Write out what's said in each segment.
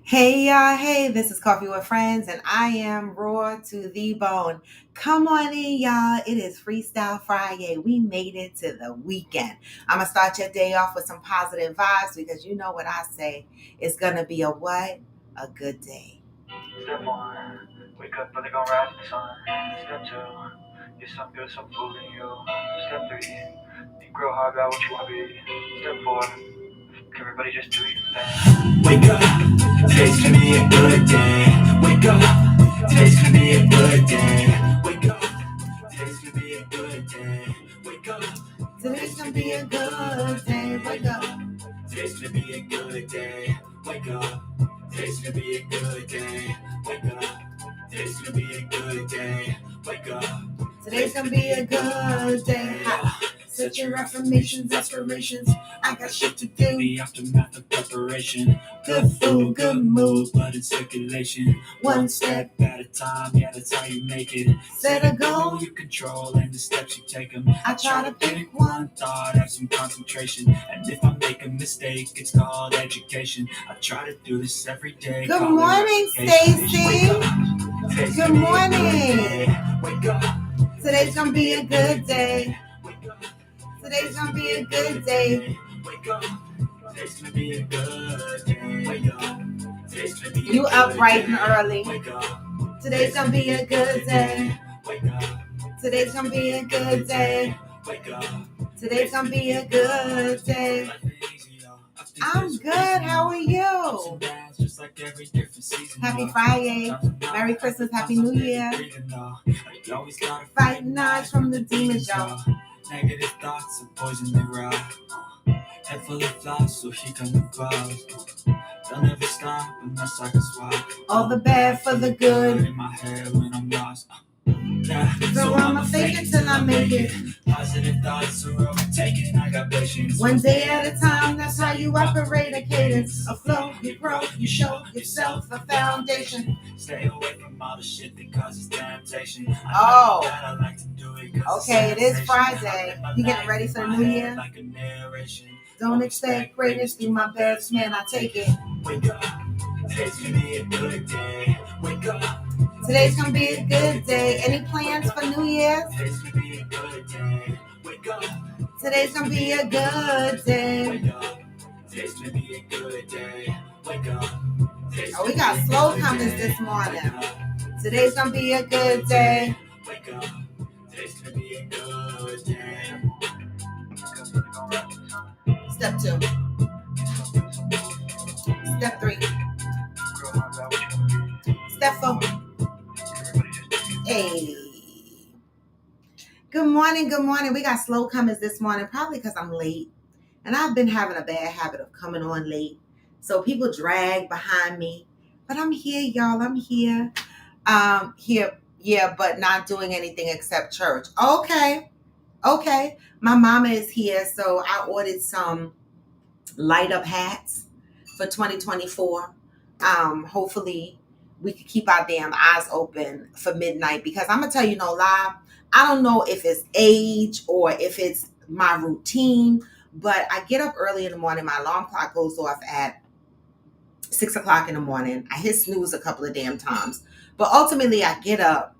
Hey y'all, hey, this is Coffee with Friends, and I am raw to the bone. Come on in, y'all. It is Freestyle Friday. We made it to the weekend. I'm gonna start your day off with some positive vibes because you know what I say. It's gonna be a what? A good day. Step one, wake up early, gonna rise with the sun. Step two, get some good, some food in you. Step three, think real hard about what you wanna be. Step four, everybody just do your thing. Wake up, today's gonna be a good day. Wake up, today's gonna be a good day. Wake up, today's gonna be a good day. Wake up, Today's gonna be a good day. Wake up. today's gonna be a good day. Wake up, today's gonna be a good day. Wake up, today's gonna be a good day. Wake up. Today's gonna be a good day. Set your affirmations, aspirations. I got shit to do. The aftermath of preparation. Good food, good mood. Blood in circulation. One step at a time, yeah, that's how you make it. Set a goal. You control and the steps you take them. I try to pick one thought, have some concentration. And if I make a mistake, it's called education. I try to do this every day. Good call it morning, application. Stacy. Today's Good gonna be a morning. day. Wake up. Today's gonna be a good day. Wake up. Today's gonna be a good day. Wake up. Today's gonna be a good day. Wake up. Today's gonna be a You good up bright and day. early. Wake up. Today's gonna be a good day. Wake up. Today's gonna be a good day. Wake up. Today's gonna be a good day. I'm good. How are you? Happy Friday. Merry Christmas. Happy New Year. Fighting odds from the demons, y'all. Negative thoughts are poison the rock. Head full of flies, so here come the clouds. They'll never stop unless I can swap. All the bad for the good. In my head when I'm lost. Yeah. So I'ma fake it till I make it. Positive thoughts are overtaken. I got patience. One day at a time, that's how you operate a cadence. A flow, you grow, you show yourself a foundation. Stay away from all the shit that causes temptation. Oh. I like to do it okay, it is Friday. You getting ready for the new year? Like a narration. Don't expect greatness, do my best, man, I take it. Wake up, today's gonna be a good day. Wake up. Today's gonna be a good day. Any plans for New Year's? Today's gonna be a good day. Wake up. Today's gonna be a good day. Wake up. Today's gonna be a good day. Wake up. Oh, we got slow comings this morning. Today's gonna be a good day. Wake up. Today's gonna be a good day. Step 2. Step 3. Step 4. Hey. Good morning, good morning. We got slow comings this morning, probably because I'm late. And I've been having a bad habit of coming on late. So people drag behind me. But I'm here, y'all. I'm here. Here, yeah, but not doing anything except church. Okay. My mama is here, so I ordered some light up hats for 2024. Hopefully we could keep our damn eyes open for midnight because I'm gonna tell you no lie. I don't know if it's age or if it's my routine, but I get up early in the morning. My alarm clock goes off at 6 o'clock in the morning. I hit snooze a couple of damn times, but ultimately I get up.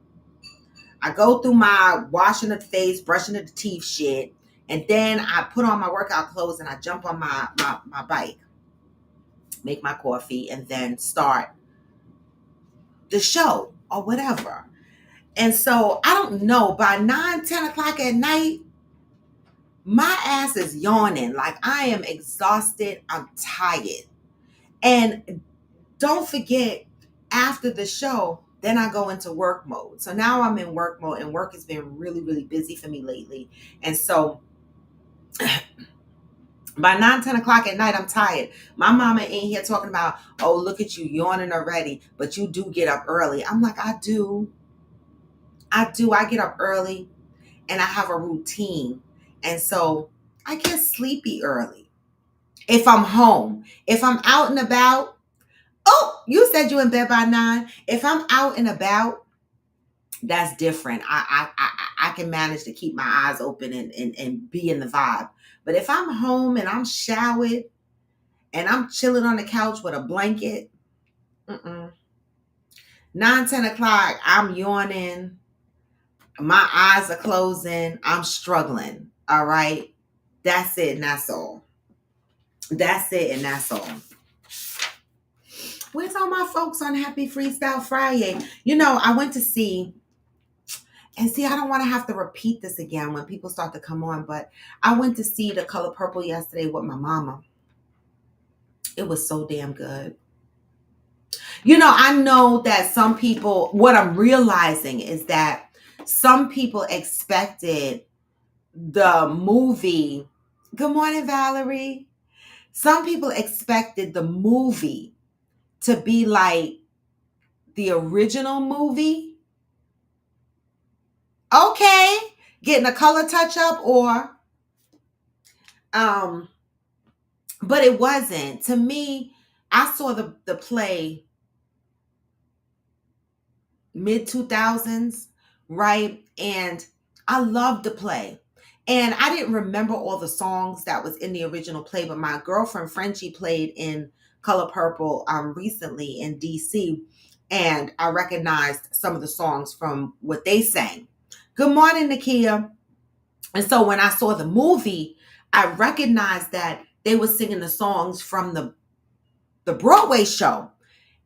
I go through my washing of the face, brushing of the teeth shit, and then I put on my workout clothes and I jump on my bike, make my coffee, and then start the show or whatever. And so I don't know, by 9-10 o'clock at night, my ass is yawning. Like I am exhausted. I'm tired. And don't forget, after the show, then I go into work mode. So now I'm in work mode, and work has been really, really busy for me lately. And so by 9-10 o'clock at night, I'm tired. My mama ain't here talking about, oh, look at you yawning already, but you do get up early. I'm like, I do. I get up early and I have a routine. And so I get sleepy early. If I'm home, if I'm out and about, oh, you said you in bed by 9. If I'm out and about, that's different. I can manage to keep my eyes open and be in the vibe. But if I'm home and I'm showered and I'm chilling on the couch with a blanket Mm-mm. 9, 10 o'clock, I'm yawning. My eyes are closing. I'm struggling. All right. That's it and that's all. That's it and that's all. Where's all my folks on Happy Freestyle Friday? I went to see, and see, I don't want to have to repeat this again when people start to come on, but I went to see The Color Purple yesterday with my mama. It was so damn good. I know that some people, what I'm realizing is that some people expected the movie. Good morning, Valerie. Some people expected the movie to be like the original movie. Okay, getting a color touch up but it wasn't. To me, I saw the play mid 2000s, right? And I loved the play. And I didn't remember all the songs that was in the original play, but my girlfriend Frenchie played in Color Purple recently in DC, and I recognized some of the songs from what they sang. Good morning, Nakia. And so when I saw the movie, I recognized that they were singing the songs from the Broadway show.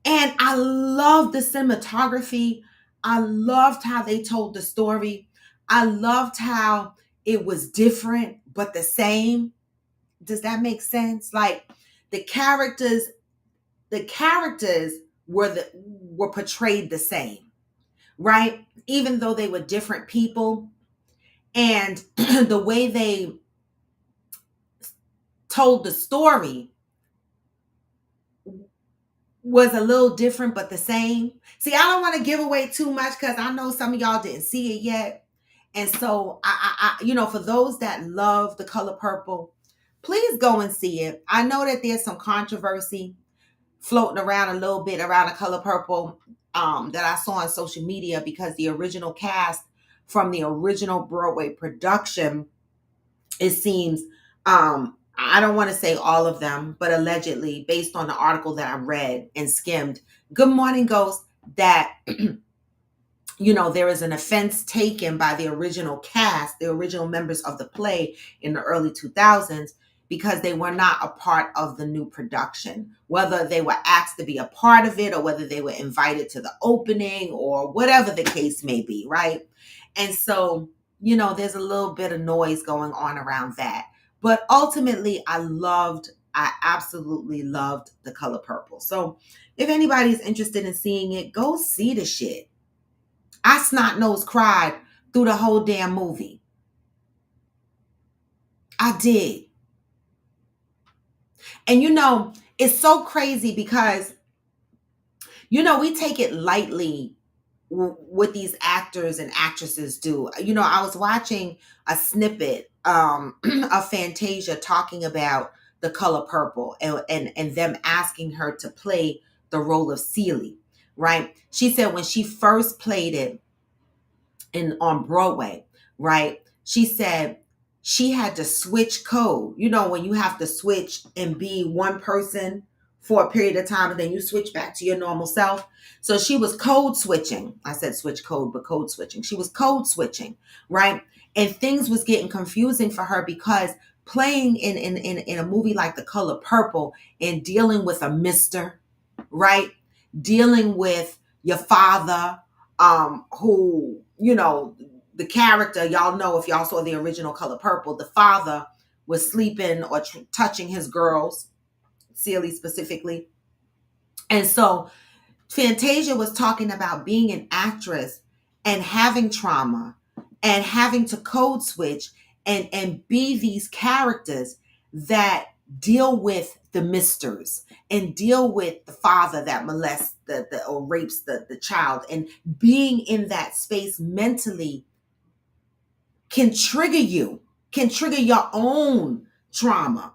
And I loved the cinematography. I loved how they told the story. I loved how it was different but the same. Does that make sense? Like the characters were portrayed the same, right? Even though they were different people, and the way they told the story was a little different but the same. See, I don't want to give away too much because I know some of y'all didn't see it yet. And so for those that love The Color Purple, please go and see it. I know that there's some controversy floating around a little bit around The Color Purple that I saw on social media because the original cast from the original Broadway production, it seems, I don't want to say all of them, but allegedly, based on the article that I read and skimmed, Good Morning Ghost, that there is an offense taken by the original cast, the original members of the play in the early 2000s, because they were not a part of the new production, whether they were asked to be a part of it or whether they were invited to the opening or whatever the case may be, right? And so, there's a little bit of noise going on around that. But ultimately, I absolutely loved The Color Purple. So if anybody's interested in seeing it, go see the shit. I snot-nosed cried through the whole damn movie. I did. And it's so crazy because, we take it lightly what these actors and actresses do. I was watching a snippet of Fantasia talking about The Color Purple and them asking her to play the role of Celie, right? She said when she first played it on Broadway, right? She said she had to switch code. When you have to switch and be one person for a period of time and then you switch back to your normal self. So she was code switching. I said switch code, but code switching. She was code switching, right? And things was getting confusing for her because playing in a movie like The Color Purple and dealing with a mister, right? Dealing with your father, who, the character, y'all know if y'all saw the original Color Purple, the father was sleeping or touching his girls, Celie specifically. And so Fantasia was talking about being an actress and having trauma and having to code switch and be these characters that deal with the misters and deal with the father that molests or rapes the child, and being in that space mentally can trigger your own trauma,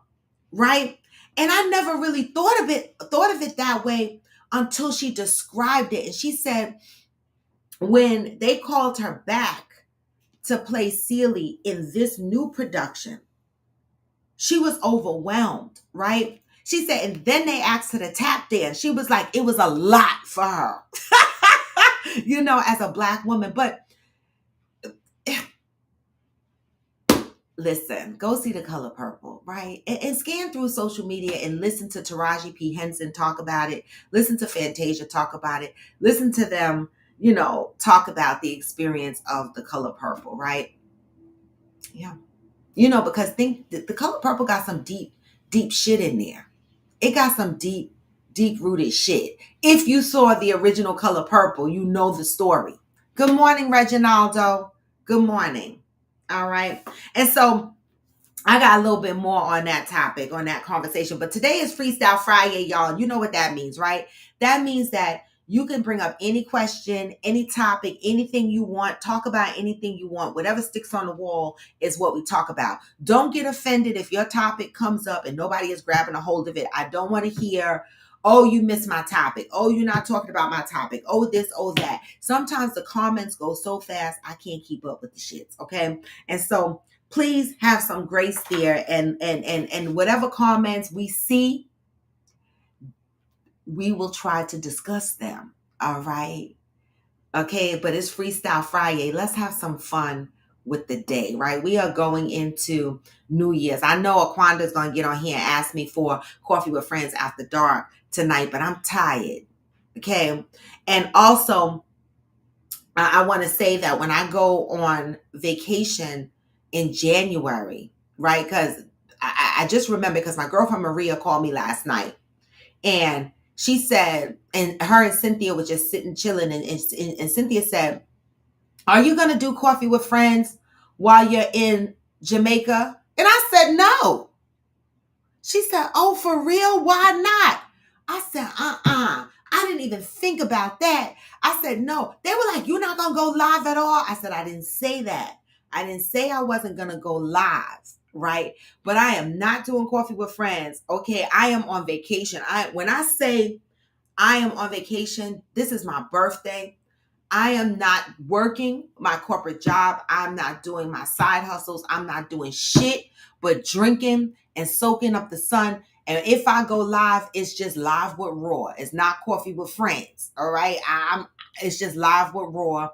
right? And I never really thought of it that way until she described it. And she said when they called her back to play Celie in this new production, she was overwhelmed, right? She said, and then they asked her to tap dance. She was like, it was a lot for her, as a Black woman. But listen, go see The Color Purple, right? And scan through social media and listen to Taraji P. Henson talk about it. Listen to Fantasia talk about it. Listen to them, talk about the experience of The Color Purple, right? Yeah. Because think The Color Purple got some deep, deep shit in there. It got some deep, deep rooted shit. If you saw the original Color Purple, you know the story. Good morning, Reginaldo. Good morning. All right. And so I got a little bit more on that topic, on that conversation. But today is Freestyle Friday, y'all. You know what that means, right? That means that you can bring up any question, any topic, anything you want, talk about anything you want. Whatever sticks on the wall is what we talk about. Don't get offended if your topic comes up and nobody is grabbing a hold of it. I don't want to hear, oh, you missed my topic. Oh, you're not talking about my topic. Oh, this, oh, that. Sometimes the comments go so fast, I can't keep up with the shits, okay? And so please have some grace there, and whatever comments we see, we will try to discuss them. All right. Okay. But it's Freestyle Friday. Let's have some fun with the day, right? We are going into New Year's. I know Aquanda's going to get on here and ask me for Coffee with Friends After Dark tonight, but I'm tired. Okay. And also, I want to say that when I go on vacation in January, right? Because I just remember, because my girlfriend Maria called me last night, and she said, and her and Cynthia were just sitting chilling, and Cynthia said, are you going to do Coffee with Friends while you're in Jamaica? And I said, no. She said, oh, for real? Why not? I said, I didn't even think about that. I said, no. They were like, you're not going to go live at all? I said, I didn't say that. I didn't say I wasn't going to go live, right? But I am not doing Coffee with Friends. Okay, I am on vacation. When I say I am on vacation, this is my birthday. I am not working my corporate job. I'm not doing my side hustles. I'm not doing shit but drinking and soaking up the sun. And if I go live, it's just live with Raw. It's not Coffee with Friends. All right. It's just live with Raw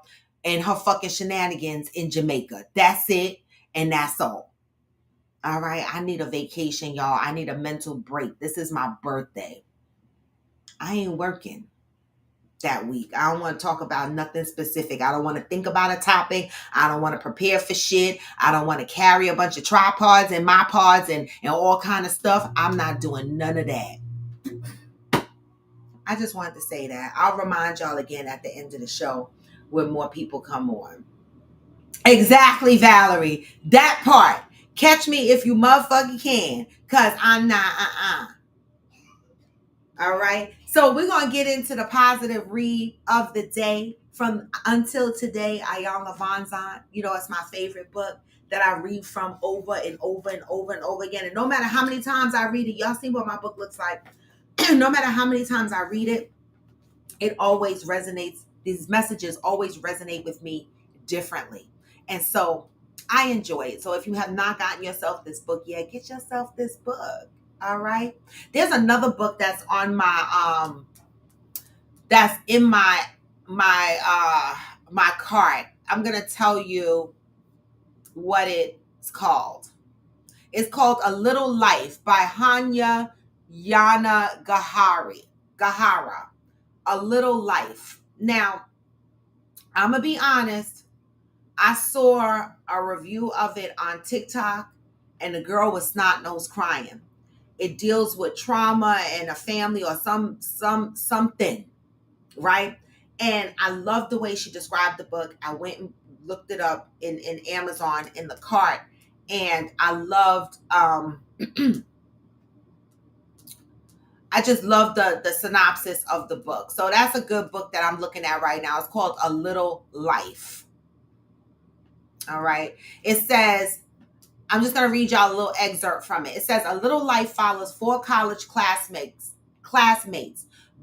and her fucking shenanigans in Jamaica. That's it. And that's all. All right. I need a vacation, y'all. I need a mental break. This is my birthday. I ain't working that week. I don't want to talk about nothing specific. I don't want to think about a topic. I don't want to prepare for shit. I don't want to carry a bunch of tripods and my pods and all kind of stuff. I'm not doing none of that. I just wanted to say that. I'll remind y'all again at the end of the show when more people come on. Exactly, Valerie. That part. Catch me if you motherfucking can, because I'm not, All right. So we're going to get into the positive read of the day from Until Today, Ayanna Vanzant. It's my favorite book that I read from over and over and over and over again. And no matter how many times I read it, y'all see what my book looks like. No matter how many times I read it, it always resonates. These messages always resonate with me differently. And so I enjoy it. So if you have not gotten yourself this book yet, get yourself this book. All right. There's another book that's on my that's in my cart. I'm gonna tell you what it's called. It's called A Little Life by Hanya Yana Gahara. A Little Life. Now, I'm gonna be honest. I saw a review of it on TikTok, and the girl was snot nose crying. It deals with trauma and a family or something, right? And I love the way she described the book. I went and looked it up in Amazon in the cart, and I loved I just love the synopsis of the book. So that's a good book that I'm looking at right now. It's called A Little Life. All right. It says, I'm just going to read y'all a little excerpt from it. It says, a little life follows four college classmates,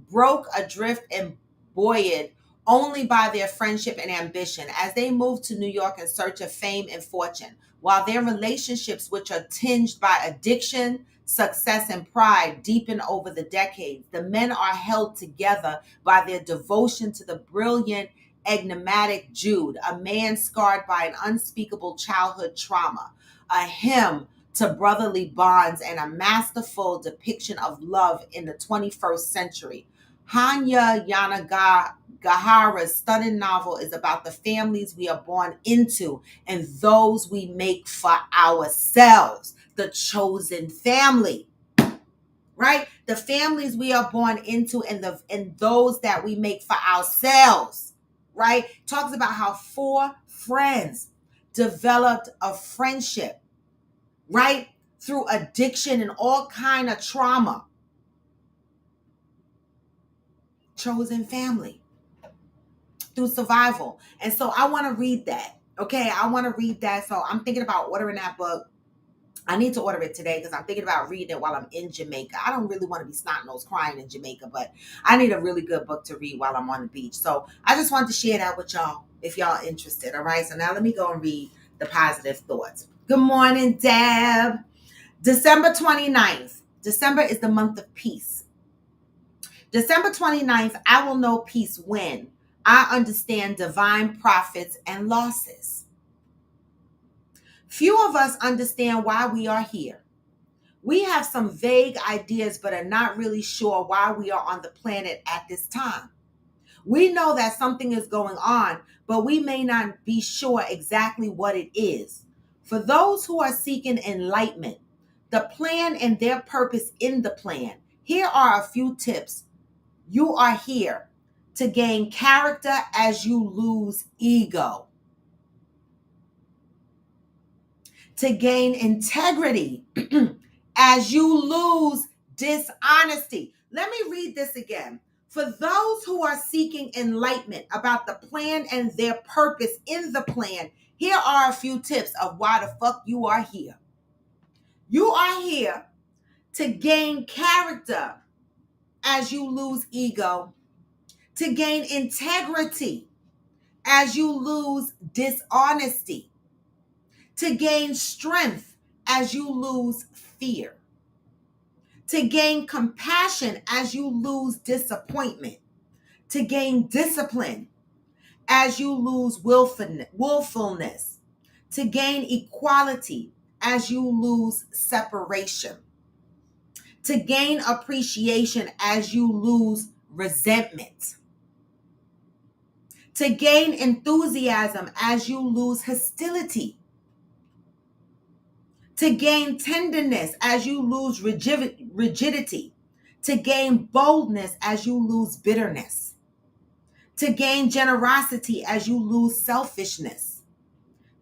broke, adrift, and buoyed only by their friendship and ambition as they move to New York in search of fame and fortune. While their relationships, which are tinged by addiction, success, and pride deepen over the decades. The men are held together by their devotion to the brilliant, enigmatic Jude, a man scarred by an unspeakable childhood trauma, a hymn to brotherly bonds, and a masterful depiction of love in the 21st century. Hanya Yanagihara's stunning novel is about the families we are born into and those we make for ourselves, the chosen family, right? The families we are born into and those that we make for ourselves, right? Talks about how four friends developed a friendship, right? Through addiction and all kind of trauma. Chosen family. Through survival. And so I want to read that. Okay, I want to read that. So I'm thinking about ordering that book. I need to order it today because I'm thinking about reading it while I'm in Jamaica. I don't really want to be snot-nosed crying in Jamaica, but I need a really good book to read while I'm on the beach. So I just wanted to share that with y'all if y'all interested. All right, so now let me go and read the positive thoughts. Good morning, Deb. December 29th. December is the month of peace. December 29th, I will know peace when I understand divine profits and losses. Few of us understand why we are here. We have some vague ideas, but are not really sure why we are on the planet at this time. We know that something is going on, but we may not be sure exactly what it is. For those who are seeking enlightenment, the plan and their purpose in the plan, here are a few tips. You are here to gain character as you lose ego, to gain integrity as you lose dishonesty. Let me read this again. For those who are seeking enlightenment about the plan and their purpose in the plan, here are a few tips of why the fuck you are here. You are here to gain character as you lose ego, to gain integrity as you lose dishonesty, to gain strength as you lose fear, to gain compassion as you lose disappointment, to gain discipline as you lose willfulness, to gain equality as you lose separation, to gain appreciation as you lose resentment, to gain enthusiasm as you lose hostility, to gain tenderness as you lose rigidity, to gain boldness as you lose bitterness, to gain generosity as you lose selfishness,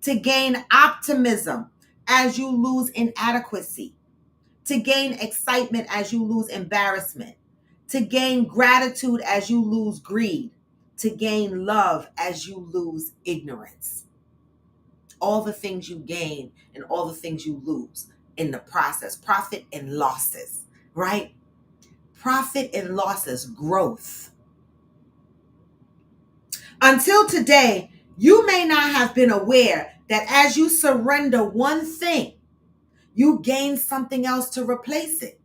to gain optimism as you lose inadequacy, to gain excitement as you lose embarrassment, to gain gratitude as you lose greed, to gain love as you lose ignorance. All the things you gain and all the things you lose in the process, profit and losses, right? Profit and losses, growth. Until today, you may not have been aware that as you surrender one thing, you gain something else to replace it.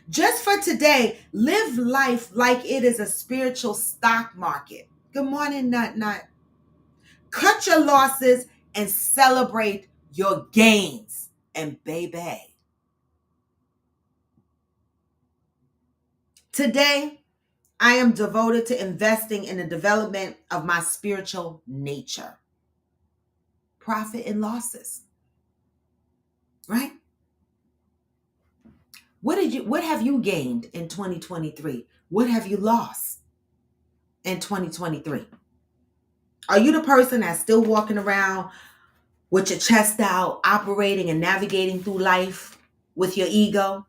Just for today, live life like it is a spiritual stock market. Good morning, Nut Nut. Cut your losses and celebrate your gains. And baby, today, I am devoted to investing in the development of my spiritual nature. Profit and losses. Right? What have you gained in 2023? What have you lost in 2023? Are you the person that's still walking around with your chest out, operating and navigating through life with your ego?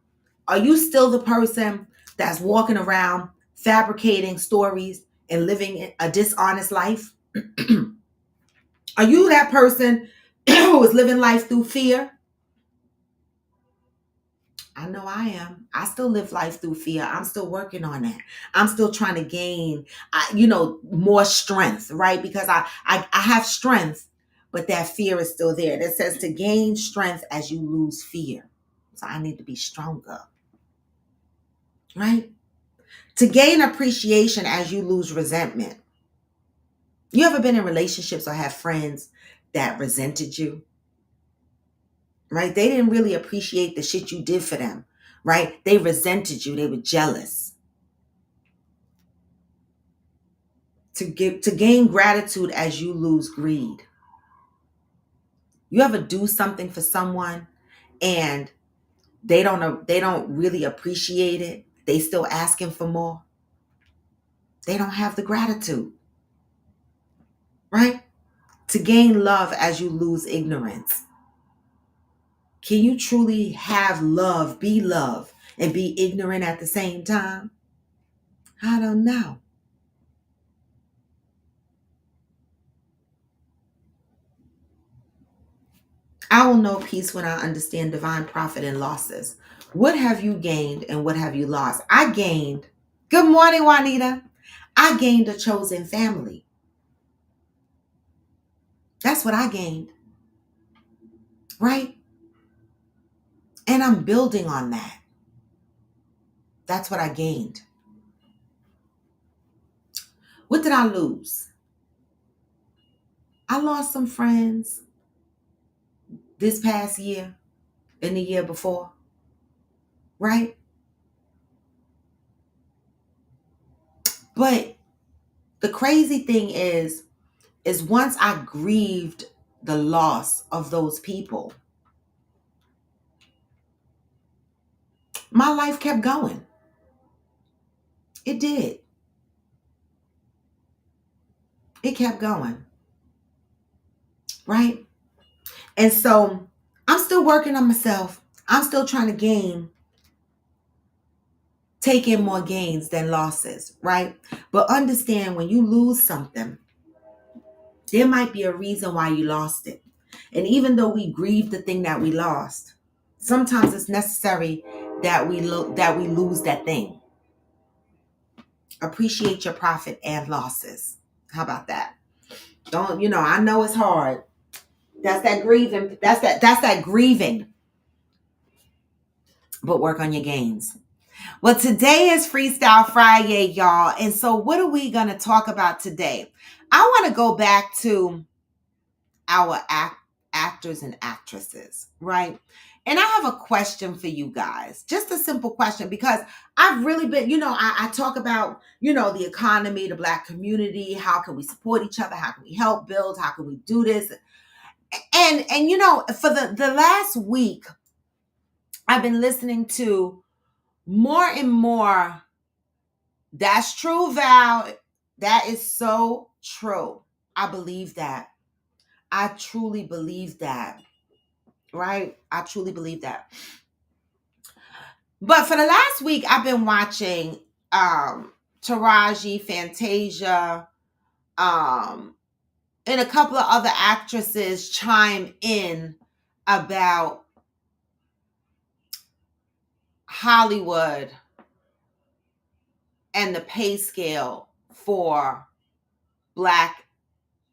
Are you still the person that's walking around fabricating stories and living a dishonest life? Are you that person who is living life through fear? I know I am. I still live life through fear. I'm still working on that. I'm still trying to gain, more strength, right? Because I have strength, but that fear is still there. That says to gain strength as you lose fear. So I need to be stronger, right? To gain appreciation as you lose resentment. You ever been in relationships or have friends that resented you, right? They didn't really appreciate the shit you did for them, right? They resented you. They were jealous. To gain gratitude as you lose greed. You ever do something for someone and they don't really appreciate it? They still asking for more. They don't have the gratitude, right? To gain love as you lose ignorance. Can you truly have love, and be ignorant at the same time? I don't know. I will know peace when I understand divine profit and losses. What have you gained and what have you lost? I gained. Good morning, Juanita. I gained a chosen family. That's what I gained, right? And I'm building on that. That's what I gained. What did I lose? I lost some friends this past year and the year before, right? But the crazy thing is once I grieved the loss of those people, my life kept going. It did. It kept going, right? And so I'm still working on myself. I'm still trying to take in more gains than losses, right? But understand, when you lose something, there might be a reason why you lost it. And even though we grieve the thing that we lost, sometimes it's necessary that we lose that thing. Appreciate your profit and losses. How about that? Don't, I know it's hard. That's that grieving. That's that grieving. But work on your gains. Well, today is Freestyle Friday, y'all. And so what are we going to talk about today? I want to go back to our actors and actresses, right? And I have a question for you guys. Just a simple question, because I've really been, I talk about, the economy, the Black community. How can we support each other? How can we help build? How can we do this? And for the last week, I've been listening to more and more. That's true, Val. That is so true. I believe that. I truly believe that. Right? I truly believe that. But for the last week, I've been watching Taraji, Fantasia, and a couple of other actresses chime in about Hollywood and the pay scale for Black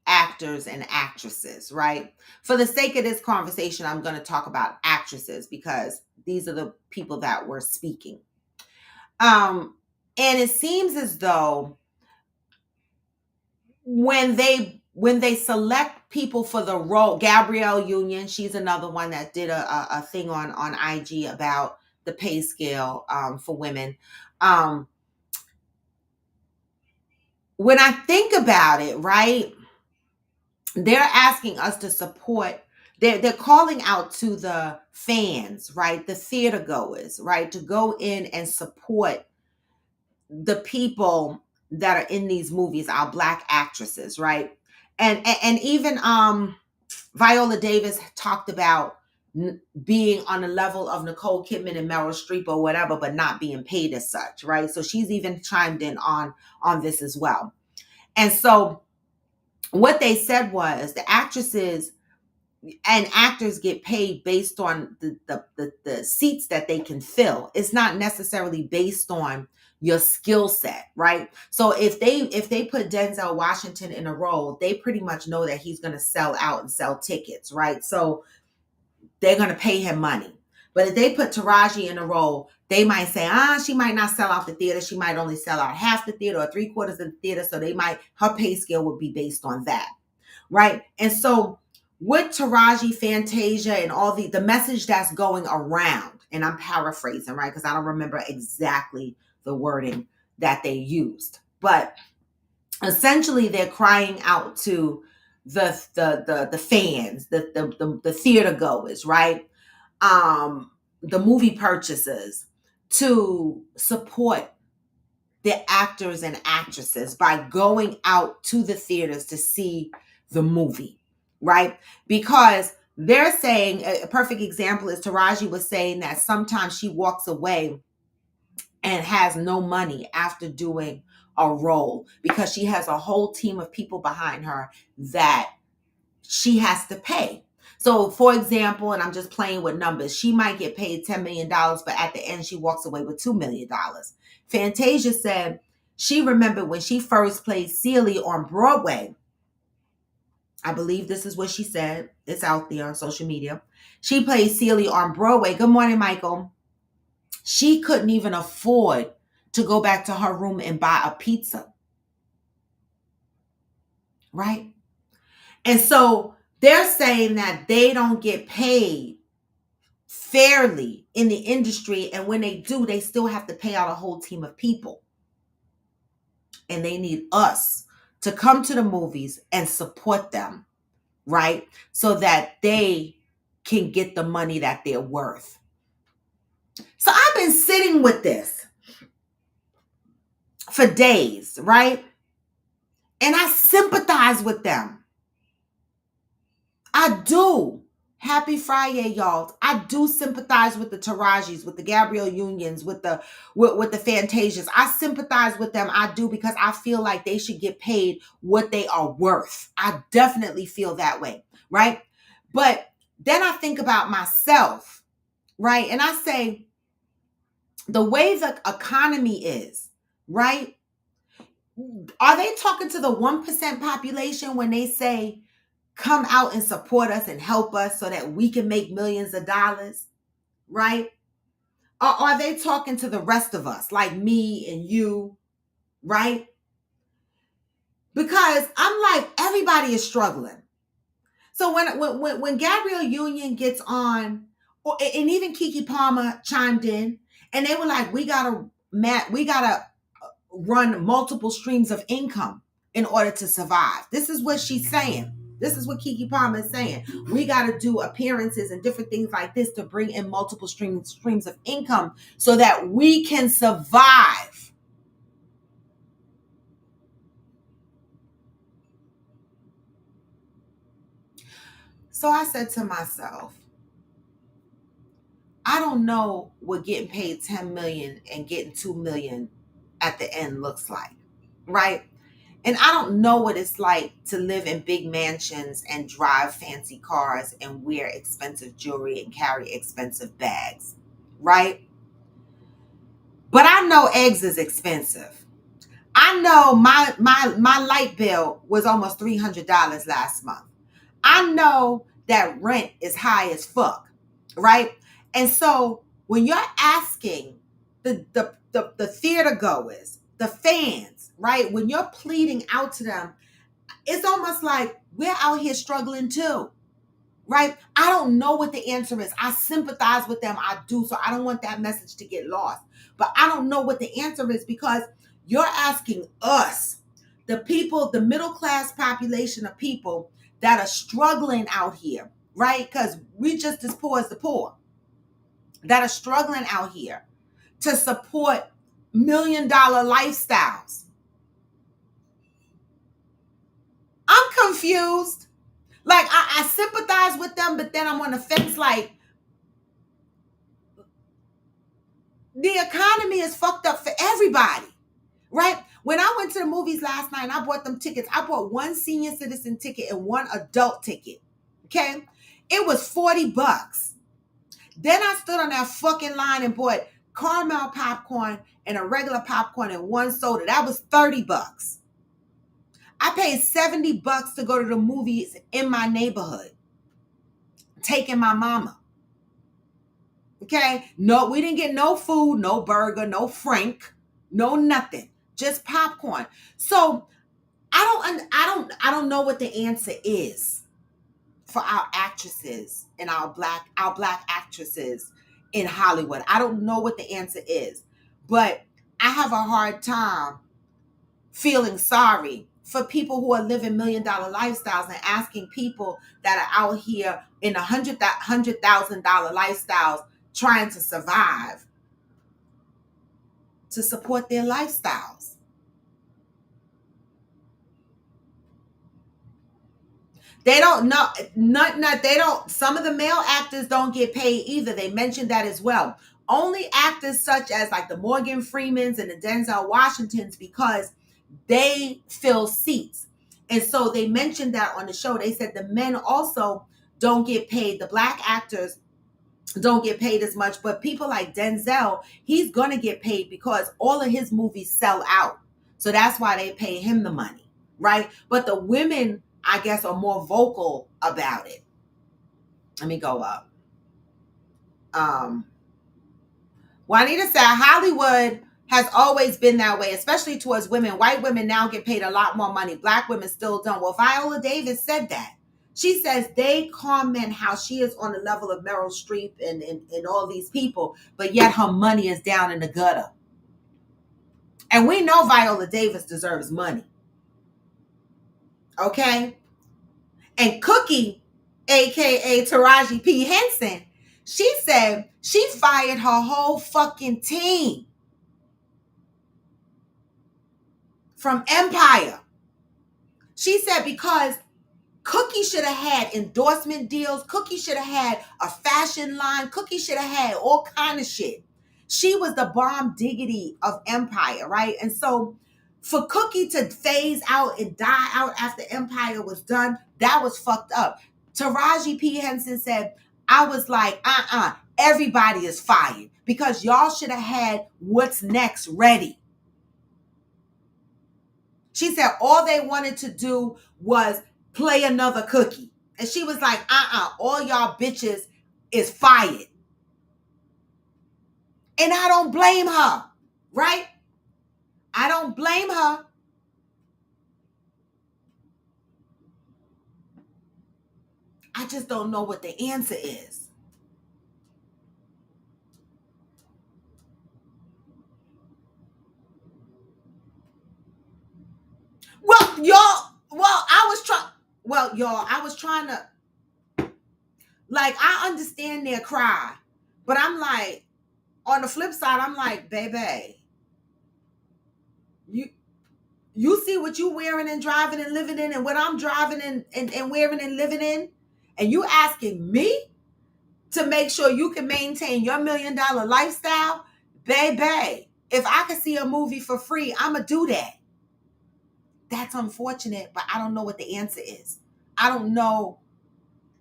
actors and actresses, right? For the sake of this conversation, I'm going to talk about actresses because these are the people that were speaking. And it seems as though when they select people for the role, Gabrielle Union, she's another one that did a thing on IG about the pay scale for women. When I think about it, right, they're asking us to support. They're calling out to the fans, right, the theater goers, right, to go in and support the people that are in these movies, our Black actresses, right, and even Viola Davis talked about being on the level of Nicole Kidman and Meryl Streep or whatever, but not being paid as such, right? So she's even chimed in on this as well. And so what they said was the actresses and actors get paid based on the seats that they can fill. It's not necessarily based on your skill set, right? So if they put Denzel Washington in a role, they pretty much know that he's going to sell out and sell tickets, right? So they're going to pay him money. But if they put Taraji in a role, they might say, she might not sell out the theater. She might only sell out half the theater or 3/4 of the theater. So her pay scale would be based on that. Right. And so with Taraji, Fantasia, and all the message that's going around, and I'm paraphrasing, right? Because I don't remember exactly the wording that they used. But essentially they're crying out to the fans, the theater goers, right? The movie purchasers to support the actors and actresses by going out to the theaters to see the movie, right? Because they're saying, a perfect example is Taraji was saying that sometimes she walks away and has no money after doing a role because she has a whole team of people behind her that she has to pay. So, for example, and I'm just playing with numbers, she might get paid $10 million, but at the end, she walks away with $2 million. Fantasia said she remembered when she first played Celie on Broadway. I believe this is what she said. It's out there on social media. She played Celie on Broadway. Good morning, Michael. She couldn't even afford to go back to her room and buy a pizza. Right? And so they're saying that they don't get paid fairly in the industry. And when they do, they still have to pay out a whole team of people. And they need us to come to the movies and support them, right? So that they can get the money that they're worth. So I've been sitting with this for days, right? And I sympathize with them. I do. Happy Friday, y'all. I do sympathize with the Tarajis, with the Gabrielle Unions, with the Fantasias. I sympathize with them. I do, because I feel like they should get paid what they are worth. I definitely feel that way, right? But then I think about myself, right? And I say, the way the economy is, right? Are they talking to the 1% population when they say, come out and support us and help us so that we can make millions of dollars, right? Or are they talking to the rest of us, like me and you, right? Because I'm like, everybody is struggling. So when Gabrielle Union gets on, and even Keke Palmer chimed in, and they were like, we gotta run multiple streams of income in order to survive. This is what she's saying. This is what Keke Palmer is saying. We got to do appearances and different things like this to bring in multiple streams of income so that we can survive. So I said to myself, I don't know what getting paid $10 million and getting $2 million at the end looks like, right? And I don't know what it's like to live in big mansions and drive fancy cars and wear expensive jewelry and carry expensive bags, right? But I know eggs is expensive. I know my light bill was almost $300 last month. I know that rent is high as fuck, right? And so when you're asking the theater goers, the fans, right? When you're pleading out to them, it's almost like we're out here struggling too, right? I don't know what the answer is. I sympathize with them. I do. So I don't want that message to get lost. But I don't know what the answer is, because you're asking us, the people, the middle class population of people that are struggling out here, right? Because we just as poor as the poor, that are struggling out here to support $1 million lifestyles. I'm confused. Like, I sympathize with them, but then I'm on the fence, like, the economy is fucked up for everybody, right? When I went to the movies last night and I bought them tickets, I bought one senior citizen ticket and one adult ticket, okay? It was $40. Then I stood on that fucking line and bought caramel popcorn and a regular popcorn and one soda. That was $30. I paid $70 to go to the movies in my neighborhood, taking my mama. Okay? No, we didn't get no food, no burger, no Frank, no nothing. Just popcorn. So I don't know what the answer is for our actresses and our black actresses in Hollywood. I don't know what the answer is. But I have a hard time feeling sorry for people who are living $1 million lifestyles and asking people that are out here in $100,000 lifestyles trying to survive to support their lifestyles. They don't know, they don't, some of the male actors don't get paid either. They mentioned that as well. Only actors such as like the Morgan Freemans and the Denzel Washingtons, because they fill seats. And so they mentioned that on the show. They said the men also don't get paid. The black actors don't get paid as much, but people like Denzel, he's going to get paid because all of his movies sell out. So that's why they pay him the money, right? But the women, I guess, are more vocal about it. Let me go up. Juanita said Hollywood has always been that way, especially towards women. White women now get paid a lot more money. Black women still don't. Well, Viola Davis said that. She says they comment how she is on the level of Meryl Streep and all these people, but yet her money is down in the gutter. And we know Viola Davis deserves money. Okay? And Cookie, aka Taraji P. Henson, she said she fired her whole fucking team from Empire. She said because Cookie should have had endorsement deals. Cookie should have had a fashion line. Cookie should have had all kind of shit. She was the bomb diggity of Empire, right? And so for Cookie to phase out and die out after Empire was done, that was fucked up. Taraji P. Henson said, I was like, everybody is fired because y'all should have had what's next ready. She said all they wanted to do was play another Cookie. And she was like, all y'all bitches is fired. And I don't blame her, right? I don't blame her. I just don't know what the answer is. Well, y'all, I was trying to, like, I understand their cry, but I'm like, on the flip side, I'm like, baby, you see what you wearing and driving and living in and what I'm driving and wearing and living in? And you asking me to make sure you can maintain your $1 million lifestyle? Baby, if I could see a movie for free, I'ma do that. That's unfortunate, but I don't know what the answer is. I don't know.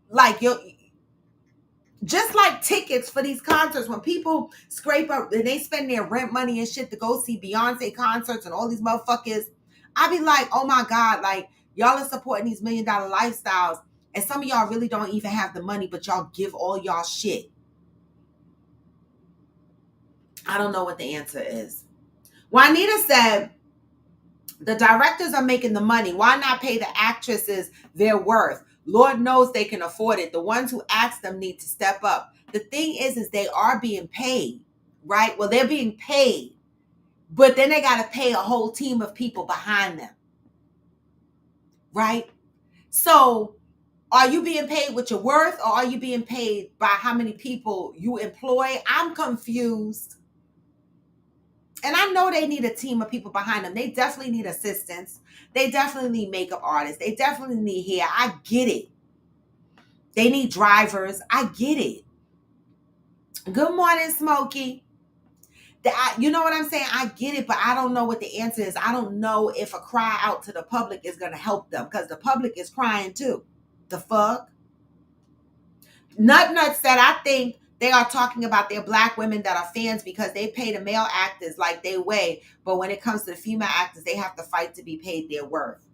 Like, just like tickets for these concerts, when people scrape up and they spend their rent money and shit to go see Beyonce concerts and all these motherfuckers, I be like, oh my God, like, y'all are supporting these $1 million lifestyles, and some of y'all really don't even have the money, but y'all give all y'all shit. I don't know what the answer is. Juanita said, the directors are making the money. Why not pay the actresses their worth? Lord knows they can afford it. The ones who ask them need to step up. The thing is they are being paid, right? Well, they're being paid, but then they got to pay a whole team of people behind them, right? So are you being paid with your worth, or are you being paid by how many people you employ? I'm confused. And I know they need a team of people behind them. They definitely need assistants. They definitely need makeup artists. They definitely need hair. I get it. They need drivers. I get it. Good morning, Smokey. You know what I'm saying? I get it, but I don't know what the answer is. I don't know if a cry out to the public is going to help them, because the public is crying too. The fuck? Nut said, I think they are talking about their black women that are fans because they pay the male actors like they weigh, but when it comes to the female actors, they have to fight to be paid their worth.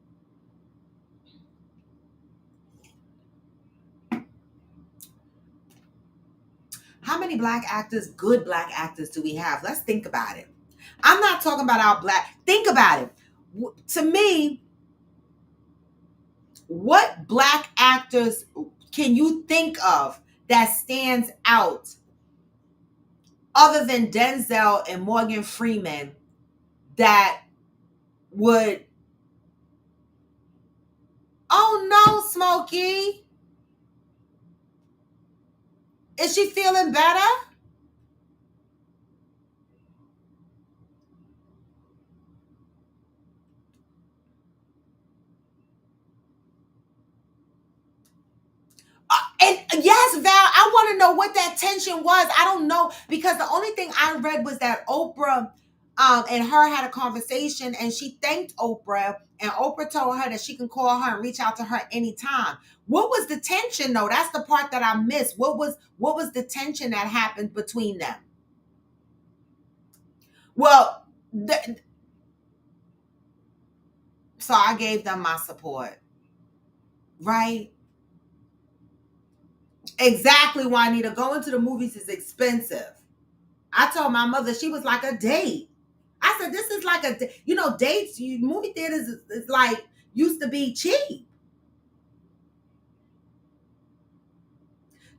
How many black actors, good black actors, do we have? Let's think about it. I'm not talking about our black. Think about it. To me, what black actors can you think of that stands out other than Denzel and Morgan Freeman that would, oh no, Smokey, is she feeling better? And yes, Val, I want to know what that tension was. I don't know, because the only thing I read was that Oprah and her had a conversation, and she thanked Oprah, and Oprah told her that she can call her and reach out to her anytime. What was the tension though? That's the part that I missed. What was the tension that happened between them? Well, so I gave them my support, right? Exactly, Juanita. Going to the movies is expensive. I told my mother, she was like a date. I said, this is like dates, movie theaters is like, used to be cheap.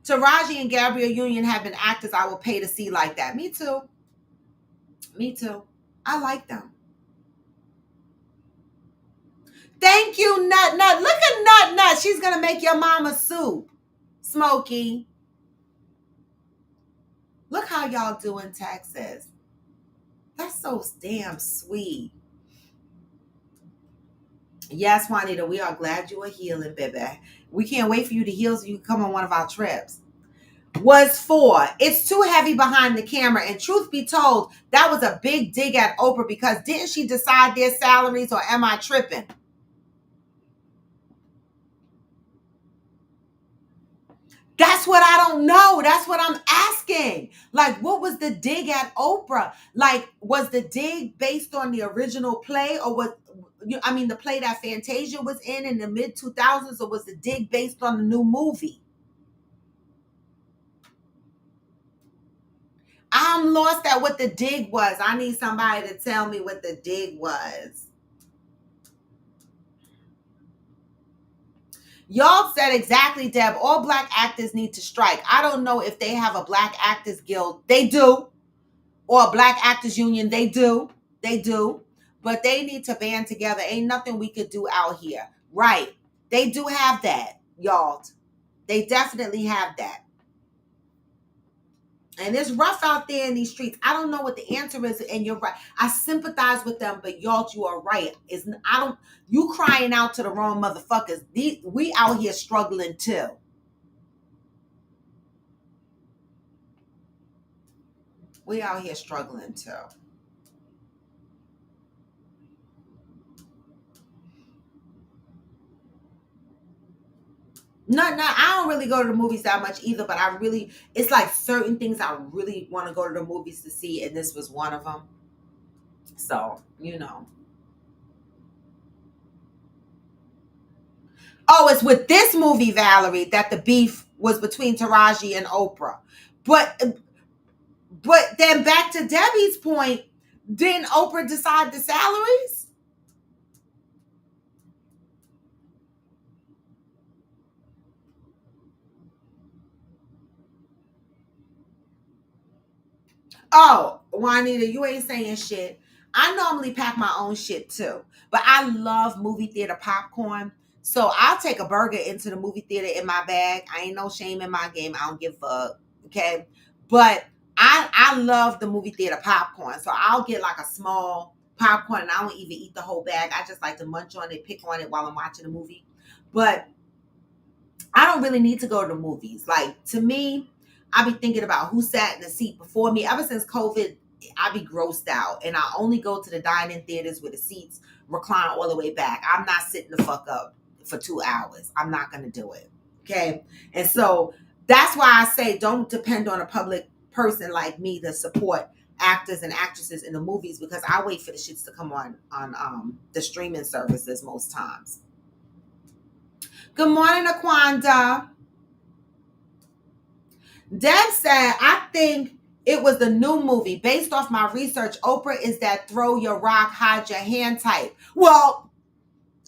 Taraji and Gabrielle Union have been actors I will pay to see like that. Me too. Me too. I like them. Thank you, Nut Nut. Look at Nut Nut. She's going to make your mama soup. Smokey. Look how y'all do in Texas. That's so damn sweet. Yes, Juanita, we are glad you are healing, baby. We can't wait for you to heal so you can come on one of our trips. Was for, it's too heavy behind the camera. And truth be told, that was a big dig at Oprah, because didn't she decide their salaries, or am I tripping? That's what I don't know. That's what I'm asking. Like, what was the dig at Oprah? Like, was the dig based on the original play, or the play that Fantasia was in the mid 2000s, or was the dig based on the new movie? I'm lost at what the dig was. I need somebody to tell me what the dig was. Y'all said exactly, Deb. All black actors need to strike. I don't know if they have a black actors guild. They do. Or a black actors union. They do. They do. But they need to band together. Ain't nothing we could do out here. Right. They do have that, y'all. They definitely have that. And it's rough out there in these streets. I don't know what the answer is, and you're right. I sympathize with them, but y'all, you are right. You crying out to the wrong motherfuckers. We out here struggling too. We out here struggling too. No, I don't really go to the movies that much either, but it's like certain things I really want to go to the movies to see, and this was one of them. So, Oh, it's with this movie, Valerie, that the beef was between Taraji and Oprah. But then back to Debbie's point, didn't Oprah decide the salaries? Oh, Juanita, you ain't saying shit. I normally pack my own shit too, but I love movie theater popcorn. So I'll take a burger into the movie theater in my bag. I ain't no shame in my game. I don't give a fuck. Okay. But I love the movie theater popcorn. So I'll get like a small popcorn, and I don't even eat the whole bag. I just like to munch on it, pick on it while I'm watching the movie. But I don't really need to go to the movies. Like, to me, I be thinking about who sat in the seat before me. Ever since COVID, I be grossed out. And I only go to the dine-in theaters where the seats recline all the way back. I'm not sitting the fuck up for 2 hours. I'm not going to do it. Okay? And so that's why I say don't depend on a public person like me to support actors and actresses in the movies, because I wait for the shits to come on the streaming services most times. Good morning, Aquanda. Deb said, I think it was the new movie. Based off my research, Oprah is that throw your rock, hide your hand type. Well,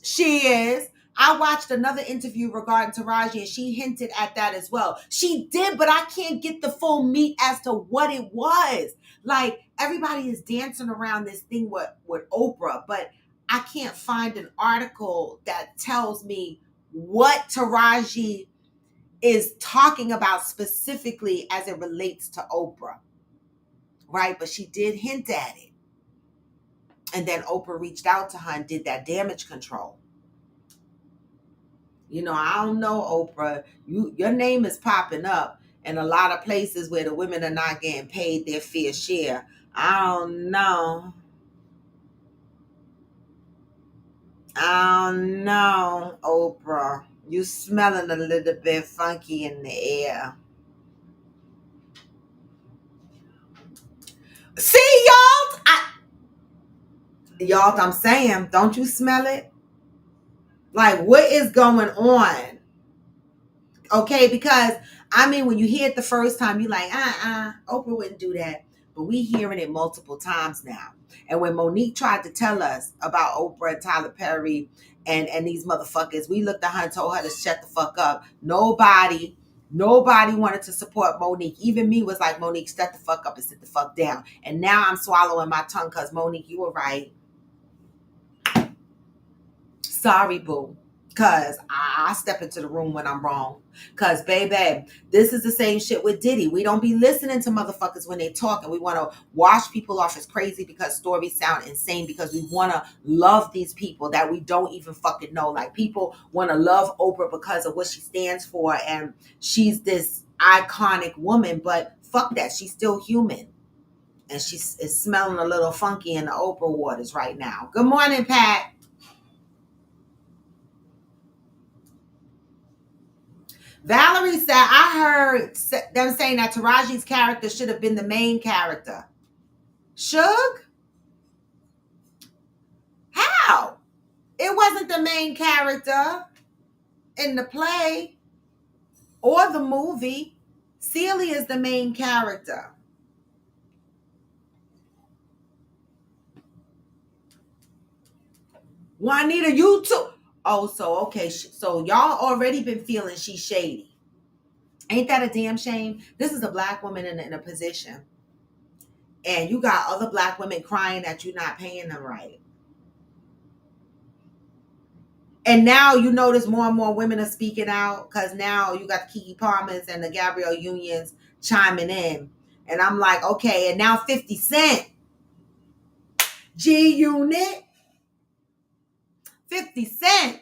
she is. I watched another interview regarding Taraji and she hinted at that as well. She did, but I can't get the full meat as to what it was. Like, everybody is dancing around this thing with Oprah, but I can't find an article that tells me what Taraji is talking about specifically as it relates to Oprah, right? But she did hint at it. And then Oprah reached out to her and did that damage control. You know, I don't know, Oprah. Your name is popping up in a lot of places where the women are not getting paid their fair share. I don't know. I don't know, Oprah. You smelling a little bit funky in the air. See, y'all, I'm saying, don't you smell it? Like, what is going on? Okay, because I mean, when you hear it the first time, you're like, Oprah wouldn't do that. But we hearing it multiple times now. And when Monique tried to tell us about Oprah, Tyler Perry, and these motherfuckers, we looked at her and told her to shut the fuck up. Nobody wanted to support Monique. Even me was like, Monique, shut the fuck up and sit the fuck down. And now I'm swallowing my tongue because Monique, you were right. Sorry, boo. Because I step into the room when I'm wrong. Because, baby, this is the same shit with Diddy. We don't be listening to motherfuckers when they talk, and we want to wash people off as crazy because stories sound insane, because we want to love these people that we don't even fucking know. Like, people want to love Oprah because of what she stands for, and she's this iconic woman, but fuck that. She's still human. And she is smelling a little funky in the Oprah waters right now. Good morning, Pat. Valerie said, I heard them saying that Taraji's character should have been the main character. Suge? How? It wasn't the main character in the play or the movie. Celie is the main character. Juanita, you too. Oh, so okay. So y'all already been feeling she's shady. Ain't that a damn shame? This is a black woman in a position. And you got other black women crying that you're not paying them right. And now you notice more and more women are speaking out, because now you got the Kiki Palmers and the Gabrielle Unions chiming in. And I'm like, okay, and now 50 Cent. G Unit. 50 Cent.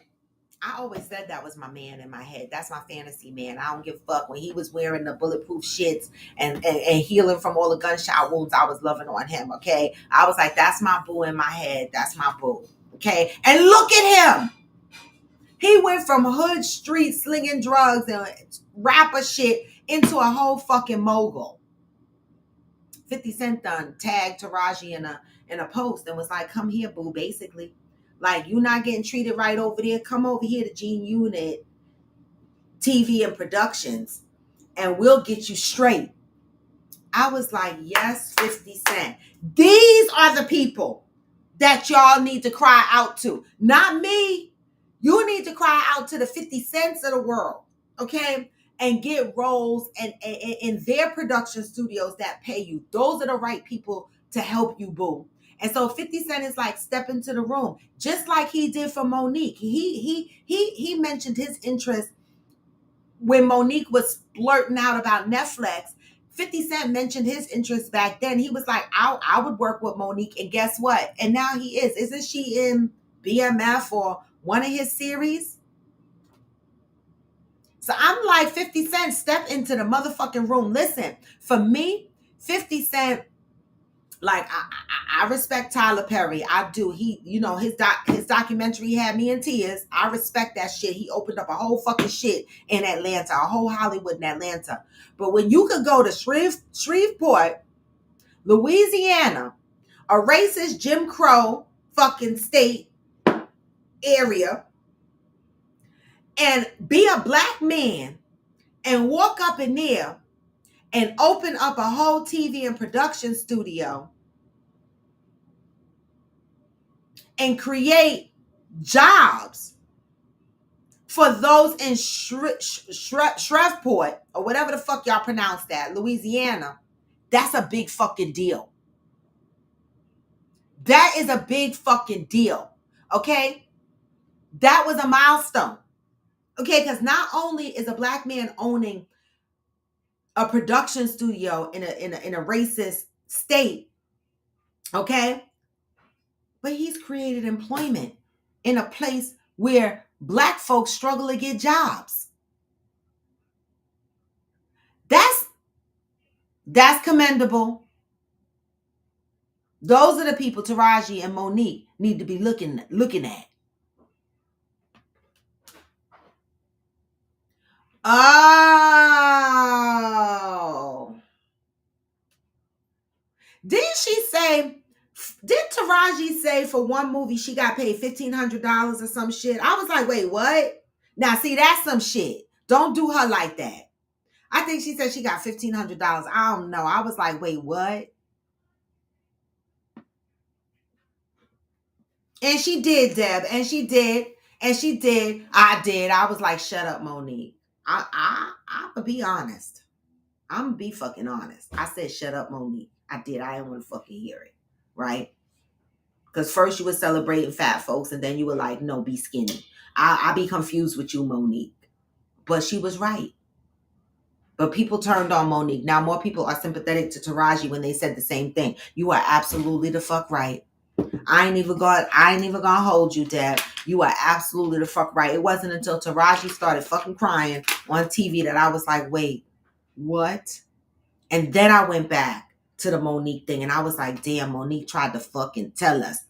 I always said that was my man in my head. That's my fantasy man. I don't give a fuck. When he was wearing the bulletproof shits and healing from all the gunshot wounds, I was loving on him, okay? I was like, that's my boo in my head. That's my boo, okay? And look at him. He went from hood street slinging drugs and rapper shit into a whole fucking mogul. 50 Cent done tagged Taraji in a post and was like, come here, boo, basically. Like, you not getting treated right over there. Come over here to Gene Unit TV and Productions and we'll get you straight. I was like, yes, 50 Cent. These are the people that y'all need to cry out to. Not me. You need to cry out to the 50 Cents of the world, okay? And get roles and in their production studios that pay you. Those are the right people to help you, boo. And so 50 Cent is like, step into the room, just like he did for Monique. He mentioned his interest when Monique was blurting out about Netflix. 50 Cent mentioned his interest back then. He was like, I would work with Monique, and guess what? And now he is. Isn't she in BMF or one of his series? So I'm like, 50 Cent, step into the motherfucking room. Listen, for me, 50 Cent, like, I respect Tyler Perry. I do. He, you know, his documentary had me in tears. I respect that shit. He opened up a whole fucking shit in Atlanta, a whole Hollywood in Atlanta. But when you could go to Shreveport, Louisiana, a racist Jim Crow fucking state area, and be a black man and walk up in there and open up a whole TV and production studio and create jobs for those in Shreveport, or whatever the fuck y'all pronounce that, Louisiana, that's a big fucking deal. That is a big fucking deal. Okay? That was a milestone. Okay, because not only is a black man owning a production studio in a racist state, okay, but he's created employment in a place where black folks struggle to get jobs. That's commendable. Those are the people Taraji and Monique need to be looking at. Oh. Didn't Taraji say for one movie she got paid $1,500 or some shit? I was like, wait, what? Now, see, that's some shit. Don't do her like that. I think she said she got $1,500. I don't know. I was like, wait, what? And she did, Deb. And she did. And she did. I did. I was like, shut up, Monique. I'm gonna be honest. I'm gonna be fucking honest. I said, shut up, Monique. I did. I didn't want to fucking hear it. Right? Because first you were celebrating fat folks, and then you were like, no, be skinny. I be confused with you, Monique. But she was right. But people turned on Monique. Now more people are sympathetic to Taraji when they said the same thing. You are absolutely the fuck right. I ain't even gonna hold you, Deb. You are absolutely the fuck right. It wasn't until Taraji started fucking crying on TV that I was like, wait, what? And then I went back to the Monique thing and I was like, damn, Monique tried to fucking tell us.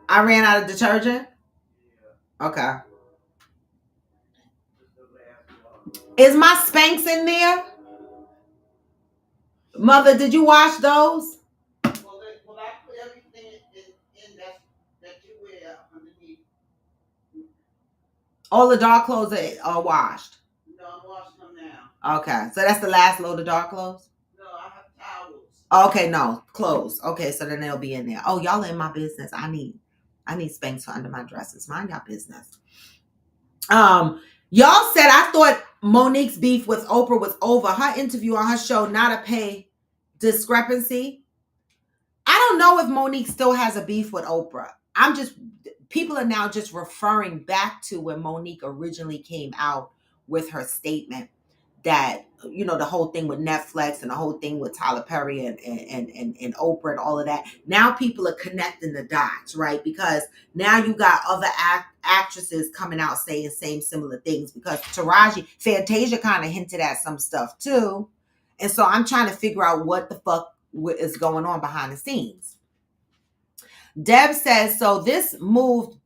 I ran out of detergent? Okay. Is my Spanx in there? Mother, did you wash those? Well, I put everything in that you wear underneath. All the dark clothes are washed? No, I'm washing them now. Okay, so that's the last load of dark clothes? No, I have towels. Okay, no, clothes. Okay, so then they'll be in there. Oh, y'all in my business. I need Spanx for under my dresses. Mind y'all business. Y'all said I thought Monique's beef with Oprah was over. Her interview on her show, not a pay discrepancy. I don't know if Monique still has a beef with Oprah. People are now just referring back to when Monique originally came out with her statement that, you know, the whole thing with Netflix and the whole thing with Tyler Perry and Oprah and all of that. Now people are connecting the dots, right? Because now you got other actresses coming out saying similar things, because Fantasia kind of hinted at some stuff too. And so I'm trying to figure out what the fuck is going on behind the scenes. Deb says, so this movie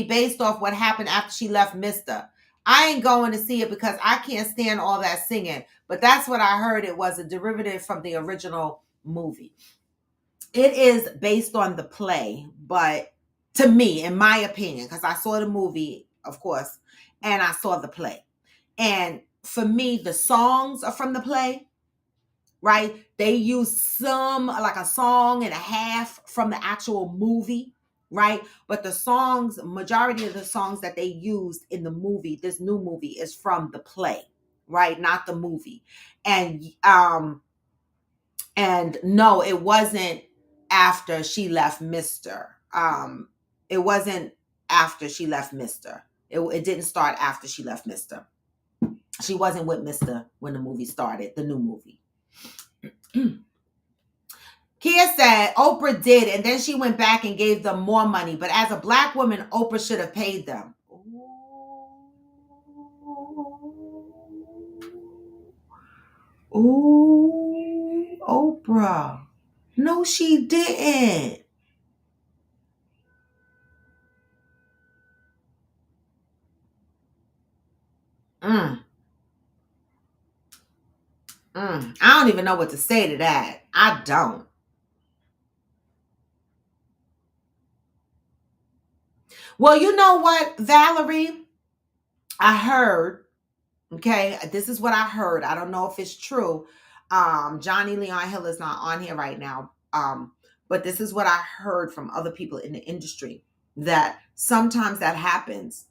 based off what happened after she left Mr. I ain't going to see it because I can't stand all that singing. But that's what I heard. It was a derivative from the original movie. It is based on the play, but to me, in my opinion, because I saw the movie, of course, and I saw the play. And for me, the songs are from the play, right? They use like a song and a half from the actual movie, right? But the majority of the songs that they used in the movie, this new movie, is from the play, right? Not the movie. And no, it wasn't after she left Mr. It wasn't after she left Mr. It didn't start after she left Mr. She wasn't with Mr. when the movie started, the new movie. Kia said Oprah did, and then she went back and gave them more money. But as a black woman, Oprah should have paid them. Ooh, Oprah. No, she didn't. I don't even know what to say to that. I don't. Well, you know what, Valerie? I heard, okay, this is what I heard. I don't know if it's true. Johnny Leon Hill is not on here right now. But this is what I heard from other people in the industry, that sometimes that happens.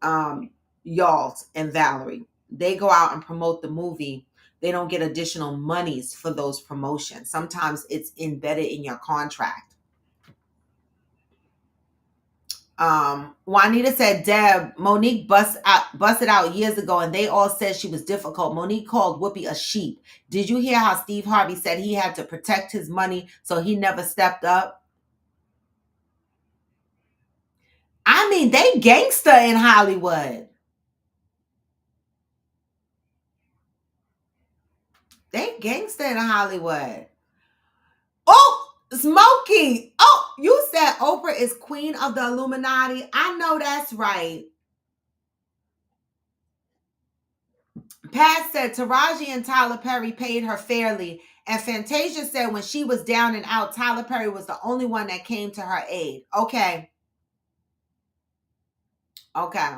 Y'all and Valerie, they go out and promote the movie. They don't get additional monies for those promotions. Sometimes it's embedded in your contract. Juanita said, Deb, Monique busted out years ago and they all said she was difficult. Monique called Whoopi a sheep. Did you hear how Steve Harvey said he had to protect his money so he never stepped up? I mean, they gangster in Hollywood. They gangster in Hollywood. Oh, Smokey. Oh, you said Oprah is queen of the Illuminati. I know that's right. Pat said Taraji and Tyler Perry paid her fairly. And Fantasia said when she was down and out, Tyler Perry was the only one that came to her aid. Okay. Okay.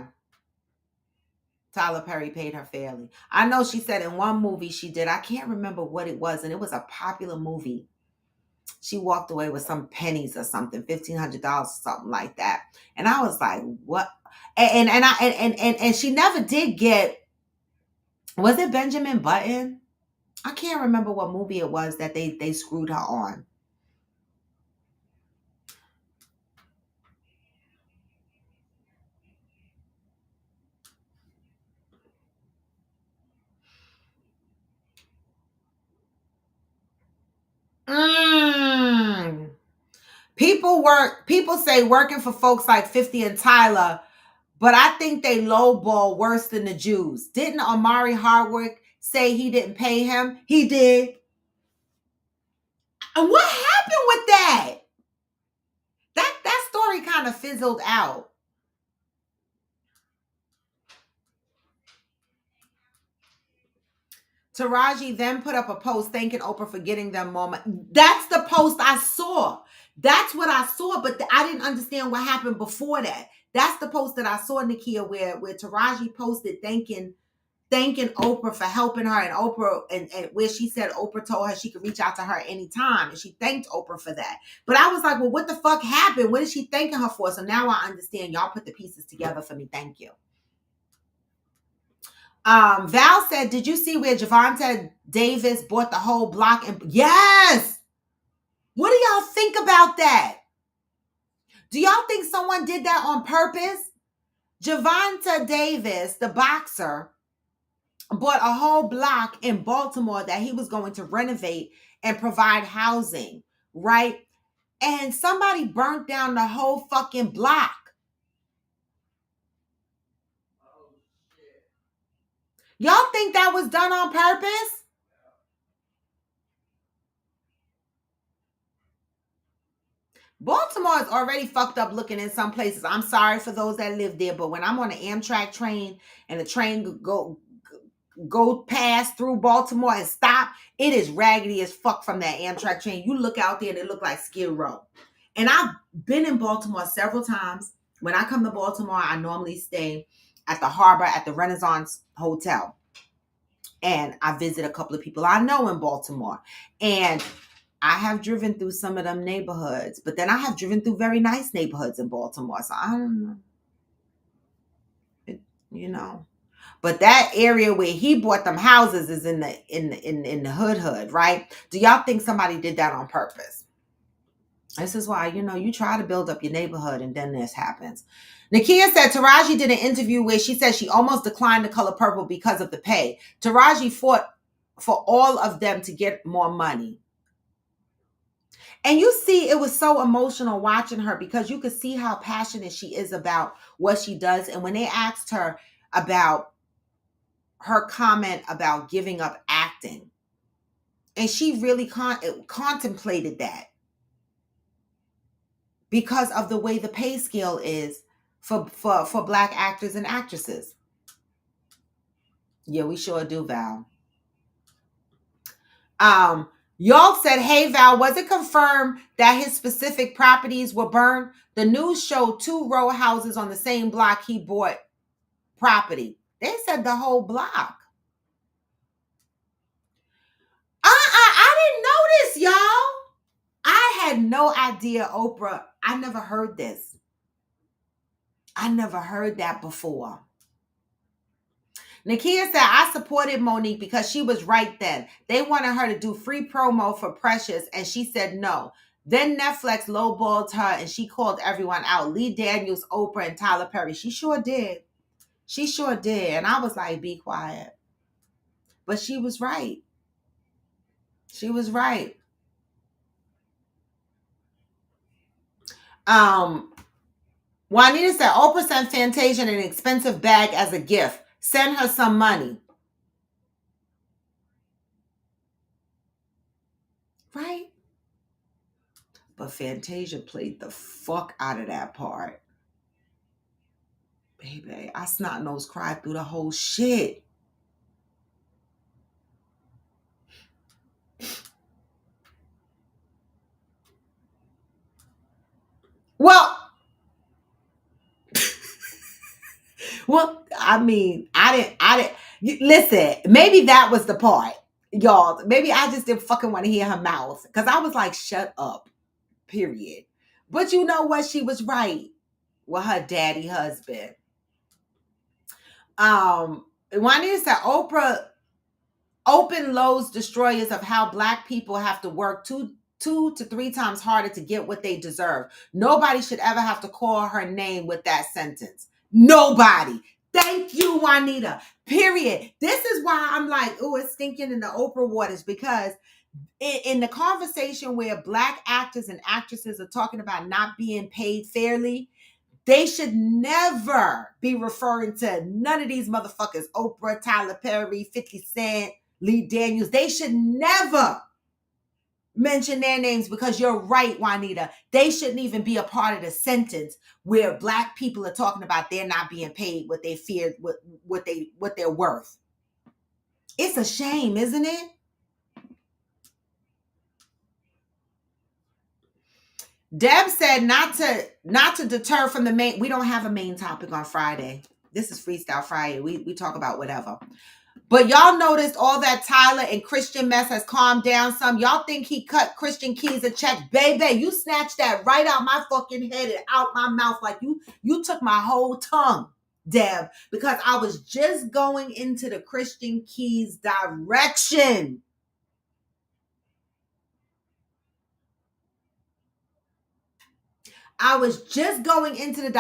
Tyler Perry paid her fairly. I know she said in one movie she did. I can't remember what it was. And it was a popular movie. She walked away with some pennies or something, $1,500, something like that. And I was like, what? And she never did get, was it Benjamin Button? I can't remember what movie it was that they screwed her on. Mm. People say working for folks like 50 and Tyler, but I think they lowball worse than the Jews. Didn't Omari Hardwick say he didn't pay him? He did. And what happened with that? That story kind of fizzled out. Taraji then put up a post thanking Oprah for getting them more money. That's the post I saw. That's what I saw, but I didn't understand what happened before that. That's the post that I saw, Nakia, where Taraji posted thanking Oprah for helping her, and Oprah and where she said Oprah told her she could reach out to her anytime, and she thanked Oprah for that. But I was like, well, what the fuck happened? What is she thanking her for? So now I understand. Y'all put the pieces together for me. Thank you. Val said, did you see where Javonte Davis bought the whole block? And yes. What do y'all think about that? Do y'all think someone did that on purpose? Javonte Davis, the boxer, bought a whole block in Baltimore that he was going to renovate and provide housing, right? And somebody burnt down the whole fucking block. Y'all think that was done on purpose? Baltimore is already fucked up looking in some places. I'm sorry for those that live there, but when I'm on an Amtrak train and the train go past through Baltimore and stop, it is raggedy as fuck from that Amtrak train. You look out there and it look like Skid Row. And I've been in Baltimore several times. When I come to Baltimore, I normally stay at the Harbor at the Renaissance Hotel. And I visit a couple of people I know in Baltimore. And I have driven through some of them neighborhoods, but then I have driven through very nice neighborhoods in Baltimore. So I don't know. You know. But that area where he bought them houses is in the hood, right? Do y'all think somebody did that on purpose? This is why, you try to build up your neighborhood and then this happens. Nakia said Taraji did an interview where she said she almost declined the color purple because of the pay. Taraji fought for all of them to get more money. And you see, it was so emotional watching her because you could see how passionate she is about what she does. And when they asked her about her comment about giving up acting, and she really contemplated that because of the way the pay scale is for Black actors and actresses. Yeah, we sure do, Val. Y'all said, hey Val, was it confirmed that his specific properties were burned? The news showed 2 row houses on the same block he bought property. They said the whole block. I didn't know this, y'all. I had no idea, Oprah. I never heard this. I never heard that before. Nakia said, I supported Monique because she was right then. They wanted her to do free promo for Precious, and she said no. Then Netflix lowballed her, and she called everyone out. Lee Daniels, Oprah, and Tyler Perry. She sure did. She sure did. And I was like, be quiet. But she was right. She was right. Juanita said, Oprah sent Fantasia an expensive bag as a gift. Send her some money. Right? But Fantasia played the fuck out of that part. Baby, I snot nose cried through the whole shit. Well, I mean, I didn't listen. Maybe that was the part, y'all. Maybe I just didn't fucking want to hear her mouth because I was like, shut up, period. But you know what? She was right with her daddy husband. Juanita said Oprah open Lowe's destroyers of how Black people have to work two to 3 times harder to get what they deserve. Nobody should ever have to call her name with that sentence. Nobody. Thank you, Juanita. Period. This is why I'm like, oh, it's stinking in the Oprah waters, because in the conversation where Black actors and actresses are talking about not being paid fairly, they should never be referring to none of these motherfuckers. Oprah, Tyler Perry, 50 Cent, Lee Daniels. They should never mention their names, because you're right, Juanita. They shouldn't even be a part of the sentence where Black people are talking about they're not being paid what they fear, what they're worth. It's a shame, isn't it? Deb said not to deter from the main. We don't have a main topic on Friday. This is Freestyle Friday. We talk about whatever. But y'all noticed all that Tyler and Christian mess has calmed down some. Y'all think he cut Christian Keys a check? Baby, you snatched that right out my fucking head and out my mouth. Like you took my whole tongue, Deb, because I was just going into the Christian Keys direction. I was just going into the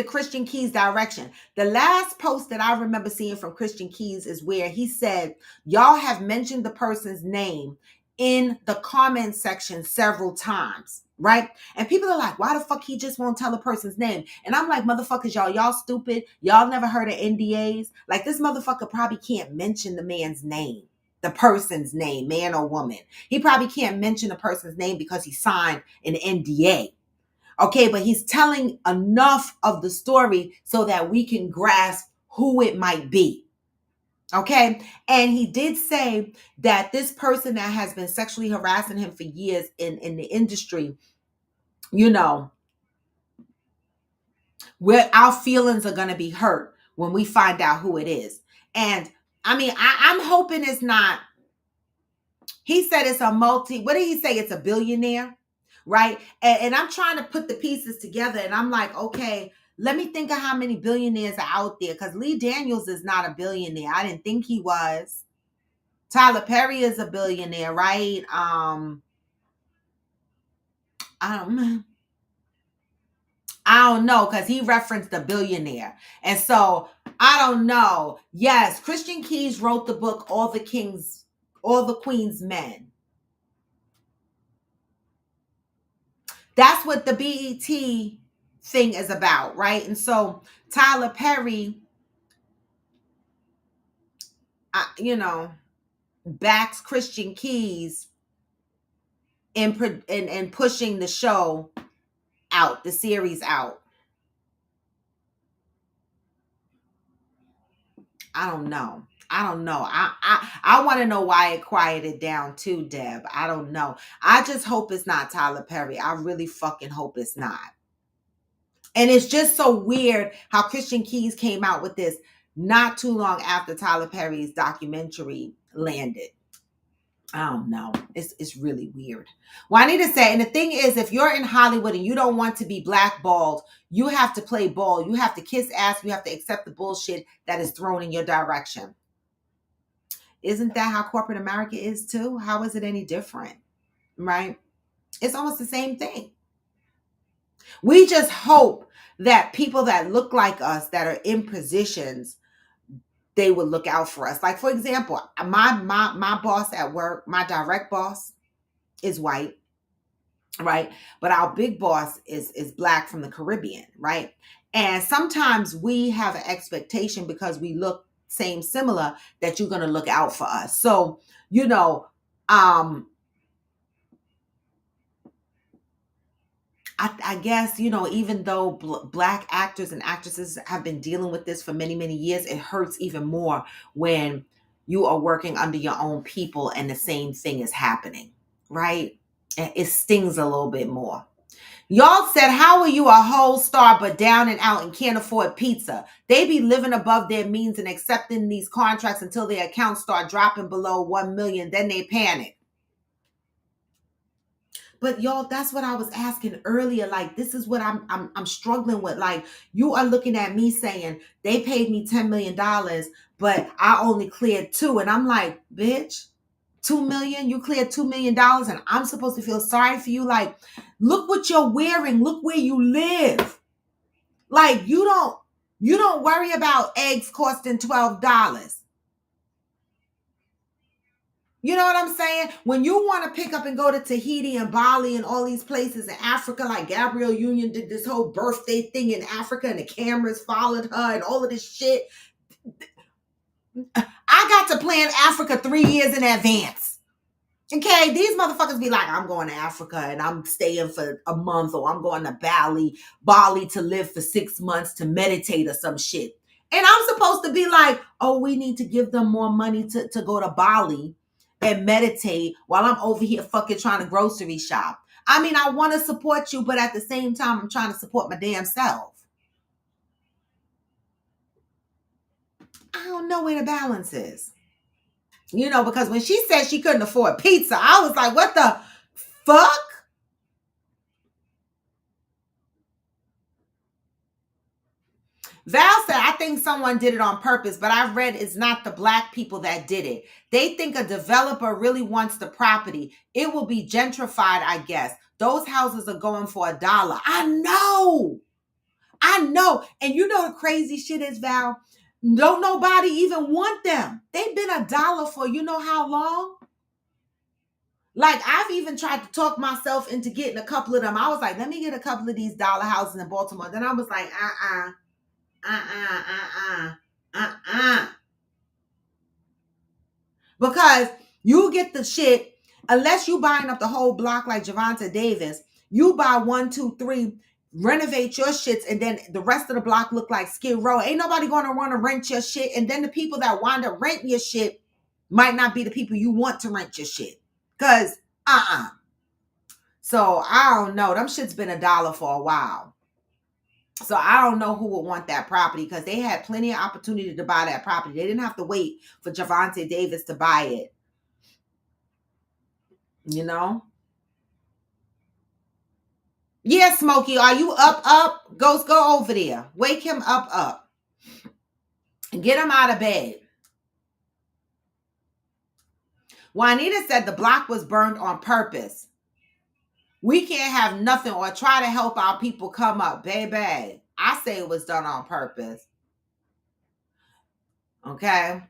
Christian Keys direction. The last post that I remember seeing from Christian Keys is where he said, y'all have mentioned the person's name in the comment section several times, right? And people are like, why the fuck he just won't tell a person's name? And I'm like, motherfuckers, y'all stupid. Y'all never heard of NDAs? Like, this motherfucker probably can't mention the man's name. The person's name, man or woman. He probably can't mention the person's name because he signed an NDA. Okay, but he's telling enough of the story so that we can grasp who it might be. Okay, and he did say that this person that has been sexually harassing him for years in the industry, you know, where our feelings are going to be hurt when we find out who it is. And I mean, I'm hoping it's not. He said it's a what did he say? It's a billionaire, right? And I'm trying to put the pieces together, and I'm like, okay, let me think of how many billionaires are out there, because Lee Daniels is not a billionaire. I didn't think he was. Tyler Perry is a billionaire, right? I don't know, because he referenced a billionaire. And so I don't know. Yes, Christian Keys wrote the book, All the Queen's Men. That's what the BET thing is about, right? And so Tyler Perry, backs Christian Keys in pushing the show out, the series out. I don't know. I don't know. I want to know why it quieted down too, Deb. I don't know. I just hope it's not Tyler Perry. I really fucking hope it's not. And it's just so weird how Christian Keys came out with this not too long after Tyler Perry's documentary landed. I don't know. It's really weird. Well, I need to say, and the thing is, if you're in Hollywood and you don't want to be blackballed, you have to play ball. You have to kiss ass. You have to accept the bullshit that is thrown in your direction. Isn't that how corporate America is too? How is it any different? Right? It's almost the same thing. We just hope that people that look like us that are in positions, they would look out for us. Like, for example, my boss at work, my direct boss is white, right? But our big boss is black from the Caribbean, right? And sometimes we have an expectation because we look similar that you're going to look out for us. So, you know, I guess, you know, even though black actors and actresses have been dealing with this for many, many years, it hurts even more when you are working under your own people and the same thing is happening, right? And it stings a little bit more. Y'all said, how are you a whole star but down and out and can't afford pizza? They be living above their means and accepting these contracts until their accounts start dropping below 1 million. Then they panic. But y'all, that's what I was asking earlier. Like, this is what I'm struggling with. Like, you are looking at me saying they paid me $10 million, but I only cleared 2. And I'm like, bitch, 2 million? You cleared $2 million and I'm supposed to feel sorry for you? Like, look what you're wearing. Look where you live. Like, you don't worry about eggs costing $12. You know what I'm saying? When you want to pick up and go to Tahiti and Bali and all these places in Africa, like Gabrielle Union did this whole birthday thing in Africa and the cameras followed her and all of this shit. I got to plan Africa 3 years in advance. Okay, these motherfuckers be like, I'm going to Africa and I'm staying for a month, or I'm going to Bali to live for 6 months to meditate or some shit. And I'm supposed to be like, oh, we need to give them more money to go to Bali and meditate while I'm over here fucking trying to grocery shop. I mean, I want to support you, but at the same time, I'm trying to support my damn self. I don't know where the balance is. You know, because when she said she couldn't afford pizza, I was like, what the fuck? Val said, I think someone did it on purpose, but I've read it's not the black people that did it. They think a developer really wants the property. It will be gentrified, I guess. Those houses are going for $1. I know. And you know the crazy shit is, Val? Don't nobody even want them. They've been $1 for you know how long? Like, I've even tried to talk myself into getting a couple of them. I was like, let me get a couple of these dollar houses in Baltimore. Then I was like, because you get the shit, unless you buying up the whole block like Javonte Davis, you buy 1, 2, 3, renovate your shits, and then the rest of the block look like Skid Row. Ain't nobody gonna want to rent your shit, and then the people that wind up renting your shit might not be the people you want to rent your shit. Cause So I don't know. Them shit's been $1 for a while. So I don't know who would want that property, because they had plenty of opportunity to buy that property. They didn't have to wait for Javonte Davis to buy it. You know? Yeah, Smokey, are you up? Ghost, go over there. Wake him up. And get him out of bed. Juanita said the block was burned on purpose. We can't have nothing or try to help our people come up, baby. I say it was done on purpose. Okay?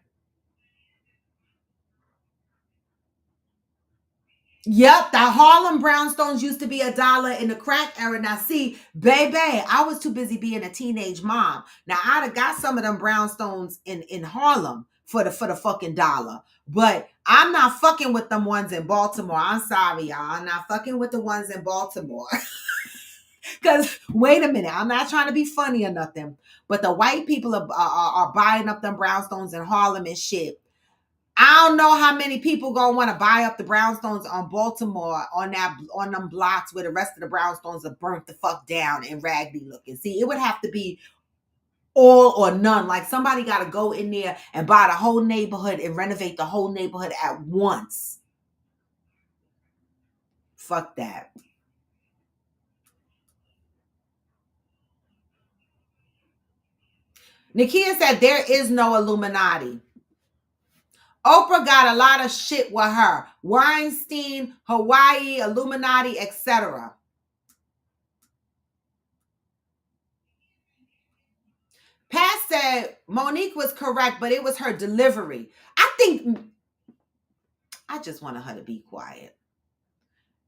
Yep, the Harlem brownstones used to be $1 in the crack era. Now, see, baby, I was too busy being a teenage mom. Now, I'd have got some of them brownstones in Harlem for the fucking $1. But I'm not fucking with them ones in Baltimore. I'm sorry, y'all. I'm not fucking with the ones in Baltimore. Because wait a minute, I'm not trying to be funny or nothing, but the white people are buying up them brownstones in Harlem and shit. I don't know how many people gonna want to buy up the brownstones on Baltimore on them blocks where the rest of the brownstones are burnt the fuck down and raggedy looking. See, it would have to be all or none. Like somebody got to go in there and buy the whole neighborhood and renovate the whole neighborhood at once. Fuck that. Nakia said there is no Illuminati. Oprah got a lot of shit with her. Weinstein, Hawaii, Illuminati, etc. Pat said Monique was correct, but it was her delivery. I just wanted her to be quiet.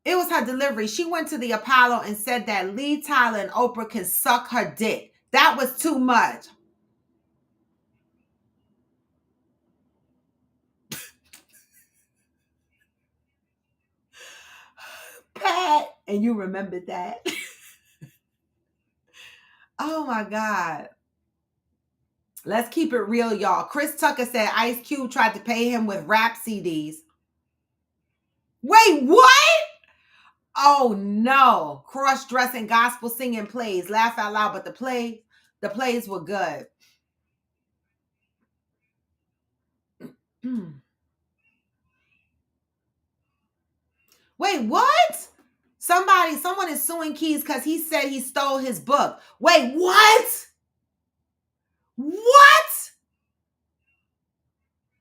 It was her delivery. She went to the Apollo and said that Lee Tyler and Oprah can suck her dick. That was too much. Pat, and you remembered that. Oh my God. Let's keep it real, y'all. Chris Tucker said Ice Cube tried to pay him with rap CDs. Wait, what? Oh no. Cross-dressing, gospel singing plays. Laugh out loud, but the plays were good. Wait, what? Someone is suing Keys because he said he stole his book. Wait, what? What?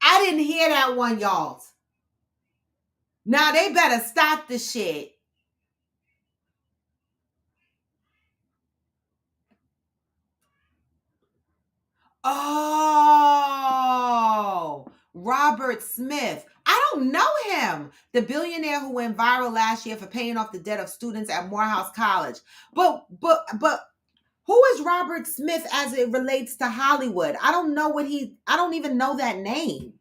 I didn't hear that one, y'all. Now they better stop the shit. Oh, Robert Smith. I don't know him. The billionaire who went viral last year for paying off the debt of students at Morehouse College. But who is Robert Smith as it relates to Hollywood? I don't even know that name.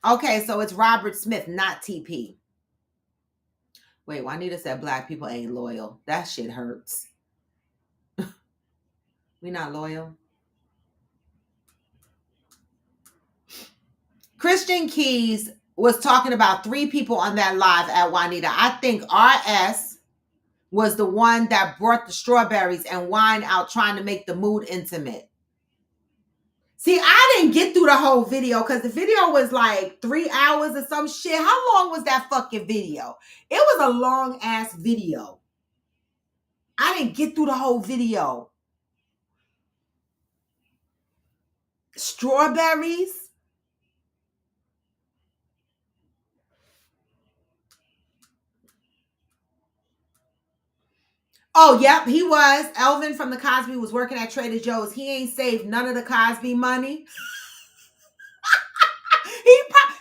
Okay, so it's Robert Smith, not TP. Wait, Juanita said black people ain't loyal. That shit hurts. We not loyal. Christian Keys was talking about 3 people on that live at Juanita. I think RS was the one that brought the strawberries and wine out trying to make the mood intimate. See, I didn't get through the whole video because the video was like 3 hours or some shit. How long was that fucking video? It was a long ass video. I didn't get through the whole video. Strawberries? Oh, yep, he was. Elvin from the Cosby was working at Trader Joe's. He ain't saved none of the Cosby money.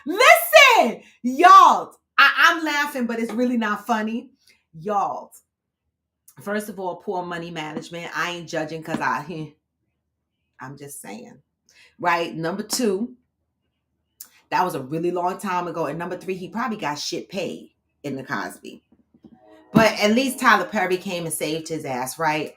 Listen, y'all. I'm laughing, but it's really not funny. Y'all. First of all, poor money management. I ain't judging because I'm just saying. Right? Number 2, that was a really long time ago. And number 3, he probably got shit paid in the Cosby. But at least Tyler Perry came and saved his ass, right?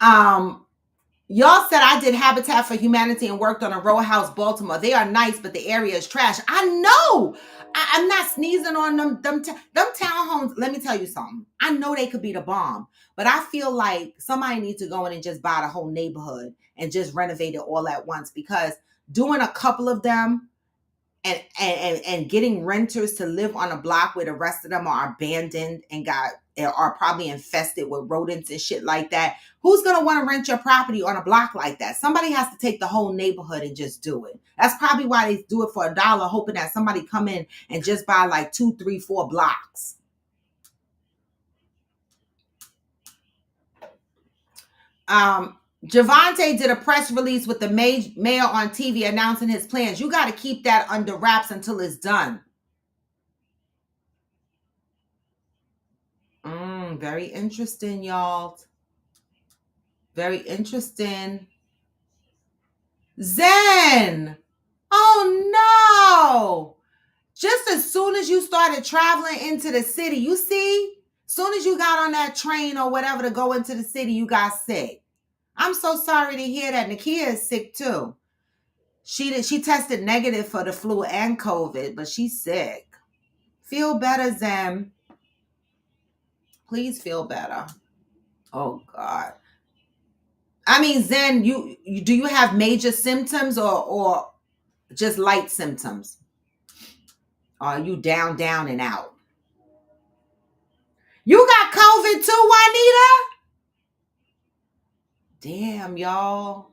Y'all said I did Habitat for Humanity and worked on a row house, Baltimore. They are nice, but the area is trash. I know. I'm not sneezing on them townhomes. Let me tell you something. I know they could be the bomb, but I feel like somebody needs to go in and just buy the whole neighborhood and just renovate it all at once, because doing a couple of them and getting renters to live on a block where the rest of them are abandoned and are probably infested with rodents and shit like that. Who's going to want to rent your property on a block like that? Somebody has to take the whole neighborhood and just do it. That's probably why they do it for $1, hoping that somebody come in and just buy like 2, 3, 4 blocks. Javante did a press release with the mayor on TV announcing his plans. You got to keep that under wraps until it's done. Very interesting, y'all. Very interesting. Zen. Oh no. Just as soon as you started traveling into the city, you see, soon as you got on that train or whatever to go into the city, you got sick. I'm so sorry to hear that. Nakia is sick too. She tested negative for the flu and COVID, but she's sick. Feel better, Zem. Please feel better. Oh God. I mean, Zen, you do you have major symptoms or just light symptoms? Or are you down and out? You got COVID too, Juanita? Damn, y'all.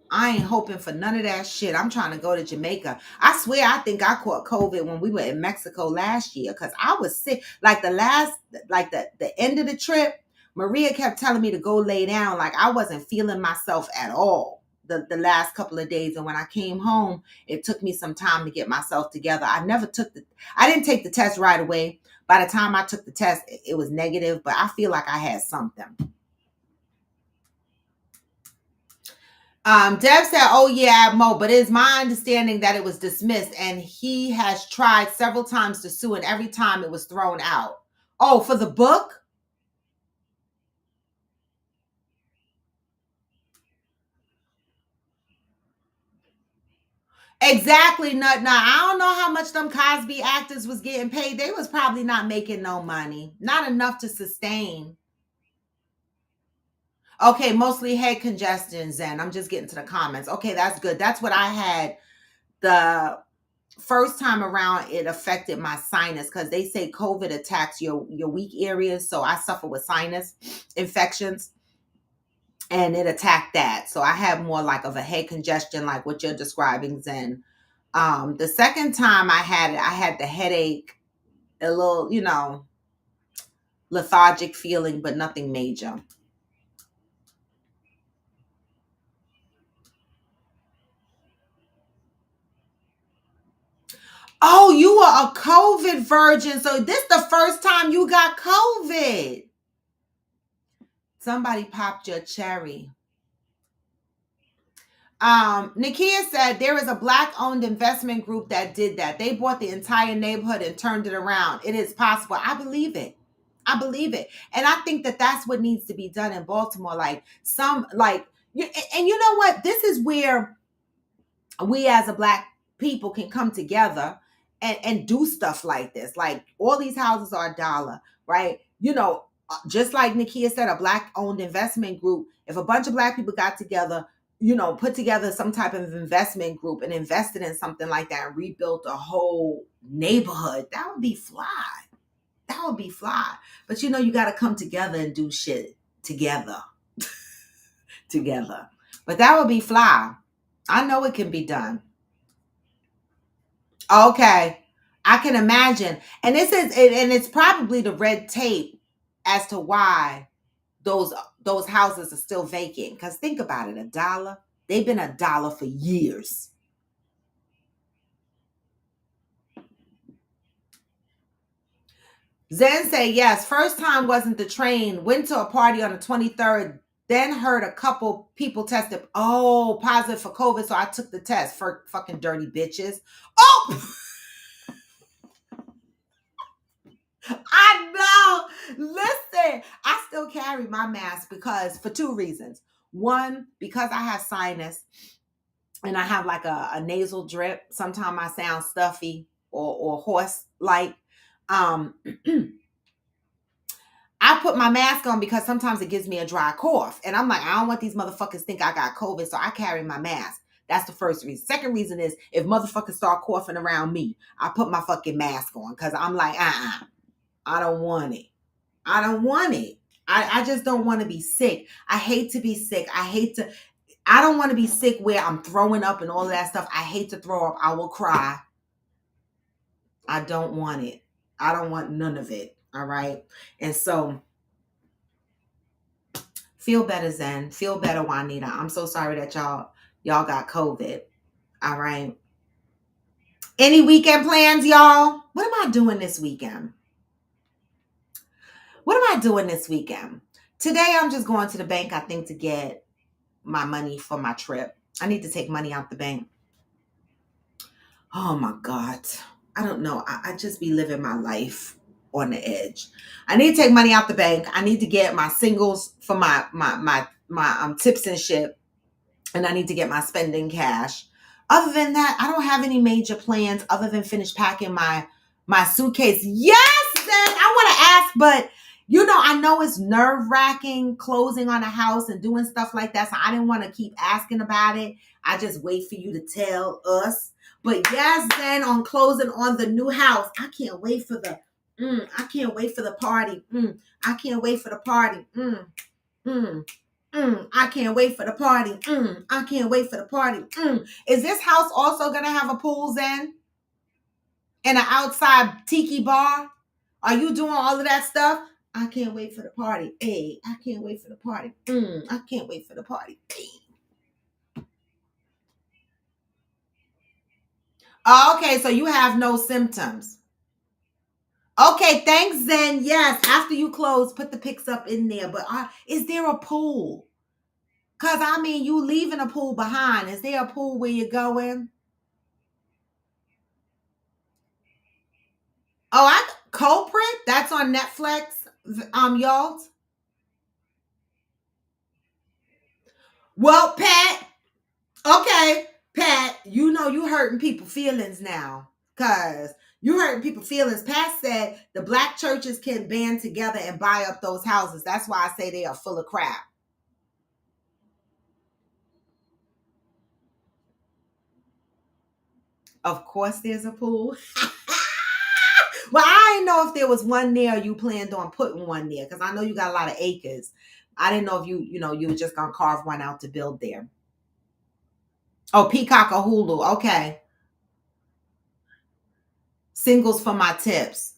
I ain't hoping for none of that shit. I'm trying to go to Jamaica. I swear, I think I caught COVID when we were in Mexico last year because I was sick. Like the end of the trip, Maria kept telling me to go lay down. Like I wasn't feeling myself at all the last couple of days. And when I came home, it took me some time to get myself together. I didn't take the test right away. By the time I took the test, it was negative, but I feel like I had something. Deb said, oh yeah, Mo, but it's my understanding that it was dismissed and he has tried several times to sue and every time it was thrown out. Oh, for the book? Exactly. Not. I don't know how much them Cosby actors was getting paid. They was probably not making no money. Not enough to sustain. Okay, mostly head congestion, Zen. I'm just getting to the comments. Okay, that's good. That's what I had the first time around. It affected my sinus because they say COVID attacks your weak areas. So I suffer with sinus infections and it attacked that. So I have more like of a head congestion, like what you're describing, Zen. The second time I had it, I had the headache, a little, lethargic feeling, but nothing major. Oh, you were a COVID virgin. So this the first time you got COVID. Somebody popped your cherry. Nakia said there is a black-owned investment group that did that. They bought the entire neighborhood and turned it around. It is possible. I believe it. I believe it. And I think that that's what needs to be done in Baltimore. Like and you know what? This is where we as a black people can come together and do stuff like this. Like all these houses are $1, right? Just like Nakia said, a black owned investment group. If a bunch of black people got together, put together some type of investment group and invested in something like that and rebuilt a whole neighborhood, that would be fly. That would be fly. But you got to come together and do shit together. Together. But that would be fly. I know it can be done. Okay. I can imagine. And it's probably the red tape as to why those houses are still vacant. Because think about it, $1. They've been $1 for years. Zen say yes. First time wasn't the train. Went to a party on the 23rd. Then heard a couple people tested. Oh, positive for COVID. So I took the test. For fucking dirty bitches. Oh. I know. Listen, I still carry my mask because for two reasons. One, because I have sinus and I have like a nasal drip. Sometimes I sound stuffy or hoarse like. I put my mask on because sometimes it gives me a dry cough. And I'm like, I don't want these motherfuckers think I got COVID, so I carry my mask. That's the first reason. Second reason is if motherfuckers start coughing around me, I put my fucking mask on because I'm like, I don't want it. I don't want it. I just don't want to be sick. I hate to be sick. I don't want to be sick where I'm throwing up and all of that stuff. I hate to throw up. I will cry. I don't want it. I don't want none of it. All right. And so feel better, Zen. Feel better, Juanita. I'm so sorry that y'all got COVID. All right. Any weekend plans, y'all? What am I doing this weekend? Today, I'm just going to the bank, I think, to get my money for my trip. I need to take money out the bank. Oh, my God. I don't know. I just be living my life on the edge. I need to take money out the bank. I need to get my singles for my tips and shit, and I need to get my spending cash. Other than that, I don't have any major plans other than finish packing my suitcase. Yes, then I want to ask, but I know it's nerve wracking closing on a house and doing stuff like that. So I didn't want to keep asking about it. I just wait for you to tell us. But yes, then on closing on the new house, I can't wait for the I can't wait for the party. I can't wait for the party. Mm. I can't wait for the party. I can't wait for the party. Is this house also gonna have a pool, Zen? And an outside tiki bar? Are you doing all of that stuff? I can't wait for the party. Hey, I can't wait for the party. I can't wait for the party. Hey. Okay, so you have no symptoms. Okay, thanks, Zen. Yes, after you close, put the pics up in there. But is there a pool? Because, I mean, you leaving a pool behind. Is there a pool where you're going? Oh, Culprit? That's on Netflix, y'all. Well, Pat, okay, Pat, you hurting people feelings now. Cause you hurting people feelings. Pat said the black churches can band together and buy up those houses. That's why I say they are full of crap. Of course there's a pool. Well, I didn't know if there was one there, you planned on putting one there, because I know you got a lot of acres. I didn't know if you were just gonna carve one out to build there. Oh, Peacock or Hulu. Okay. Singles for my tips.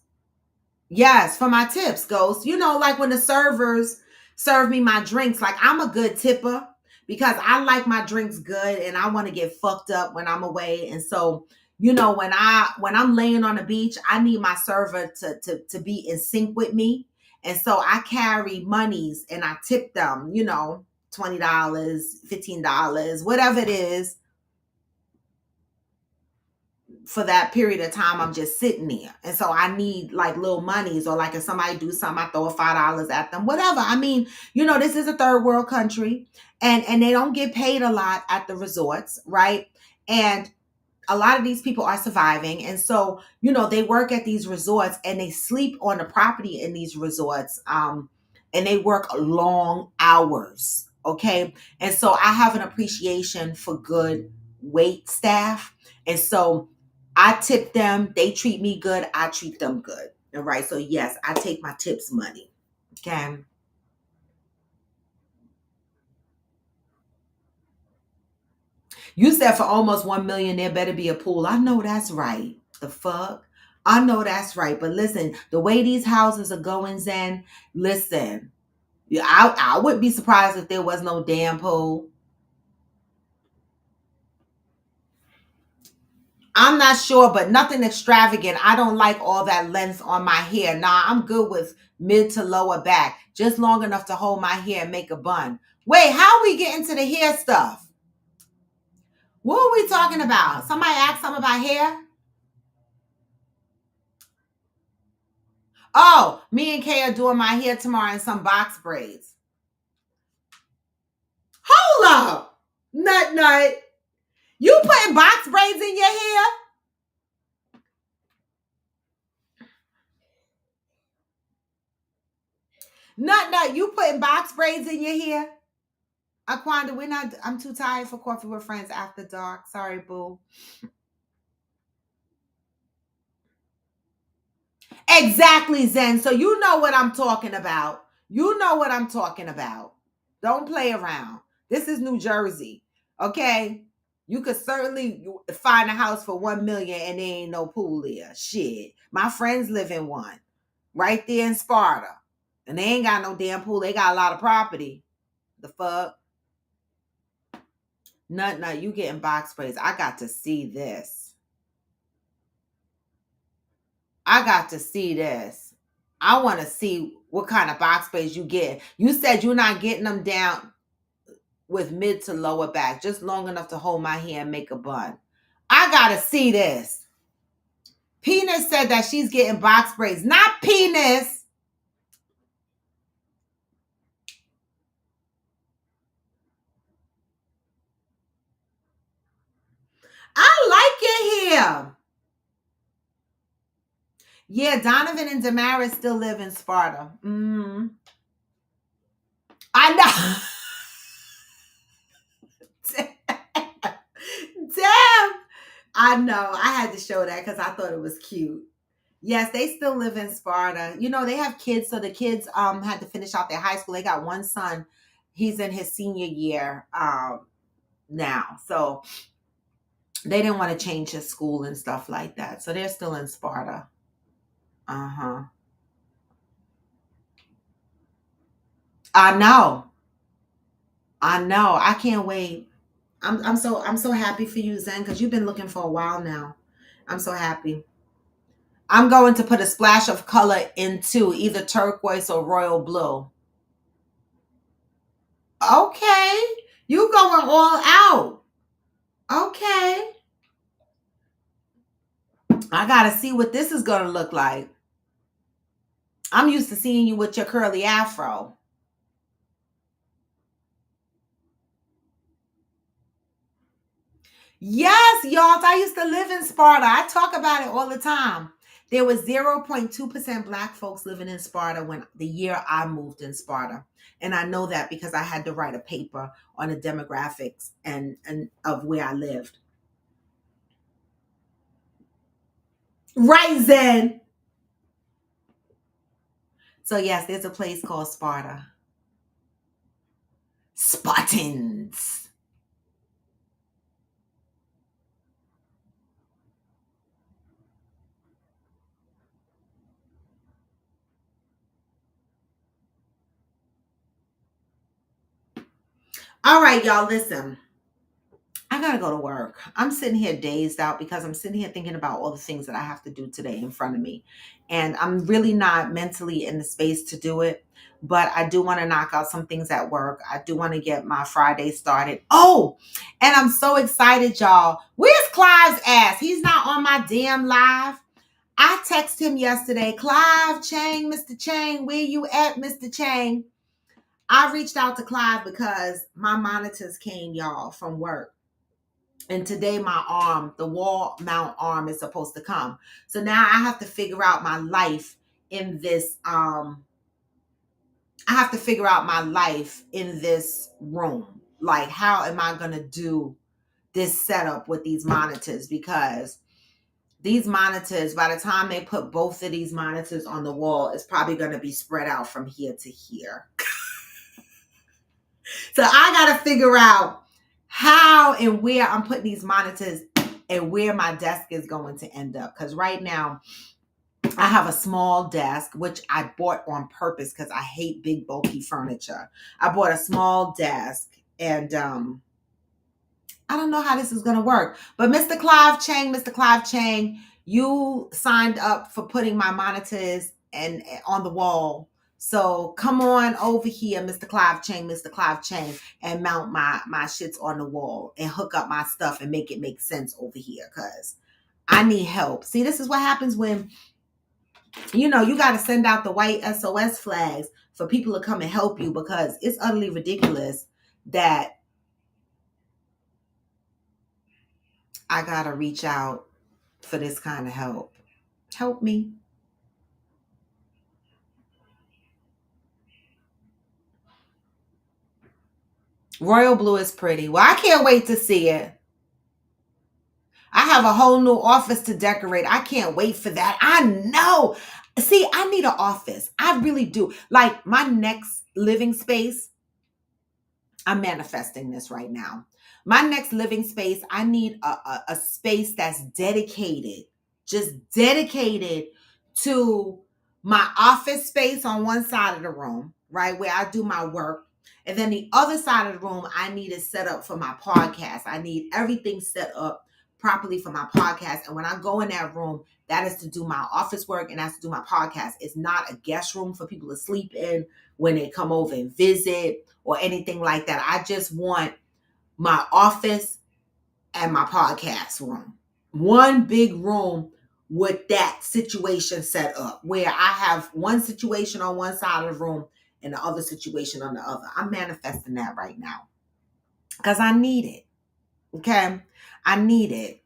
Yes, for my tips, Ghost. Like when the servers serve me my drinks, like I'm a good tipper because I like my drinks good and I want to get fucked up when I'm away. And so, when I'm laying on the beach, I need my server to be in sync with me. And so I carry monies and I tip them, $20, $15, whatever it is for that period of time I'm just sitting there. And so I need like little monies, or like if somebody do something, I throw $5 at them, whatever. I mean, this is a third world country, and they don't get paid a lot at the resorts, right? And a lot of these people are surviving. And so, they work at these resorts and they sleep on the property in these resorts. And they work long hours. Okay. And so I have an appreciation for good wait staff. And so I tip them, they treat me good, I treat them good. All right. So yes, I take my tips money. Okay. You said for almost 1 million, there better be a pool. I know that's right. The fuck? I know that's right. But listen, the way these houses are going, Zen, listen, I wouldn't be surprised if there was no damn pool. I'm not sure, but nothing extravagant. I don't like all that length on my hair. Nah, I'm good with mid to lower back, just long enough to hold my hair and make a bun. Wait, how are we getting to the hair stuff? What are we talking about? Somebody asked something about hair? Oh, me and Kay are doing my hair tomorrow in some box braids. Hold up. Nut. You putting box braids in your hair? Nut, you putting box braids in your hair? Aquanda, I'm too tired for Coffee with Friends after dark. Sorry, boo. Exactly, Zen. So you know what I'm talking about. You know what I'm talking about. Don't play around. This is New Jersey. Okay? You could certainly find a house for 1 million and there ain't no pool there. Shit. My friends live in one right there in Sparta. And they ain't got no damn pool. They got a lot of property. The fuck? Nut, you getting box braids. I got to see this. I got to see this. I want to see what kind of box braids you get. You said you're not getting them down with mid to lower back, just long enough to hold my hair and make a bun. I got to see this. Penis said that she's getting box braids. Not penis. I like it here. Yeah, Donovan and Damaris still live in Sparta. I know. Damn. I know. I had to show that because I thought it was cute. Yes, they still live in Sparta. You know, they have kids, so the kids had to finish out their high school. They got one son. He's in his senior year now. So they didn't want to change his school and stuff like that. So they're still in Sparta. Uh-huh. I know. I know. I can't wait. I'm so happy for you, Zen, because you've been looking for a while now. I'm so happy. I'm going to put a splash of color into either turquoise or royal blue. Okay. You going all out. Okay. I gotta see what this is gonna look like. I'm used to seeing you with your curly afro. Yes, y'all. I used to live in Sparta. I talk about it all the time. There was 0.2% Black folks living in Sparta when the year I moved in Sparta. And I know that because I had to write a paper on the demographics and of where I lived. Right, Zen. So yes, there's a place called Sparta. Spartans. All right, y'all, listen. I gotta go to work. I'm sitting here dazed out because I'm sitting here thinking about all the things that I have to do today in front of me. And I'm really not mentally in the space to do it. But I do want to knock out some things at work. I do want to get my Friday started. Oh, and I'm so excited, y'all. Where's Clive's ass? He's not on my damn live. I texted him yesterday. Clive Chang, Mr. Chang, where you at, Mr. Chang? I reached out to Clive because my monitors came, y'all, from work. And today my arm, the wall mount arm is supposed to come. So now I have to figure out my life in this, I have to figure out my life in this room. Like, how am I going to do this setup with these monitors? Because these monitors, by the time they put both of these monitors on the wall, it's probably going to be spread out from here to here. So I got to figure out how and where I'm putting these monitors and where my desk is going to end up. Because right now, I have a small desk, which I bought on purpose because I hate big, bulky furniture. I bought a small desk, and I don't know how this is going to work. But Mr. Clive Chang, you signed up for putting my monitors and on the wall. So come on over here, Mr. Clive Chang, and mount my shits on the wall and hook up my stuff and make it make sense over here, because I need help. See, this is what happens when, you know, you got to send out the white SOS flags for people to come and help you, because it's utterly ridiculous that I got to reach out for this kind of help. Help me. Royal blue is pretty. Well, I can't wait to see it. I have a whole new office to decorate. I can't wait for that. I know. See, I need an office. I really do. Like, my next living space, I'm manifesting this right now. My next living space, I need a space that's dedicated, just dedicated to my office space on one side of the room, right, where I do my work. And then the other side of the room, I need it set up for my podcast. I need everything set up properly for my podcast. And when I go in that room, that is to do my office work and that's to do my podcast. It's not a guest room for people to sleep in when they come over and visit or anything like that. I just want my office and my podcast room. One big room with that situation set up, where I have one situation on one side of the room and the other situation on the other. I'm manifesting that right now because I need it. Okay. I need it.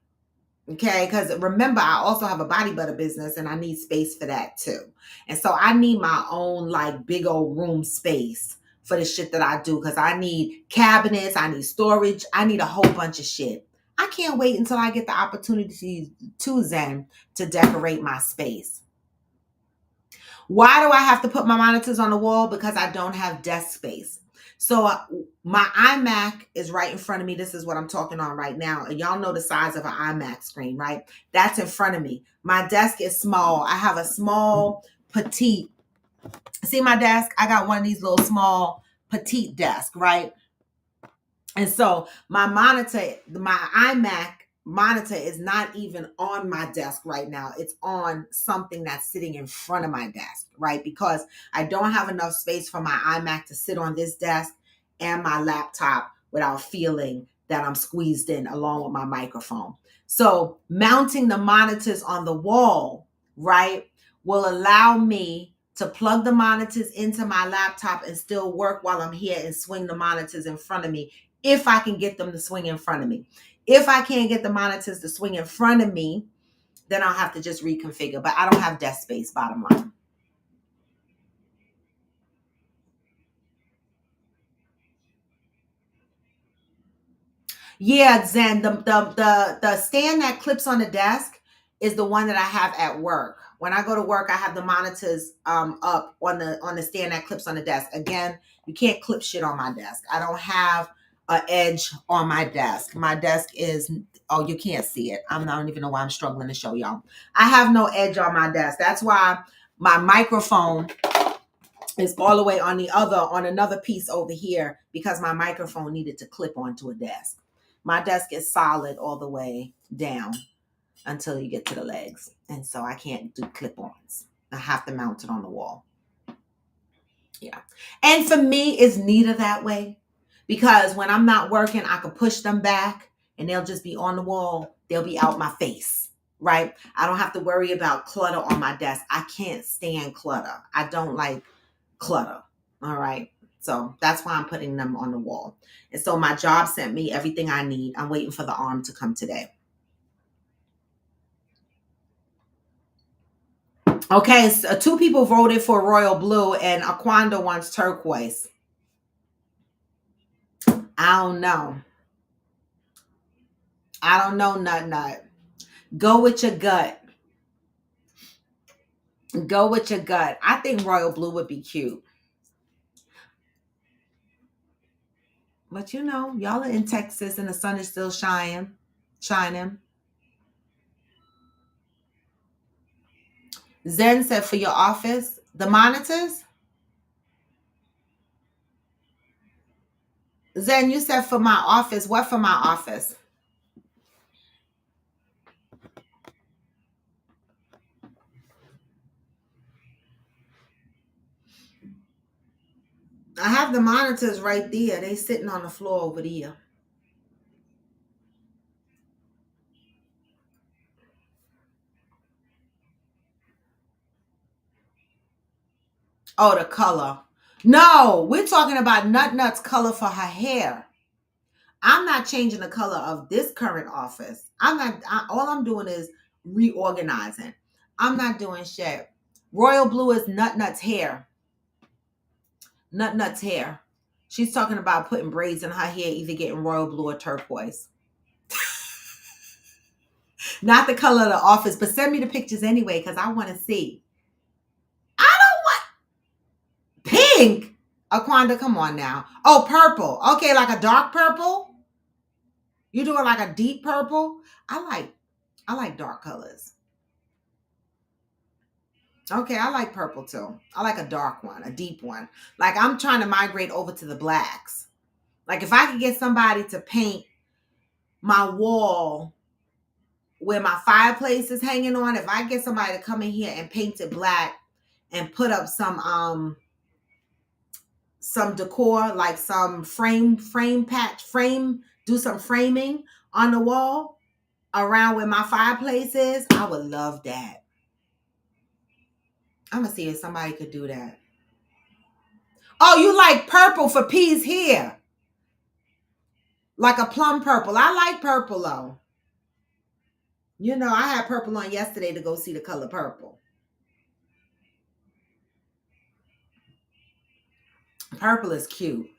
Okay. Because remember, I also have a body butter business and I need space for that too. And so I need my own like big old room space for the shit that I do, because I need cabinets, I need storage, I need a whole bunch of shit. I can't wait until I get the opportunity to Zen to decorate my space. Why do I have to put my monitors on the wall? Because I don't have desk space. So my iMac is right in front of me. This is what I'm talking on right now. And y'all know the size of an iMac screen, right? That's in front of me. My desk is small. I have a small, petite. See my desk? I got one of these little small, petite desk, right? And so my monitor, my iMac monitor is not even on my desk right now. It's on something that's sitting in front of my desk, right? Because I don't have enough space for my iMac to sit on this desk and my laptop without feeling that I'm squeezed in along with my microphone. So mounting the monitors on the wall, right, will allow me to plug the monitors into my laptop and still work while I'm here and swing the monitors in front of me, if I can get them to swing in front of me. If I can't get the monitors to swing in front of me, then I'll have to just reconfigure. But I don't have desk space, bottom line. Yeah, Zen, the stand that clips on the desk is the one that I have at work. When I go to work, I have the monitors up on the stand that clips on the desk. Again, you can't clip shit on my desk. I don't have an edge on my desk. My desk is, oh, you can't see it. I don't even know why I'm struggling to show y'all. I have no edge on my desk. That's why my microphone is all the way on another piece over here, because my microphone needed to clip onto a desk. My desk is solid all the way down until you get to the legs. And so I can't do clip-ons. I have to mount it on the wall. Yeah. And for me, it's neater that way, because when I'm not working, I can push them back and they'll just be on the wall. They'll be out my face, right? I don't have to worry about clutter on my desk. I can't stand clutter. I don't like clutter. All right. So that's why I'm putting them on the wall. And so my job sent me everything I need. I'm waiting for the arm to come today. Okay, so 2 people voted for royal blue and Aquanda wants turquoise. I don't know. I don't know, Nut. Go with your gut. Go with your gut. I think royal blue would be cute. But you know, y'all are in Texas and the sun is still shining. Zen said for your office, the monitors. Zen, you said for my office. What for my office? I have the monitors right there. They sitting on the floor over there. Oh, the color. No, we're talking about Nut's color for her hair. I'm not changing the color of this current office. All I'm doing is reorganizing. I'm not doing shit. Royal blue is Nut's hair. Nut's hair. She's talking about putting braids in her hair, either getting royal blue or turquoise. Not the color of the office, but send me the pictures anyway, because I want to see. I don't want pink. Aquanda, come on now. Oh, purple. Okay, like a dark purple. You doing like a deep purple? I like dark colors. Okay, I like purple too. I like a dark one, a deep one. Like I'm trying to migrate over to the blacks. Like if I could get somebody to paint my wall where my fireplace is hanging on, if I get somebody to come in here and paint it black and put up some decor, like some frame, do some framing on the wall, around where my fireplace is, I would love that. I'm gonna see if somebody could do that. Oh, you like purple for P's hair. Like a plum purple. I like purple though. You know, I had purple on yesterday to go see the color purple. Purple is cute.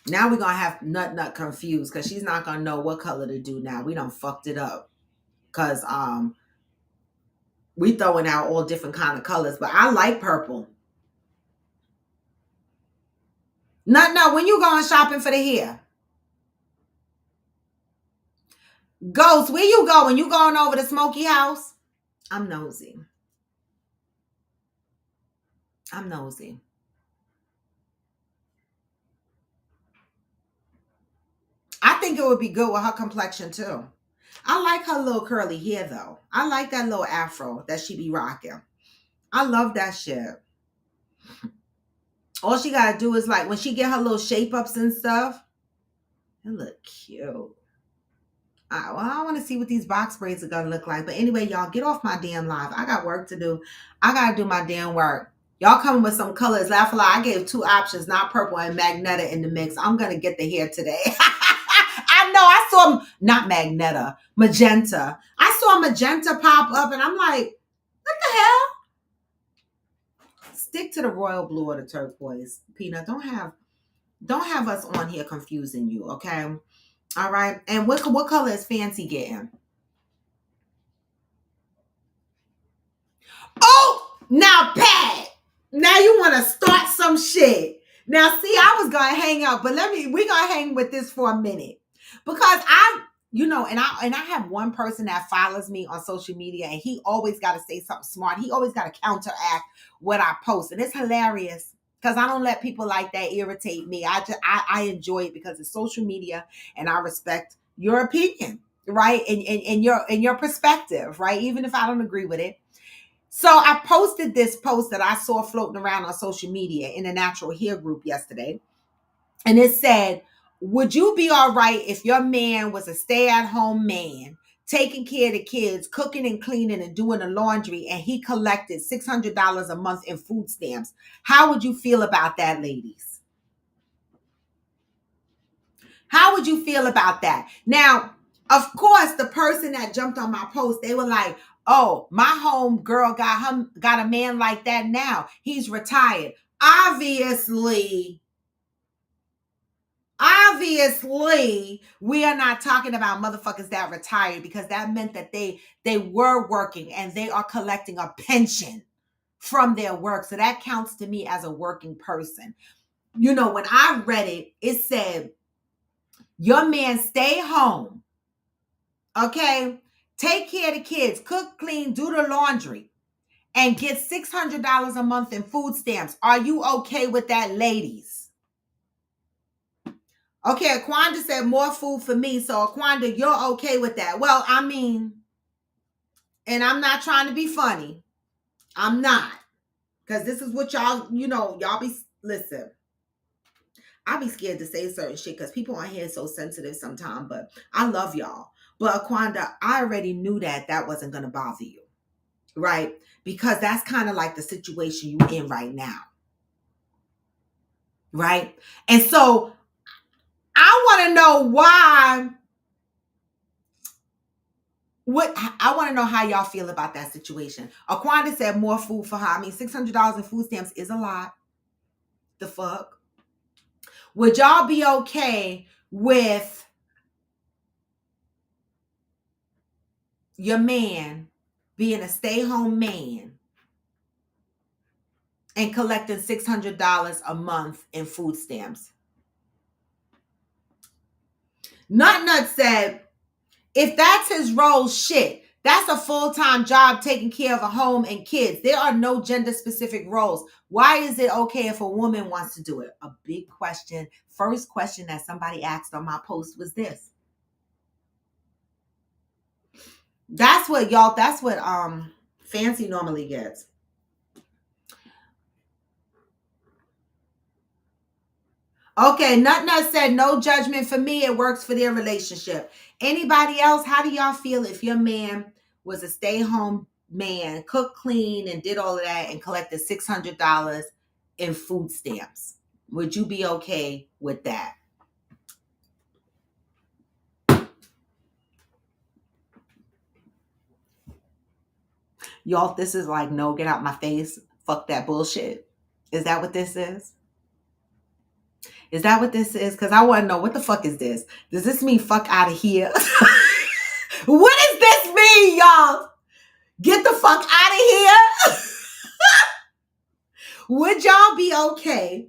Now we're gonna have Nut confused because she's not gonna know what color to do now. We done fucked it up. Cause we throwing out all different kind of colors, but I like purple. Nut, when you going shopping for the hair? Ghost, where you going? You going over to Smoky House? I'm nosy. I'm nosy. I think it would be good with her complexion too. I like her little curly hair though. I like that little afro that she be rocking. I love that shit. All she gotta do is like when she get her little shape ups and stuff, it look cute. I want to see what these box braids are gonna look like. But anyway, y'all get off my damn live. I got work to do. I gotta do my damn work. Y'all coming with some colors. Laugh a lot. I gave 2 options, not purple and Magneta in the mix. I'm gonna get the hair today. I know. I saw not Magneta, magenta. I saw magenta pop up, and I'm like, what the hell? Stick to the royal blue or the turquoise, Peanut. Don't have us on here confusing you, okay? All right. And what color is Fancy getting? Oh, now Pat. Now you want to start some shit. Now see, I was gonna hang out, but we're gonna hang with this for a minute. Because and I have one person that follows me on social media, and he always got to say something smart. He always got to counteract what I post. And it's hilarious because I don't let people like that irritate me. I enjoy it because it's social media and I respect your opinion, right? And your perspective, right? Even if I don't agree with it. So I posted this post that I saw floating around on social media in the natural hair group yesterday. And it said, would you be all right if your man was a stay-at-home man, taking care of the kids, cooking and cleaning and doing the laundry, and he collected $600 a month in food stamps? How would you feel about that, ladies? How would you feel about that? Now, of course, the person that jumped on my post, they were like, oh, my home girl got a man like that now. He's retired. Obviously, we are not talking about motherfuckers that retired, because that meant that they were working and they are collecting a pension from their work. So that counts to me as a working person. You know, when I read it, it said, your man stay home, okay? Take care of the kids, cook, clean, do the laundry, and get $600 a month in food stamps. Are you okay with that, ladies? Okay, Aquanda said more food for me. So Aquanda, you're okay with that. Well, I mean, and I'm not trying to be funny. I'm not. Because this is what y'all be, listen. I be scared to say certain shit because people on here are so sensitive sometimes, but I love y'all. But Aquanda, I already knew that wasn't going to bother you, right? Because that's kind of like the situation you're in right now, right? And so I want to know why. I want to know how y'all feel about that situation. Aquanda said more food for her. I mean, $600 in food stamps is a lot. The fuck? Would y'all be okay with your man being a stay-home man and collecting $600 a month in food stamps? Nut said, if that's his role, shit, that's a full-time job taking care of a home and kids. There are no gender-specific roles. Why is it okay if a woman wants to do it? A big question. First question that somebody asked on my post was this. That's what Fancy normally gets. Okay, Nut said no judgment for me. It works for their relationship. Anybody else? How do y'all feel if your man was a stay-home man, cooked, clean, and did all of that and collected $600 in food stamps? Would you be okay with that? Y'all, this is like, no, get out my face. Fuck that bullshit. Is that what this is? Is that what this is? Because I want to know, what the fuck is this? Does this mean fuck out of here? What does this mean, y'all? Get the fuck out of here. Would y'all be okay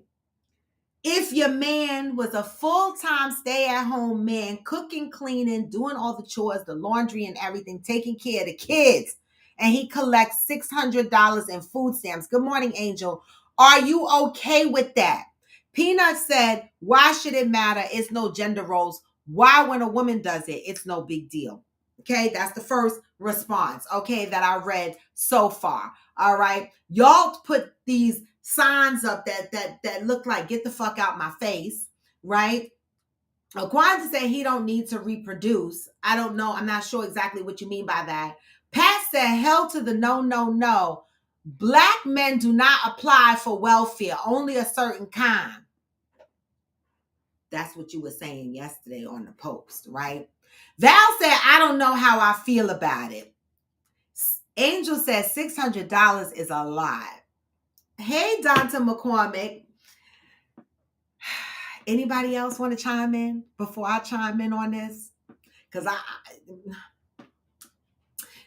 if your man was a full-time stay-at-home man, cooking, cleaning, doing all the chores, the laundry and everything, taking care of the kids, and he collects $600 in food stamps? Good morning, Angel. Are you okay with that? Peanut said, why should it matter? It's no gender roles. Why, when a woman does it, it's no big deal. Okay, that's the first response, okay, that I read so far. All right. Y'all put these signs up that look like get the fuck out my face, right? Kwanzaa said he don't need to reproduce. I don't know. I'm not sure exactly what you mean by that. Pat said hell to the no, no, no. Black men do not apply for welfare, only a certain kind. That's what you were saying yesterday on the post, right? Val said, I don't know how I feel about it. Angel said $600 is a lot. Hey, Dante McCormick. Anybody else want to chime in before I chime in on this? Because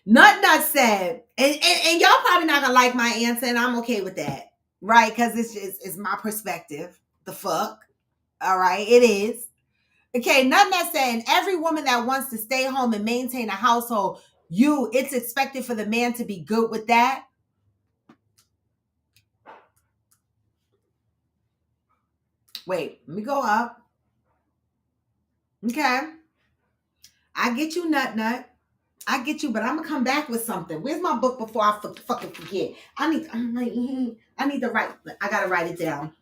Nut said, and y'all probably not gonna like my answer, and I'm okay with that, right? Because it's my perspective. The fuck, all right, it is. Okay, Nut said, every woman that wants to stay home and maintain a household, it's expected for the man to be good with that. Wait, let me go up. Okay. I get you, Nut. I get you, but I'm gonna come back with something. Where's my book before I fucking forget? I need to write. I gotta write it down.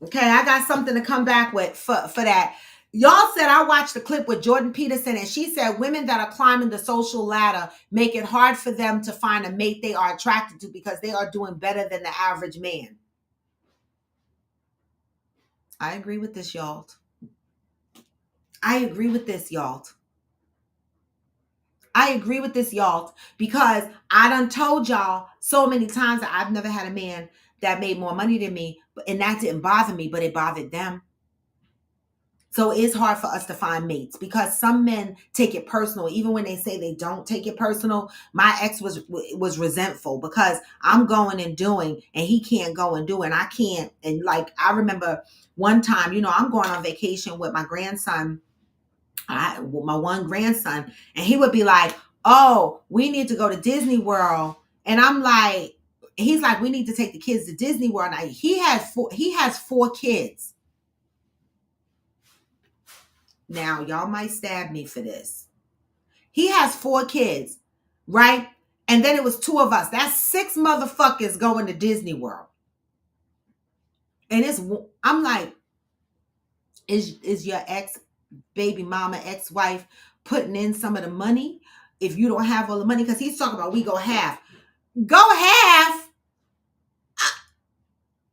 Okay, I got something to come back with for that. Y'all said I watched the clip with Jordan Peterson, and she said women that are climbing the social ladder make it hard for them to find a mate they are attracted to because they are doing better than the average man. I agree with this, y'all. I agree with this, y'all. I agree with this, y'all, because I done told y'all so many times that I've never had a man that made more money than me, and that didn't bother me, but it bothered them. So it's hard for us to find mates because some men take it personal. Even when they say they don't take it personal, my ex was resentful because I'm going and doing and he can't go and do, and I can't. And like, I remember one time, I'm going on vacation with my grandson, my one grandson, and he would be like, oh, we need to go to Disney World. And I'm like, he's like, we need to take the kids to Disney World. And he has four kids. Now, y'all might stab me for this. He has four kids, right? And then it was two of us. That's 6 motherfuckers going to Disney World. And I'm like, is your ex-baby mama, ex-wife putting in some of the money if you don't have all the money? Because he's talking about we go half. Go half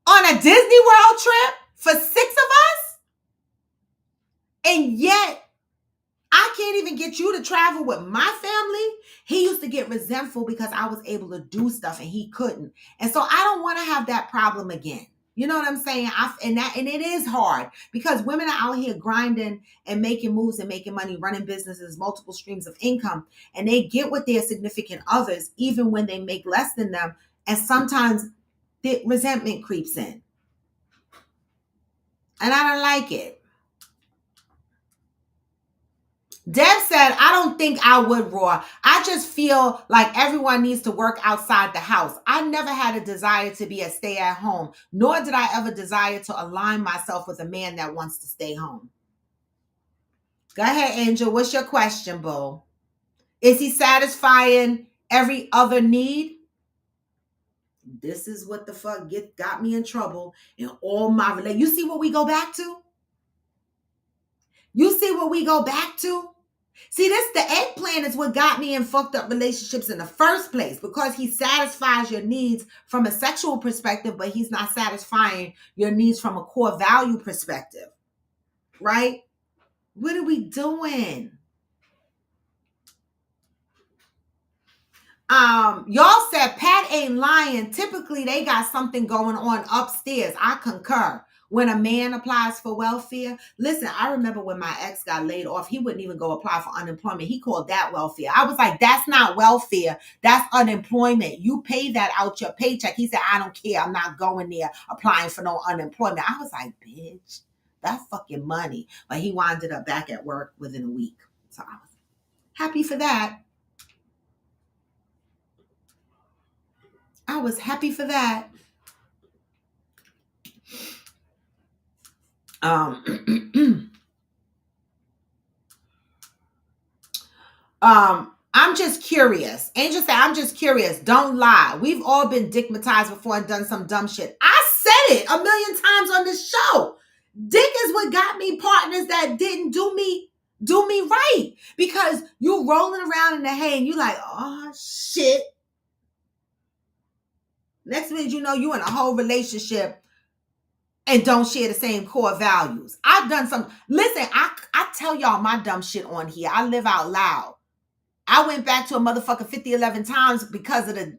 on a Disney World trip for 6 of us? And yet, I can't even get you to travel with my family. He used to get resentful because I was able to do stuff and he couldn't. And so I don't want to have that problem again. You know what I'm saying? And it is hard because women are out here grinding and making moves and making money, running businesses, multiple streams of income, and they get with their significant others even when they make less than them. And sometimes the resentment creeps in. And I don't like it. Deb said, I don't think I would, Raw. I just feel like everyone needs to work outside the house. I never had a desire to be a stay-at-home, nor did I ever desire to align myself with a man that wants to stay home. Go ahead, Angel. What's your question, boo? Is he satisfying every other need. This is what the fuck got me in trouble in all my You see what we go back to? You see what we go back to? See, the eggplant is what got me in fucked up relationships in the first place, because he satisfies your needs from a sexual perspective, but he's not satisfying your needs from a core value perspective, right? What are we doing? Y'all said Pat ain't lying. Typically, they got something going on upstairs. I concur. When a man applies for welfare, listen, I remember when my ex got laid off, he wouldn't even go apply for unemployment. He called that welfare. I was like, that's not welfare. That's unemployment. You pay that out your paycheck. He said, I don't care. I'm not going there applying for no unemployment. I was like, bitch, that's fucking money. But he wound up back at work within a week. So I was happy for that. I was happy for that. I'm just curious. Angel said, I'm just curious. Don't lie. We've all been dickmatized before and done some dumb shit. I said it a million times on this show. Dick is what got me partners that didn't do me right. Because you rolling around in the hay and you like, oh shit. Next minute you know you in a whole relationship and don't share the same core values. I've done some. Listen, I tell y'all my dumb shit on here. I live out loud. I went back to a motherfucker 50, 11 times because of the.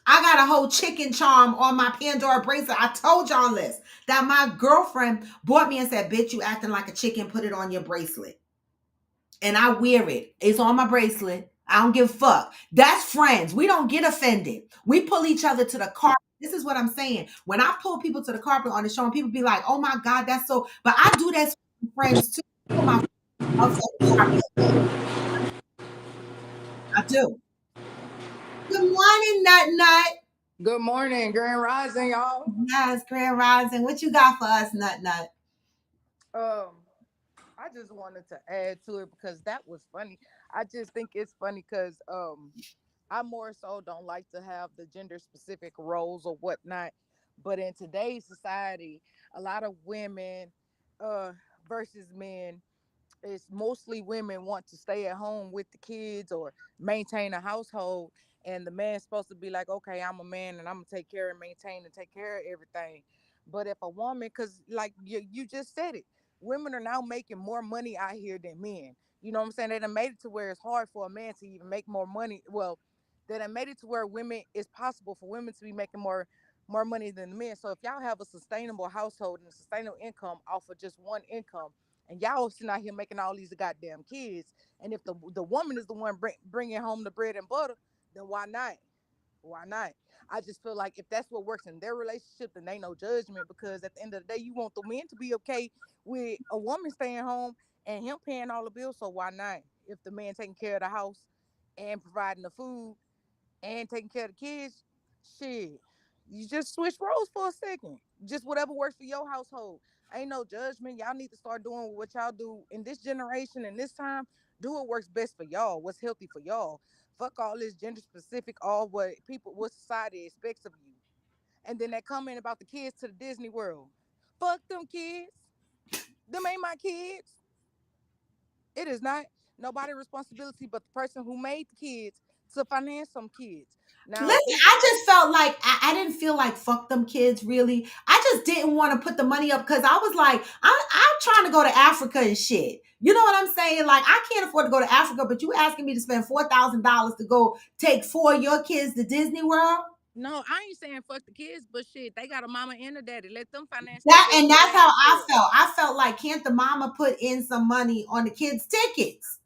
I got a whole chicken charm on my Pandora bracelet. I told y'all this, that my girlfriend bought me and said, bitch, you acting like a chicken, put it on your bracelet. And I wear it. It's on my bracelet. I don't give a fuck. That's friends. We don't get offended. We pull each other to the carpet. This is what I'm saying. When I pull people to the carpet on the show, and people be like, oh my God, that's so. But I do that with friends too. I do. Good morning, Nut Nut. Good morning, Grand Rising, y'all. Yes, Grand Rising. What you got for us, Nut Nut? I just wanted to add to it because that was funny. I just think it's funny because I more so don't like to have the gender specific roles or whatnot. But in today's society, a lot of women versus men, it's mostly women want to stay at home with the kids or maintain a household, and the man's supposed to be like, okay, I'm a man and I'm gonna take care and maintain and take care of everything. But if a woman, because like you just said it, women are now making more money out here than men. You know what I'm saying? They done made it to where it's hard for a man to even make more money. Well, they done made it to where women, it's possible for women to be making more money than the men. So if y'all have a sustainable household and a sustainable income off of just one income, and y'all sitting out here making all these goddamn kids, and if the woman is the one bringing home the bread and butter, then why not? Why not? I just feel like if that's what works in their relationship, then ain't no judgment, because at the end of the day, you want the men to be okay with a woman staying home and him paying all the bills. So why not? If the man taking care of the house and providing the food and taking care of the kids, shit, you just switch roles for a second. Just whatever works for your household. Ain't no judgment. Y'all need to start doing what y'all do in this generation and this time. Do what works best for y'all. What's healthy for y'all. Fuck all this gender specific, all what society expects of you. And then that comment about the kids to the Disney World. Fuck them kids. Them ain't my kids. It is not nobody's responsibility but the person who made the kids to finance some kids. Now, Listen, I just felt like I didn't feel like fuck them kids really. I just didn't want to put the money up because I was like, I'm trying to go to Africa and shit. You know what I'm saying? Like, I can't afford to go to Africa, but you asking me to spend $4,000 to go take 4 of your kids to Disney World? no, I ain't saying fuck the kids, but shit, they got a mama and a daddy. Let them finance their That best and for that's their how damn I self. felt. I felt like, can't the mama put in some money on the kids' tickets?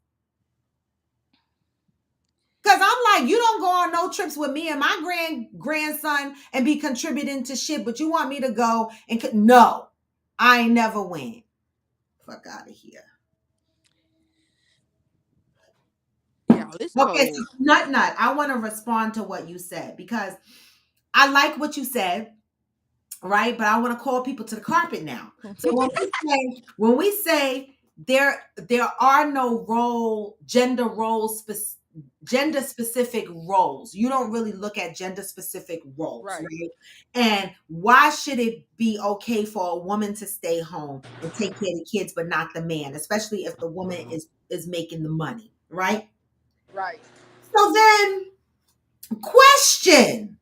Cause I'm like, you don't go on no trips with me and my grandson and be contributing to shit, but you want me to go and no, I ain't never went. Fuck out of here. Yeah, it's Okay, cold. so Nut, I want to respond to what you said because I like what you said, right? But I want to call people to the carpet now. So when we say there are no gender specific roles. You don't really look at gender specific roles, Right. right? And why should it be okay for a woman to stay home and take care of the kids but not the man, especially if the woman is making the money, right? Right. So then, question,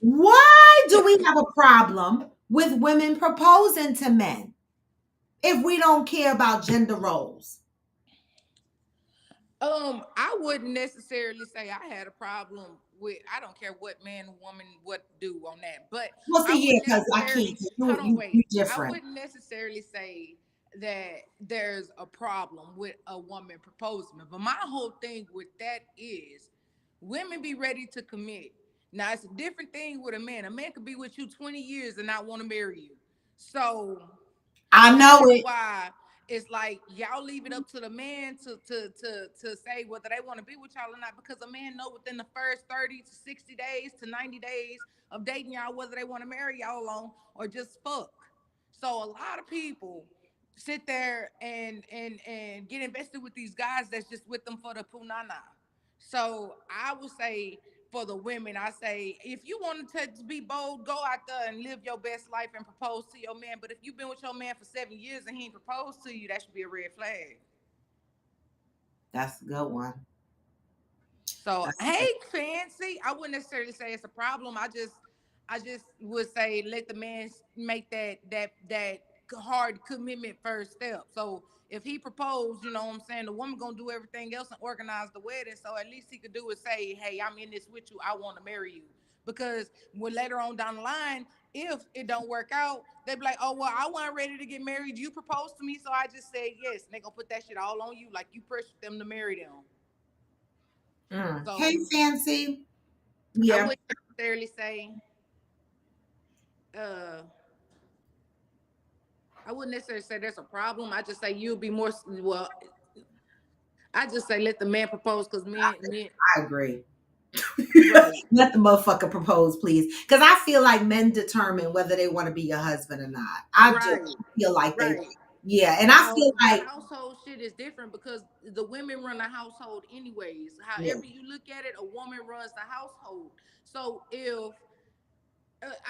why do we have a problem with women proposing to men if we don't care about gender roles? I wouldn't necessarily say I had a problem with. I don't care what man, woman, what do on that. But Well, I see, yeah, wouldn't because I can't. necessarily. 'Cause Hold on, you wait. I different. wouldn't necessarily say that there's a problem with a woman proposing. But my whole thing with that is, women be ready to commit. Now it's a different thing with a man. A man could be with you 20 years and not want to marry you. So I know that's it. why it's like y'all leave it up to the man to say whether they want to be with y'all or not, because a man know within the first 30 to 60 days to 90 days of dating y'all whether they want to marry y'all alone or just fuck. So a lot of people sit there and get invested with these guys that's just with them for the punana. So I would say for the women, I say if you want to be bold, go out there and live your best life and propose to your man. But if you've been with your man for 7 years and he ain't proposed to you, that should be a red flag. That's a good one. So That's hey, fancy. I wouldn't necessarily say it's a problem. I just would say let the man make that hard commitment first step. So if he proposed, you know what I'm saying, the woman gonna do everything else and organize the wedding. So at least he could do is say, hey, I'm in this with you. I want to marry you. Because when later on down the line, if it don't work out, they be like, oh well, I wasn't ready to get married. You proposed to me, so I just said yes. And they gonna put that shit all on you, like you pressured them to marry them. Hey, So fancy. I Yeah, wouldn't necessarily say uh I wouldn't necessarily say there's a problem. I just say you'll be more well. I just say let the man propose because men, I agree. right, Let the motherfucker propose, please. Because I feel like men determine whether they want to be your husband or not. I do. right, I feel like they, right. yeah. And I Now feel the like, household shit is different because the women run the household anyways. yeah, However you look at it, a woman runs the household. So if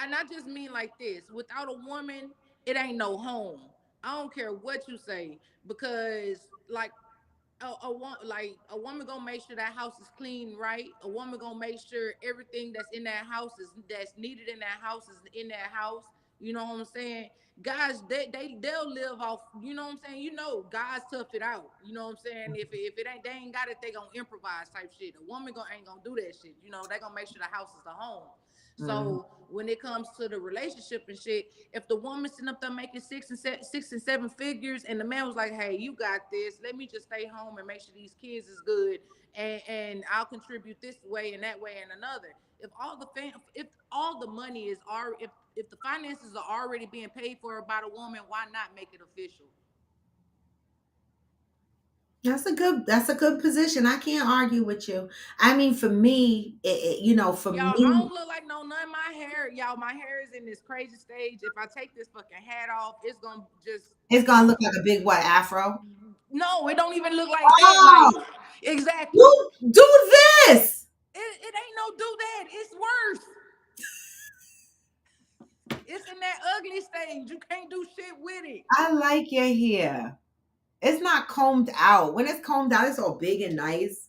and I just mean like this, without a woman, it ain't no home. I don't care what you say because like a woman gonna make sure that house is clean, right? A woman gonna make sure everything that's in that house is that's needed in that house is in that house. You know what I'm saying? Guys, they'll live off. You know what I'm saying? You know, guys tough it out. You know what I'm saying? If it ain't they ain't got it, they gonna improvise type shit. A woman gonna ain't gonna do that shit. You know, they gonna make sure the house is the home. mm, So when it comes to the relationship and shit, if the woman sitting up there making 6 and 7 figures, and the man was like, "Hey, you got this. Let me just stay home and make sure these kids is good, and I'll contribute this way and that way and another." If all the money is already if the finances are already being paid for by the woman, why not make it official? that's a good position. I can't argue with you. I mean, for me, for Y'all, I me, don't look like none of my hair. Y'all, my hair is in this crazy stage. If I take this fucking hat off, it's gonna just it's gonna look like a big what afro. no, it don't even look like that. Like Oh, exactly. you do this. It ain't no do that. It's worse. It's in that ugly stage. You can't do shit with it. I like your hair. It's not combed out. When it's combed out, it's all big and nice.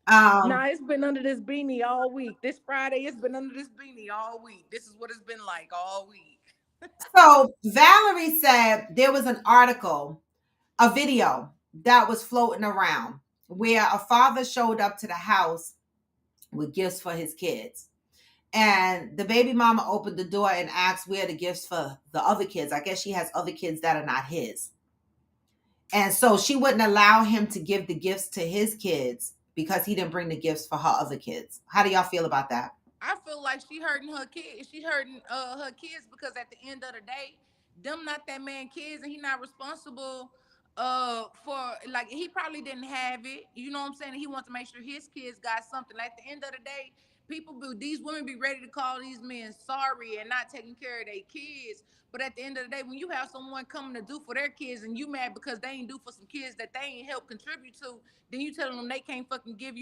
Um, Nah, it's been under this beanie all week. This Friday, it's been under this beanie all week. This is what it's been like all week. so Valerie said there was an article, a video that was floating around where a father showed up to the house with gifts for his kids. And the baby mama opened the door and asked where the gifts for the other kids. I guess she has other kids that are not his. And so she wouldn't allow him to give the gifts to his kids because he didn't bring the gifts for her other kids. How do y'all feel about that? I feel like she hurting her kids. She hurting her kids because at the end of the day, them not that man kids, and he not responsible for he probably didn't have it. You know what I'm saying? He wants to make sure his kids got something. At the end of the day, these women be ready to call these men sorry and not taking care of their kids. But at the end of the day, when you have someone coming to do for their kids and you mad because they ain't do for some kids that they ain't help contribute to, then you telling them they can't fucking give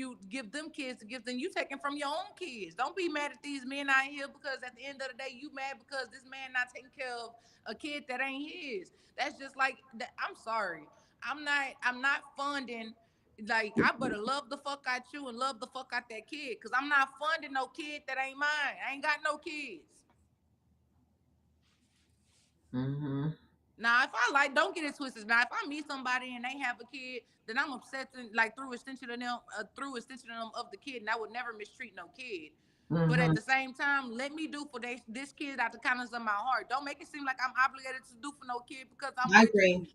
them kids to give them. You taking from your own kids. Don't be mad at these men out here because at the end of the day, you mad because this man not taking care of a kid that ain't his. That's just like that. I'm sorry. I'm not funding, like, I better love the fuck out you and love the fuck out that kid, because I'm not funding no kid that ain't mine. I ain't got no kids. Mm-hmm. Now, if I like, don't get it twisted. Now, if I meet somebody and they have a kid, then I'm upset, like through extension of them of the kid, and I would never mistreat no kid. But Mm-hmm. at the same time, let me do for this kid out the kindness of my heart. Don't make it seem like I'm obligated to do for no kid because I'm I with agree. you.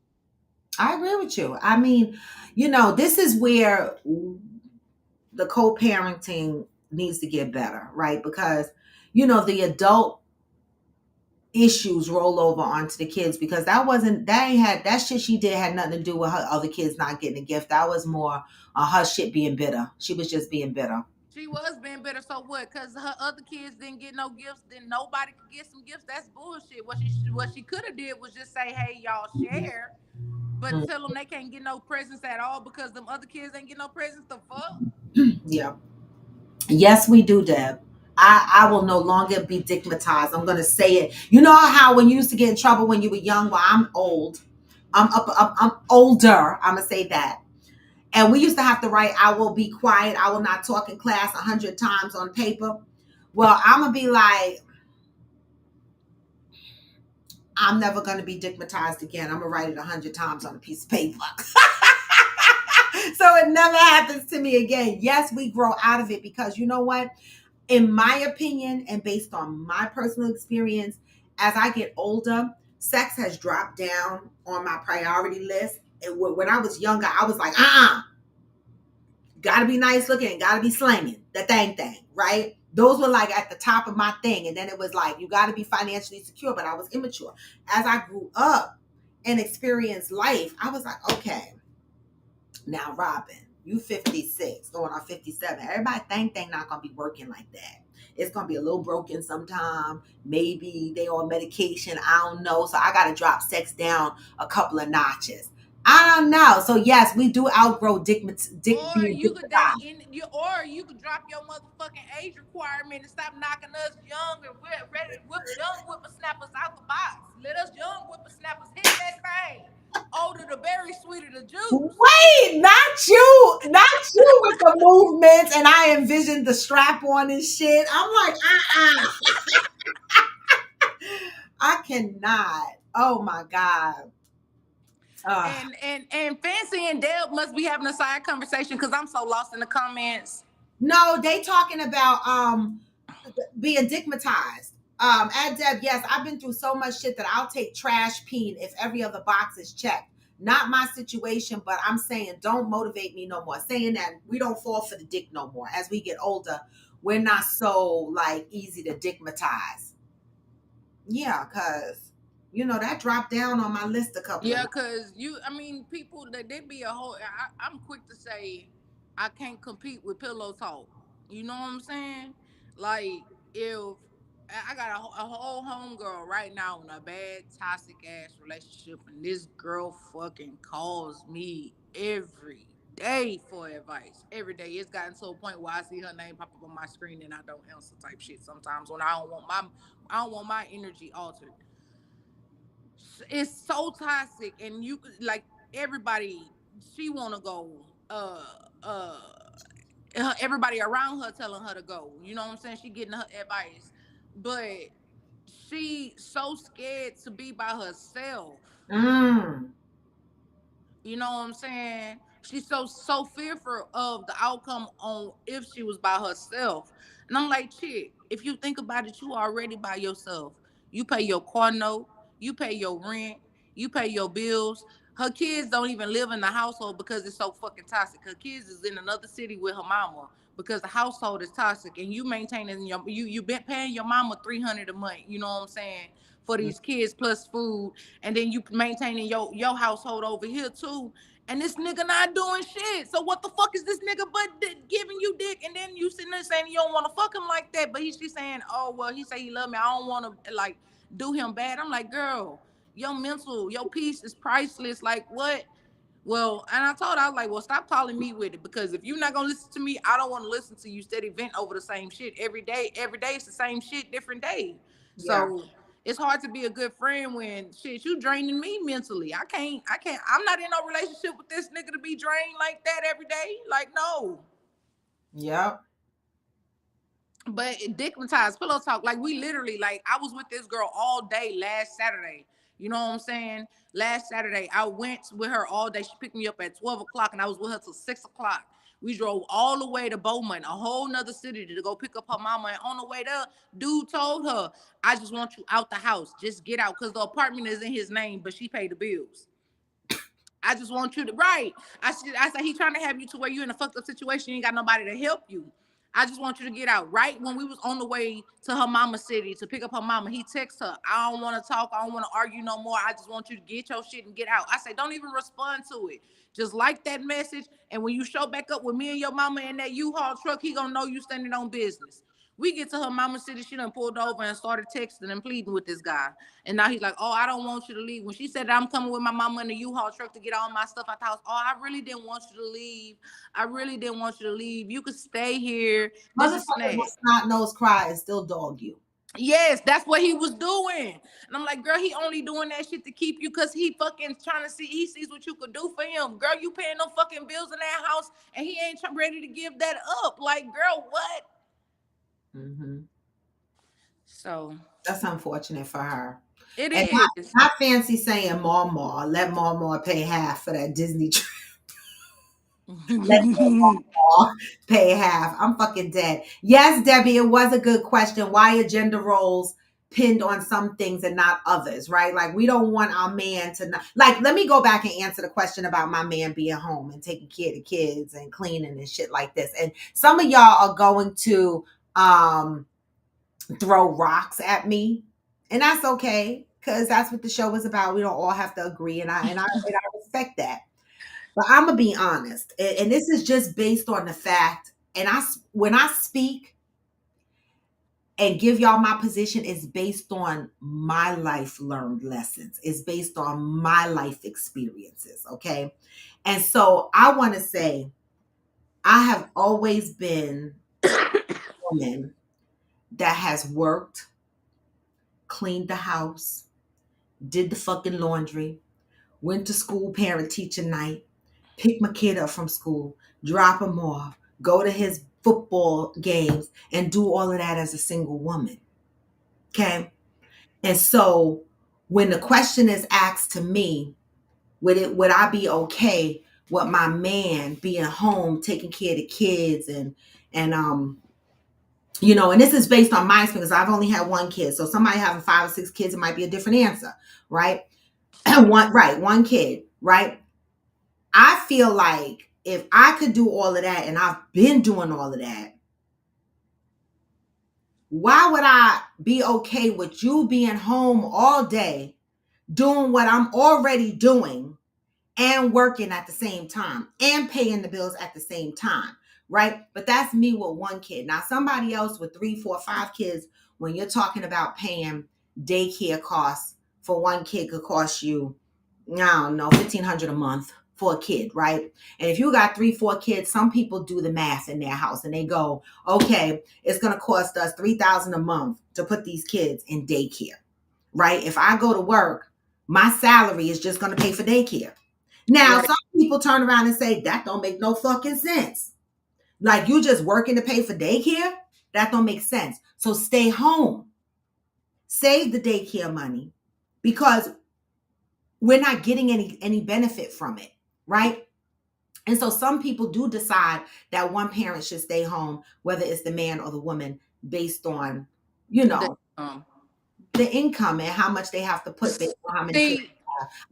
I agree with you. I mean, this is where the co-parenting needs to get better, right? Because the adult issues roll over onto the kids, because that ain't had that shit she did had nothing to do with her other kids not getting a gift. That was more her shit being bitter. She was just being bitter. She was being better, so what? Because her other kids didn't get no gifts, then nobody could get some gifts. That's bullshit. What she could have did was just say, "Hey, y'all share," but Mm, tell them they can't get no presents at all because them other kids ain't get no presents. The fuck? yeah. Yes, we do, Deb. I will no longer be stigmatized. I'm gonna say it. You know how when you used to get in trouble when you were young? Well, I'm old. I'm older. I'm gonna say that. And we used to have to write, "I will be quiet. I will not talk in class" 100 times on paper. Well, I'm gonna be like, I'm never gonna be stigmatized again. I'm gonna write it 100 times on a piece of paper. So it never happens to me again. Yes, we grow out of it, because you know what? In my opinion, and based on my personal experience, as I get older, sex has dropped down on my priority list. And when I was younger, I was like, gotta be nice looking, gotta be slanging the thing, right? Those were like at the top of my thing. And then it was like, you gotta be financially secure, but I was immature. As I grew up and experienced life, I was like, okay, now, Robin, you 56, going on 57. Everybody thing not gonna be working like that. It's gonna be a little broken sometime. Maybe they on medication. I don't know. So I gotta drop sex down a couple of notches. I don't know. So yes, we do outgrow Or being you could date dignified. in you, or you could drop your motherfucking age requirement and stop knocking us young and we're ready to whip young whippersnappers out the box. Let us young whippersnappers hit that thing. Older the berry, sweeter the juice. Wait, not you with the movements, and I envisioned the strap on and shit. I'm like, I cannot. Oh my God. And Fancy and Deb must be having a side conversation because I'm so lost in the comments. No, they talking about being digmatized. At Deb, yes, I've been through so much shit that I'll take trash peen if every other box is checked. Not my situation, but I'm saying don't motivate me no more. Saying that we don't fall for the dick no more. As we get older, we're not so like easy to digmatize. Yeah, cause that dropped down on my list a couple of. Yeah, cause I mean, people that they be a whole. I'm quick to say I can't compete with pillow talk. You know what I'm saying? Like if I got a whole homegirl right now in a bad toxic ass relationship, and this girl fucking calls me every day for advice. Every day, it's gotten to a point where I see her name pop up on my screen and I don't answer type shit. Sometimes when I don't want my energy altered. It's so toxic, and you like everybody, she want to go uh everybody around her telling her to go, you know what I'm saying, she getting her advice, but she so scared to be by herself. Mm. You know what I'm saying? She's so fearful of the outcome on if she was by herself. And I'm like, chick, if you think about it, you already by yourself. You pay your car note, you pay your rent, you pay your bills. Her kids don't even live in the household because it's so fucking toxic. Her kids is in another city with her mama because the household is toxic, and you maintaining you been paying your mama 300 a month. You know what I'm saying? for these kids plus food, and then you maintaining your household over here too. And this nigga not doing shit. So what the fuck is this nigga but giving you dick? And then you sitting there saying you don't want to fuck him like that, but she's saying, oh well, he say he love me. I don't want to like do him bad. I'm like, girl, your peace is priceless. Like what? Well, and I told her, I was like, well, stop calling me with it, because if you're not gonna listen to me, I don't want to listen to you steady vent over the same shit every day. Every day it's the same shit, different day. Yeah. So it's hard to be a good friend when shit you draining me mentally. I can't. I'm not in no relationship with this nigga to be drained like that every day. Like no. Yep. But dignitized pillow talk, like we literally, like I was with this girl all day last Saturday. You know what I'm saying? Last Saturday, I went with her all day. She picked me up at 12 o'clock and I was with her till 6 o'clock. We drove all the way to Bowman, a whole nother city, to go pick up her mama. And on the way there, dude told her, I just want you out the house. Just get out, because the apartment is in his name, but she paid the bills. I just want you to right. I said he trying to have you to where you in a fucked up situation. You ain't got nobody to help you. I just want you to get out. Right when we was on the way to her mama city to pick up her mama, he texted her, I don't want to talk. I don't want to argue no more. I just want you to get your shit and get out. I said, don't even respond to it. Just like that message. And when you show back up with me and your mama in that U-Haul truck, he gonna know you standing on business. We get to her mama city, she done pulled over and started texting and pleading with this guy. And now he's like, oh, I don't want you to leave. When she said I'm coming with my mama in the U-Haul truck to get all my stuff out the house, oh, I really didn't want you to leave. I really didn't want you to leave. You could stay here. This is Motherfuckers will snacks. snot nose cry and still dog you. Yes, that's what he was doing. And I'm like, girl, he only doing that shit to keep you because he fucking trying to see, he sees what you could do for him. Girl, you paying them fucking bills in that house and he ain't ready to give that up. Like, girl, what? Mm-hmm. So That's unfortunate for her. it And is. not fancy saying Mama, let Mama pay half for that Disney trip. Let Mama pay half. I'm fucking dead. Yes, Debbie, it was a good question. Why are gender roles pinned on some things and not others, right? Like we don't want our man to not, like, let me go back and answer the question about my man being home and taking care of the kids and cleaning and shit like this. And some of y'all are going to throw rocks at me, and that's okay because that's what the show is about. We don't all have to agree, and I respect that. But I'm gonna be honest, and this is just based on the fact. And when I speak and give y'all my position, is based on my life learned lessons. It's based on my life experiences. Okay, and so I want to say I have always been a woman that has worked, cleaned the house, did the fucking laundry, went to school parent teacher night, pick my kid up from school, drop him off, go to his football games, and do all of that as a single woman. Okay. And so when the question is asked to me, would I be okay with my man being home taking care of the kids and and this is based on my experience. I've only had one kid. So somebody having 5 or 6 kids, it might be a different answer, right? One kid, right? I feel like if I could do all of that, and I've been doing all of that, why would I be okay with you being home all day doing what I'm already doing and working at the same time and paying the bills at the same time, right? But that's me with one kid. Now, somebody else with 3, 4, 5 kids, when you're talking about paying daycare costs for one kid could cost you, I don't know, $1,500 a month for a kid, right? And if you got 3, 4 kids, some people do the math in their house and they go, okay, it's going to cost us $3,000 a month to put these kids in daycare, right? If I go to work, my salary is just going to pay for daycare. Now, Right. some people turn around and say, that don't make no fucking sense. Like you just working to pay for daycare? That don't make sense. So stay home. Save the daycare money because we're not getting any benefit from it, right? And so some people do decide that one parent should stay home, whether it's the man or the woman, based on, The, the income and how much they have to put based on how many kids. see,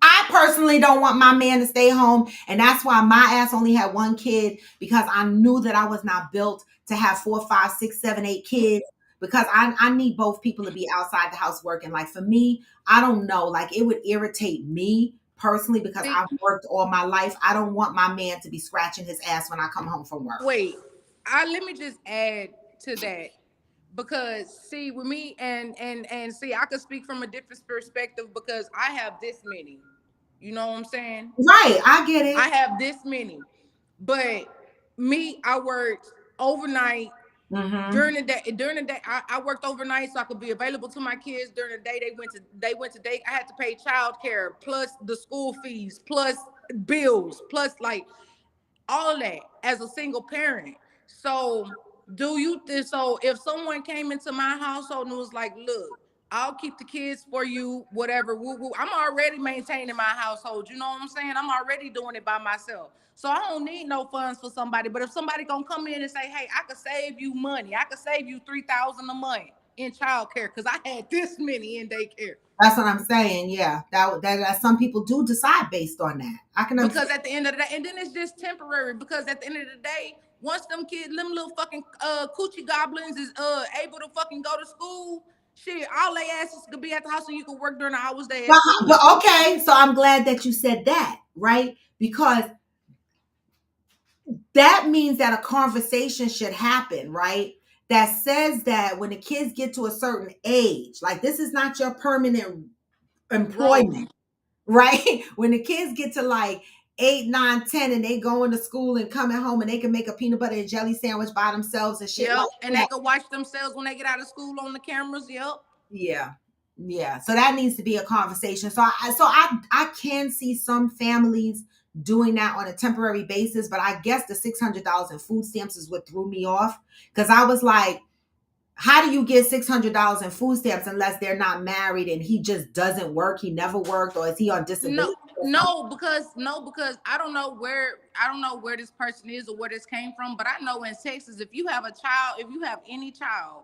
I personally don't want my man to stay home. And that's why my ass only had one kid, because I knew that I was not built to have 4, 5, 6, 7, 8 kids. because I need both people to be outside the house working. Like for me, I don't know, like it would irritate me personally because See, I've worked all my life. I don't want my man to be scratching his ass when I come home from work. wait, I let me just add to that, because see, with me and see, I could speak from a different perspective because I have this many. You know what I'm saying? Right, I get I it. have this many, but me, I worked overnight. Mm-hmm. During the day, I worked overnight so I could be available to my kids. During the day, they went to day. I had to pay childcare plus the school fees plus bills plus like all of that as a single parent. So so if someone came into my household and was like, look, I'll keep the kids for you, whatever, woo woo. I'm already maintaining my household. You know what I'm saying? I'm already doing it by myself. So I don't need no funds for somebody. But if somebody gonna come in and say, hey, I could save you money, I could save you 3,000 a month in childcare because I had this many in daycare. That's what I'm saying. Yeah, that some people do decide based on that. I can Because understand. at the end of the day, and then it's just temporary. Because at the end of the day, once them kids, them little fucking coochie goblins is able to fucking go to school, shit, all they asses could be at the house and you can work during the hours they at But school. okay, so I'm glad that you said that, right? Because that means that a conversation should happen, right? That says that when the kids get to a certain age, like this is not your permanent Role. employment, right? When the kids get to like 8, 9, 10, and they going to school and coming home and they can make a peanut butter and jelly sandwich by themselves and shit like Yep. And they that. can watch themselves when they get out of school on the cameras. Yep. Yeah. Yeah. So that needs to be a conversation. So I can see some families doing that on a temporary basis, but I guess the $600 in food stamps is what threw me off because I was like, how do you get $600 in food stamps unless they're not married and he just doesn't work? He never worked, or is he on No, disability or something? no, because I don't know where this person is or where this came from, but I know in Texas, if you have a child, if you have any child,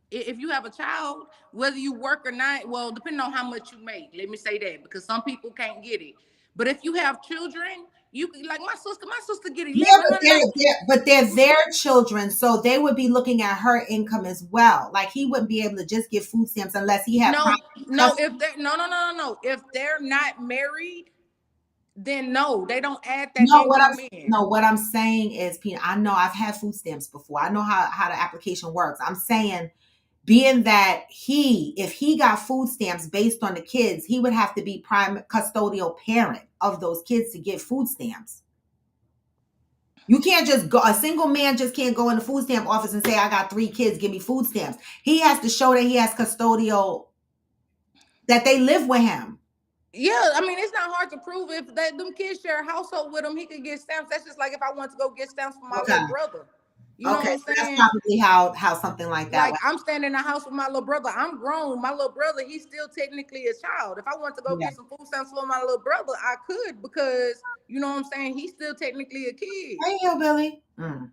if you have a child, whether you work or not, well, depending on how much you make, let me say that because some people can't get it. But if you have children, you can, like my sister get Yeah, eleven but hundred dollars. they're their children, so they would be looking at her income as well. Like he wouldn't be able to just get food stamps unless he had No, primary no, custody. if they're no. If they're not married, then no, they don't add that No, income in. what I'm saying is, Pina, I know I've had food stamps before. I know how the application works. I'm saying, being that if he got food stamps based on the kids, he would have to be prime custodial parent of those kids to get food stamps. You can't just go, a single man just can't go in the food stamp office and say, I got 3 kids, give me food stamps. He has to show that he has custodial, that they live with him. Yeah, I mean it's not hard to prove if them kids share a household with him, he could get stamps. That's just like if I want to go get stamps for my Okay. little brother. You know Okay. what I'm So that's saying? probably how something like that Like went. I'm standing in the house with my little brother. I'm grown. My little brother, he's still technically a child. If I want to go Yeah. get some food stamps for my little brother, I could because you know what I'm saying. He's still technically a kid. Hey, hillbilly. Okay.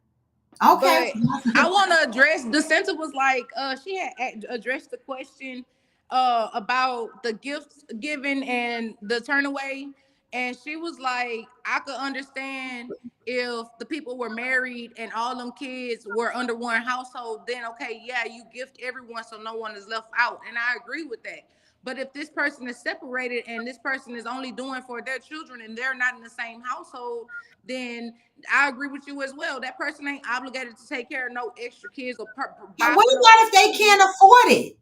But I want to address the center was like she had addressed the question about the gifts given and the turnaway, and she was like, I could understand if the people were married and all them kids were under one household, then okay, yeah, you gift everyone so no one is left out, and I agree with that. But if this person is separated and this person is only doing for their children and they're not in the same household, then I agree with you as well. That person ain't obligated to take care of no extra kids or buy What for no about if extra they can't kids. afford it?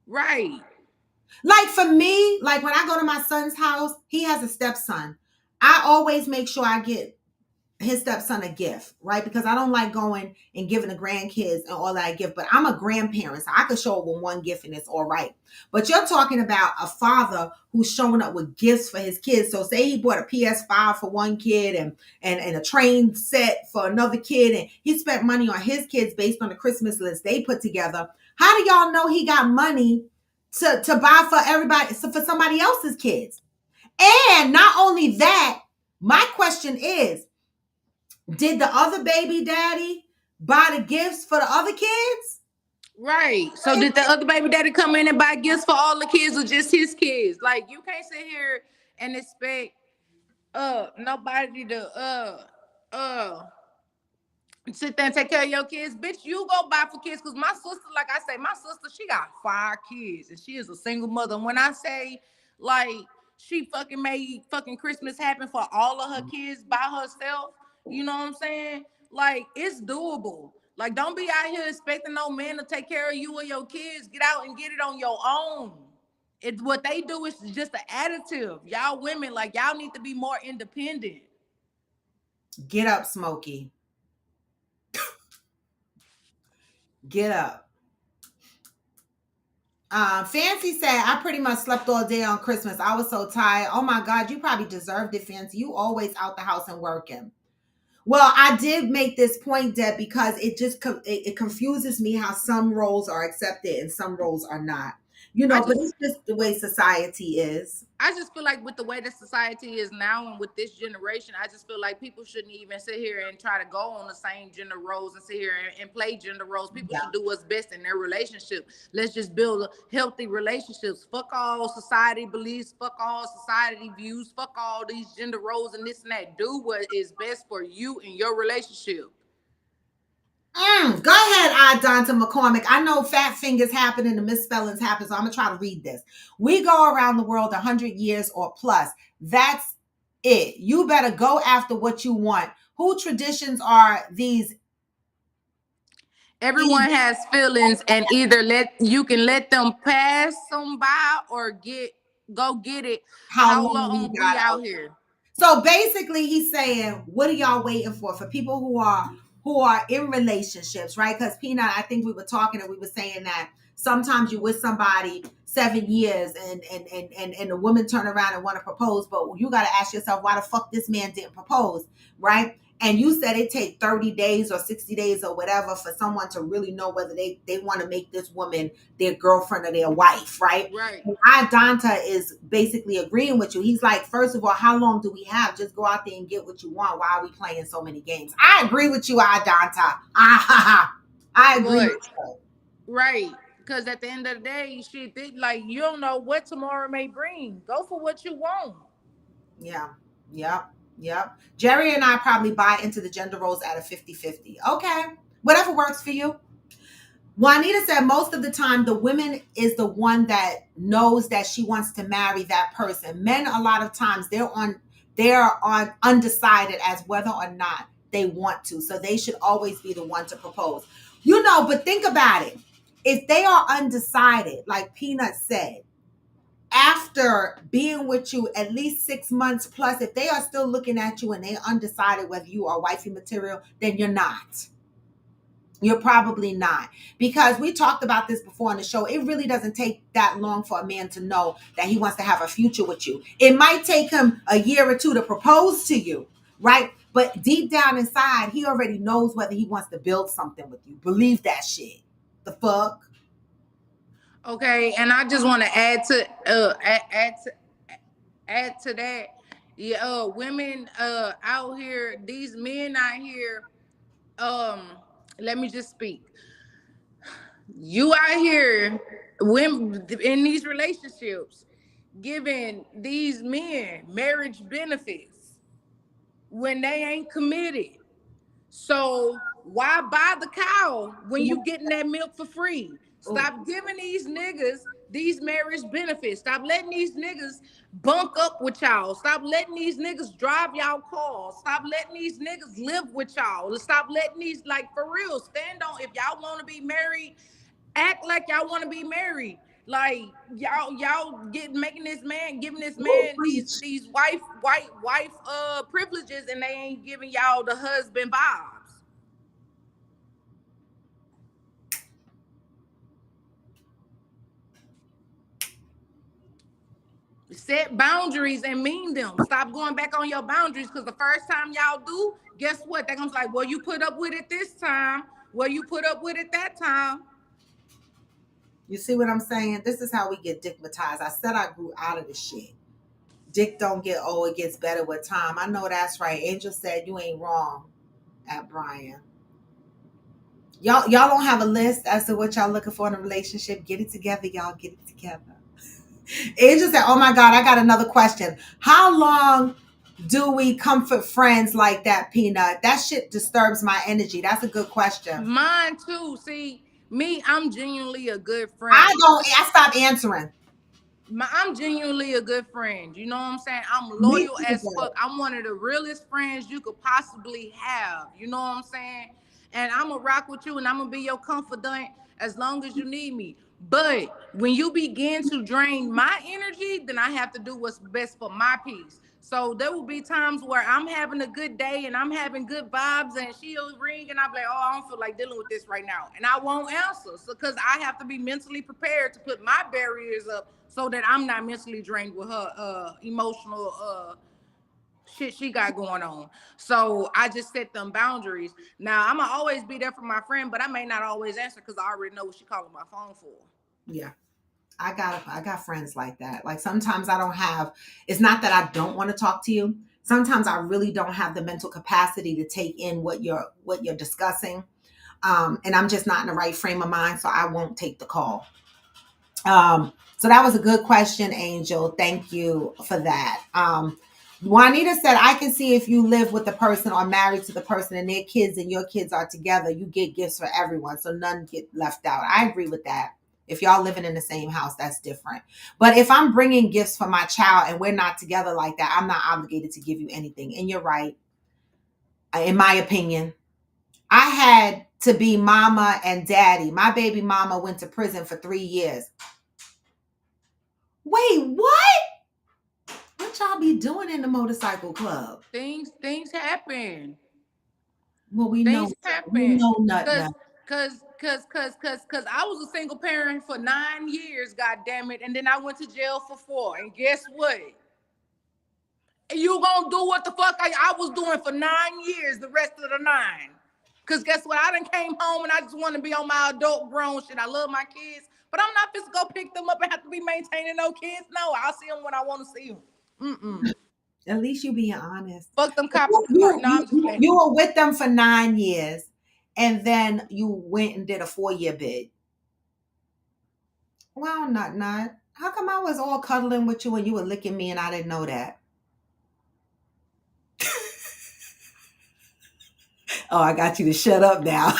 Right. Like for me, like when I go to my son's house, he has a stepson. I always make sure I get his stepson a gift, right? Because I don't like going and giving the grandkids and all that gift. But I'm a grandparent, so I could show up with one gift and it's all right. But you're talking about a father who's showing up with gifts for his kids. So say he bought a PS5 for one kid and a train set for another kid, and he spent money on his kids based on the Christmas list they put together. How do y'all know he got money to buy for everybody, so for somebody else's kids? And not only that, my question is, did the other baby daddy buy the gifts for the other kids? Right. So did the other baby daddy come in and buy gifts for all the kids or just his kids? Like you can't sit here and expect nobody to uh sit there and take care of your kids. Bitch, you go buy for kids. Cause my sister, like I say, my sister, she got 5 kids and she is a single mother. And when I say like she fucking made fucking Christmas happen for all of her kids by herself, you know what I'm saying? Like it's doable. Like don't be out here expecting no man to take care of you or your kids. Get out and get it on your own. What they do is just an additive. Y'all women, like y'all need to be more independent. Get up, Smokey. Get up. Fancy said, I pretty much slept all day on Christmas. I was so tired. Oh my God, you probably deserved it, Fancy. You always out the house and working. Well, I did make this point, Deb, because it confuses me how some roles are accepted and some roles are not. I But just it's just the way society is. I just feel like with the way that society is now and with this generation, I just feel like people shouldn't even sit here and try to go on the same gender roles and sit here and play gender roles. People Yeah. should do what's best in their relationship. Let's just build healthy relationships. Fuck all society beliefs. Fuck all society views. Fuck all these gender roles and this and that. Do what is best for you and your relationship. Go ahead, Donta McCormick. I know fat fingers happen and the misspellings happen, so I'm gonna try to read this. We go around the world 100 years or plus. That's it. You better go after what you want. Who traditions are these? Everyone has feelings, and either you can let them pass them by or go get it. How How long you long we got? out here? So basically, he's saying, what are y'all waiting for? For people who are in relationships, right? Because Peanut, I think we were talking and we were saying that sometimes you're with somebody 7 years and the woman turn around and want to propose, but you got to ask yourself, why the fuck this man didn't propose, right? And you said it take 30 days or 60 days or whatever for someone to really know whether they want to make this woman their girlfriend or their wife, right? Right. Danta is basically agreeing with you. He's like, first of all, how long do we have? Just go out there and get what you want. Why are we playing so many games? I agree with you, Danta. I agree But with you. right, because at the end of the day, shit, like you don't know what tomorrow may bring. Go for what you want. Yeah. Yep. Yep. Jerry and I probably buy into the gender roles at a 50-50. Okay. Whatever works for you. Juanita said most of the time the woman is the one that knows that she wants to marry that person. Men, a lot of times they're on undecided as whether or not they want to. So they should always be the one to propose. But think about it. If they are undecided, like Peanut said, after being with you at least 6 months plus, if they are still looking at you and they're undecided whether you are wifey material, then you're not. You're probably not, because we talked about this before on the show. It really doesn't take that long for a man to know that he wants to have a future with you. It might take him a year or two to propose to you, right? But deep down inside, he already knows whether he wants to build something with you. Believe that shit. The fuck? Okay, and I just want to add to that. Yeah, women out here, these men out here. Um, let me just speak. You out here, women in these relationships, giving these men marriage benefits when they ain't committed. So why buy the cow when you getting that milk for free? Ooh. Stop giving these niggas these marriage benefits. Stop letting these niggas bunk up with y'all. Stop letting these niggas drive y'all cars. Stop letting these niggas live with y'all. Stop letting these, like, for real, stand on, if y'all want to be married, act like y'all want to be married. Like y'all making this man, giving this Ooh, man these preach. these wife privileges, and they ain't giving y'all the husband vibes. Set boundaries and mean them. Stop going back on your boundaries, because the first time y'all do, guess what? They're gonna be like, well, you put up with it this time. Well, you put up with it that time. You see what I'm saying? This is how we get dickmatized. I said I grew out of this shit. Dick don't get old, it gets better with time. I know that's right. Angel said you ain't wrong at Brian. Y'all don't have a list as to what y'all looking for in a relationship. Get it together, y'all. Get it together. Angel said, oh my God, I got another question. How long Do we comfort friends like that, Peanut? That shit disturbs my energy. That's a good question. Mine too. See, me, I'm genuinely a good I friend. don't. I stopped answering. I'm genuinely a good friend. You know what I'm saying? I'm Me loyal too, as fuck. girl. I'm one of the realest friends you could possibly have. You know what I'm saying? And I'm gonna rock with you and I'm gonna be your confidant as long as you need me. But when you begin to drain my energy, then I have to do what's best for my peace. So there will be times where I'm having a good day and I'm having good vibes, and she'll ring and I'll be like, oh, I don't feel like dealing with this right now. And I won't answer. So because I have to be mentally prepared to put my barriers up so that I'm not mentally drained with her emotional shit she got going on. So I just set them boundaries. Now I'm gonna always be there for my friend, but I may not always answer because I already know what she calling my phone for. Yeah. I got friends like that. Like sometimes I don't have, it's not that I don't want to talk to you. Sometimes I really don't have the mental capacity to take in what you're discussing. And I'm just not in the right frame of mind, so I won't take the call. So that was a good question, Angel. Thank you for that. Juanita said, I can see if you live with the person or married to the person and their kids and your kids are together, you get gifts for everyone. So none get left out. I agree with that. If y'all living in the same house, that's different. But if I'm bringing gifts for my child and we're not together like that, I'm not obligated to give you anything. And you're right. In my opinion, I had to be mama and daddy. My baby mama went to prison for 3 years. Wait, what? What y'all be doing in the motorcycle club? Things happen. Well, Things we happen. know nothing. Cause cause I was a single parent for 9 years, god damn it. And then I went to jail for 4. And guess what? You gonna do what the fuck I was doing for 9 years, the rest of the 9. Cause guess what? I done came home and I just want to be on my adult grown shit. I love my kids, but I'm not just go pick them up and have to be maintaining no kids. No, I'll see them when I want to see them. Mm-mm. At least you being honest. Fuck them But copy. No, I'm just playing. you were with them for 9 years, and then you went and did a 4-year bid. Well, not. How come I was all cuddling with you and you were licking me and I didn't know that? Oh, I got you to shut up now.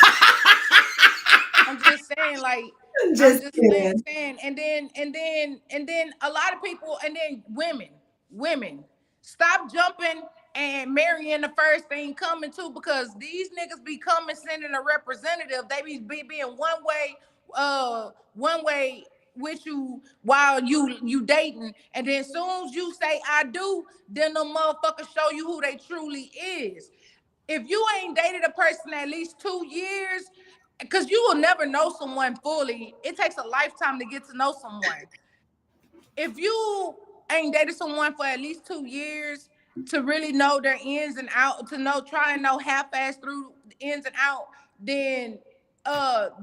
I'm just saying, like, I'm Just just kidding. saying, and then a lot of people, and then women, stop jumping and marrying the first thing coming too, because these niggas be coming sending a representative. They be being one way with you while you dating, and then soon as you say I do, then the motherfuckers show you who they truly is. If you ain't dated a person at least 2 years, because you will never know someone fully. It takes a lifetime to get to know someone. If you ain't dated someone for at least 2 years to really know their ins and out, to know, try and know half-ass through the ins and out, then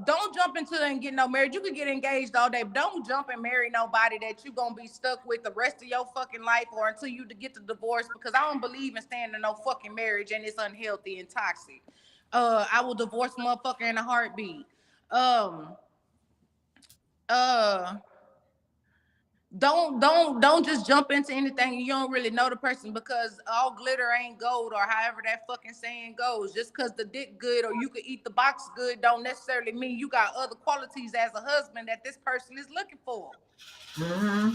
don't jump into it and get no marriage. You could get engaged all day, but don't jump and marry nobody that you gonna be stuck with the rest of your fucking life or until you to get the divorce, because I don't believe in staying in no fucking marriage and it's unhealthy and toxic. I will divorce a motherfucker in a heartbeat. Um uh don't just jump into anything and you don't really know the person, because all glitter ain't gold, or however that fucking saying goes. Just because the dick good or you could eat the box good don't necessarily mean you got other qualities as a husband that this person is looking for. Hmm.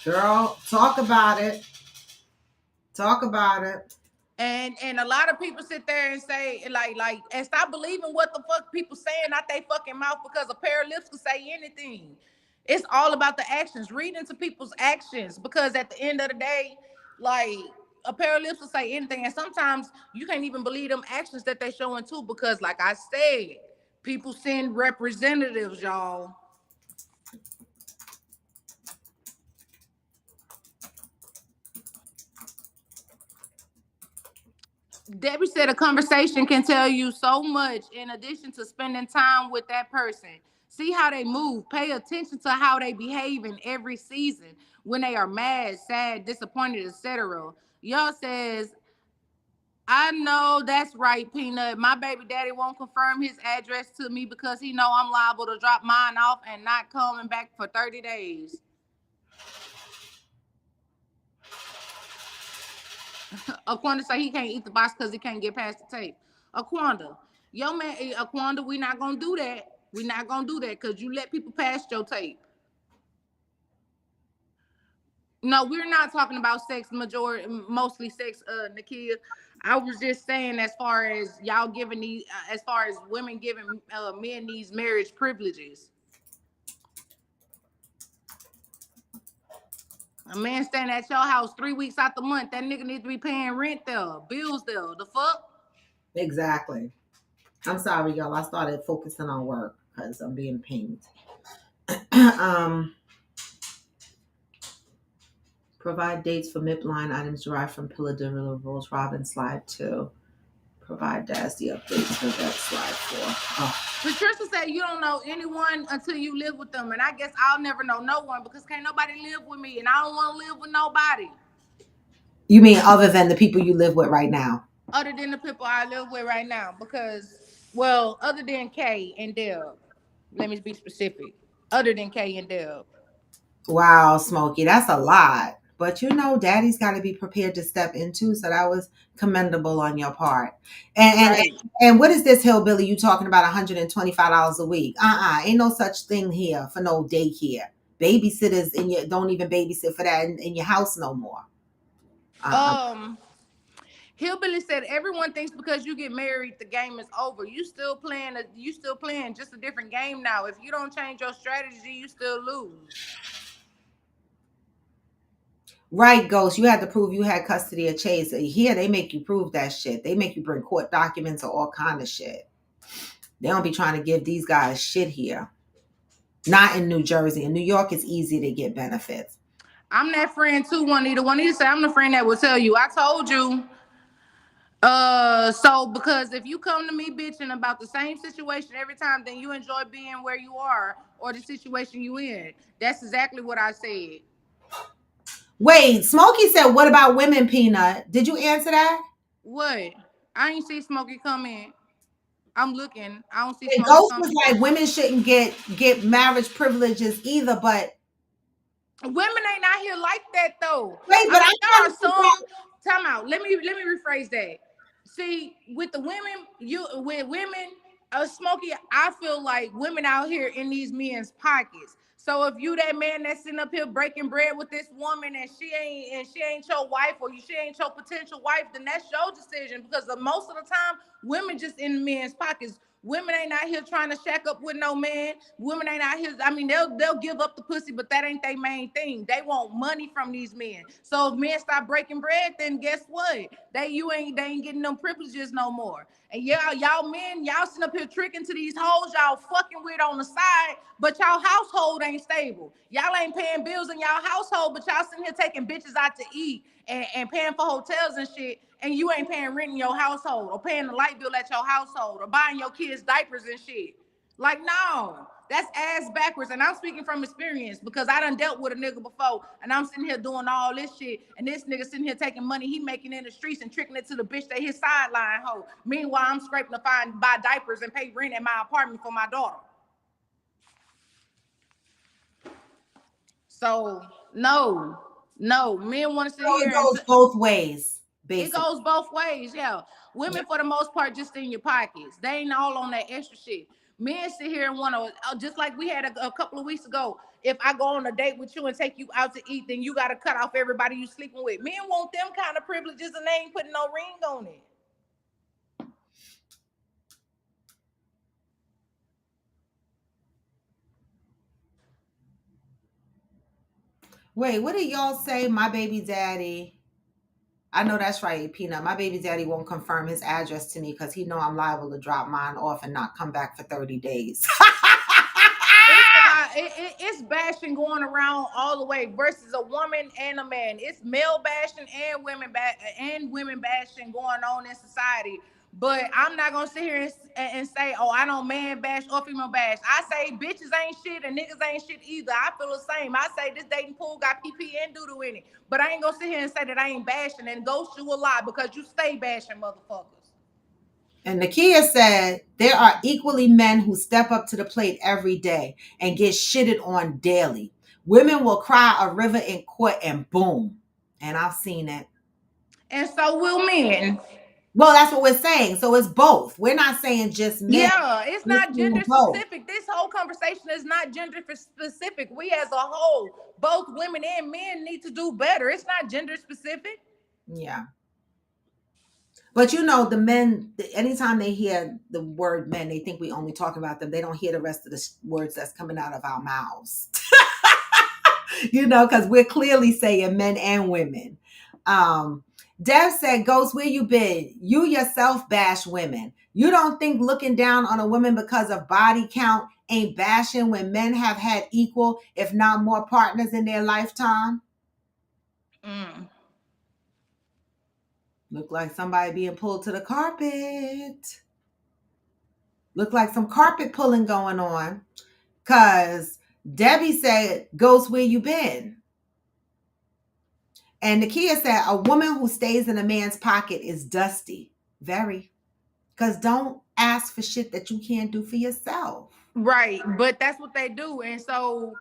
Girl, talk about it. Talk about it. And a lot of people sit there and say like and stop believing what the fuck people saying out they fucking mouth, because a pair of lips can say anything. It's all about the actions. Read into people's actions, because at the end of the day, like, a pair of lips will say anything, and sometimes you can't even believe them actions that they showing too, because like I said, people send representatives, y'all. Debbie said a conversation can tell you so much in addition to spending time with that person. See how they move. Pay attention to how they behave in every season when they are mad, sad, disappointed, etc. Y'all says, I know that's right, Peanut. My baby daddy won't confirm his address to me because he know I'm liable to drop mine off and not coming back for 30 days. Aquanda say he can't eat the box because he can't get past the tape. Aquanda, yo man, Aquanda, we not gonna do that. We not gonna do that because you let people past your tape. No, we're not talking about sex majority, mostly sex, Nakia. I was just saying, as far as y'all giving these, as far as women giving men these marriage privileges. A man staying at your house 3 weeks out the month, that nigga need to be paying rent there, bills there. The fuck? Exactly. I'm sorry, y'all. I started focusing on work because I'm being pinged. Provide dates for MIP line items derived from pillar deliverables. Robin, slide 2. Provide DASD updates for that slide 4. Oh. Patricia said you don't know anyone until you live with them, and I guess I'll never know no one because can't nobody live with me, and I don't want to live with nobody. You mean other than the people you live with right now? Other than the people I live with right now, because, well, other than Kay and Deb. Let me be specific. Other than Kay and Deb. Wow, Smokey, that's a lot. But you know, Daddy's got to be prepared to step into. So that was commendable on your part. And Right. and what is this hillbilly you talking about? $125 a week? Ain't no such thing here for no daycare. Babysitters in your don't even babysit for that in your house no more. Um, Hillbilly said everyone thinks because you get married the game is over. You still playing just a different game now. If you don't change your strategy, you still lose. Right, Ghost. You had to prove you had custody of Chase. Here, they make you prove that shit. They make you bring court documents or all kind of shit. They don't be trying to give these guys shit here. Not in New Jersey. In New York, it's easy to get benefits. I'm that friend too, Juanita. Juanita said I'm the friend that will tell you. I told you. So because if you come to me bitching about the same situation every time, then you enjoy being where you are or the situation you in. That's exactly what I said. Wait, Smokey said, what about women, Peanut? Did you answer that? What? I ain't see Smokey come in. I'm looking. I don't see And Smokey Ghost come was in. like, women shouldn't get marriage privileges either. But Women ain't out here like that though. wait, I but mean, I'm there trying are to figure out. some. Time out. Let me rephrase that. See, with the women, with women, Smokey, I feel like women out here in these men's pockets. So if you that man that's sitting up here breaking bread with this woman and she ain't your wife or she ain't your potential wife, then that's your decision. Because most of the time, women just in men's pockets. Women ain't out here trying to shack up with no man. Women ain't out here. I mean, they'll give up the pussy, but that ain't their main thing. They want money from these men. So if men stop breaking bread, then guess what? They ain't getting them privileges no more. And y'all men, y'all sitting up here tricking to these hoes y'all fucking with on the side, but y'all household ain't stable. Y'all ain't paying bills in y'all household, but y'all sitting here taking bitches out to eat and paying for hotels and shit, and you ain't paying rent in your household or paying the light bill at your household or buying your kids diapers and shit. Like, no, that's ass backwards. And I'm speaking from experience because I done dealt with a nigga before and I'm sitting here doing all this shit. And this nigga sitting here taking money he making in the streets and tricking it to the bitch that his sideline hoe. Meanwhile, I'm scraping to buy diapers and pay rent at my apartment for my daughter. So, no, men want to sit So it here and goes both ways, it basically. goes both ways, yeah. Women, for the most part, just in your pockets. They ain't all on that extra shit. Men sit here and want to, just like we had a couple of weeks ago. If I go on a date with you and take you out to eat, then you got to cut off everybody you sleeping with. Men want them kind of privileges and they ain't putting no ring on it. Wait, what did y'all say? My baby daddy. I know that's right, Peanut. My baby daddy won't confirm his address to me because he know I'm liable to drop mine off and not come back for 30 days. It's a lot. It's bashing going around all the way versus a woman and a man. It's male bashing and women bashing going on in society. But I'm not gonna sit here and say, oh, I don't man bash or female bash. I say bitches ain't shit and niggas ain't shit either. I feel the same. I say this dating pool got PP and doodle in it. But I ain't gonna sit here and say that I ain't bashing and ghost you a lot because you stay bashing motherfuckers. And Nakia said, there are equally men who step up to the plate every day and get shitted on daily. Women will cry a river in court and boom. And I've seen it. And so will men. Well, that's what we're saying. So it's both. We're not saying just men. Yeah, it's We're not saying gender both. specific. This whole conversation is not gender specific. We as a whole, both women and men need to do better. It's not gender specific. Yeah. But you know, the men, anytime they hear the word men, they think we only talk about them. They don't hear the rest of the words that's coming out of our mouths. You know, because we're clearly saying men and women. Um, Dev said, Ghost, where you been? You yourself bash women. You don't think looking down on a woman because of body count ain't bashing when men have had equal, if not more, partners in their lifetime? Mm. Look like somebody being pulled to the carpet. Look like some carpet pulling going on. Cause Debbie said, Ghost, where you been? And Nakia said, a woman who stays in a man's pocket is dusty. Very. Because don't ask for shit that you can't do for yourself. Right, but that's what they do, and so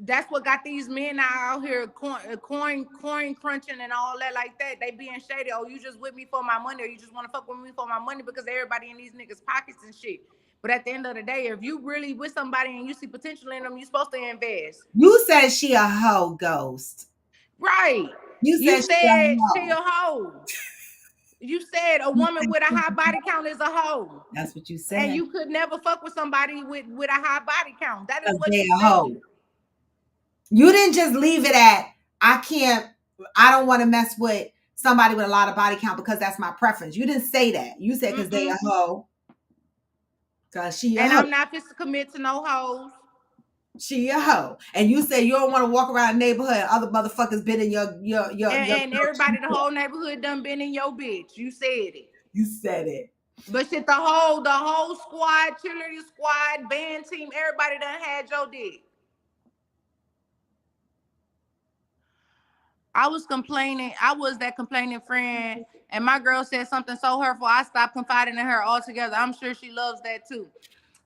that's what got these men out here coin crunching and all that like that. They being shady. Oh, you just with me for my money, or you just want to fuck with me for my money because everybody in these niggas pockets and shit. But at the end of the day, if you really with somebody and you see potential in them, you supposed to invest. You said she a hoe, Ghost. Right. You You said she a said she a hoe. hoe. You said a You woman said with a she high a body hoe. count is a hoe. That's what you And said. you could never fuck with somebody with a high body count. That is Because what they you a said. hoe. You didn't just leave it at, I don't want to mess with somebody with a lot of body count because that's my preference. You didn't say that. You said because they a Mm-mm. hoe. Because she a And hoe. I'm not fit to commit to no hoes. She a hoe. And you say you don't want to walk around the neighborhood and other motherfuckers been in your And everybody, the whole neighborhood done been in your bitch. You said it. You said it. But shit, the whole squad, cheerleader squad, band team, everybody done had your dick. I was complaining. I was that complaining friend, and my girl said something so hurtful. I stopped confiding in her altogether. I'm sure she loves that too.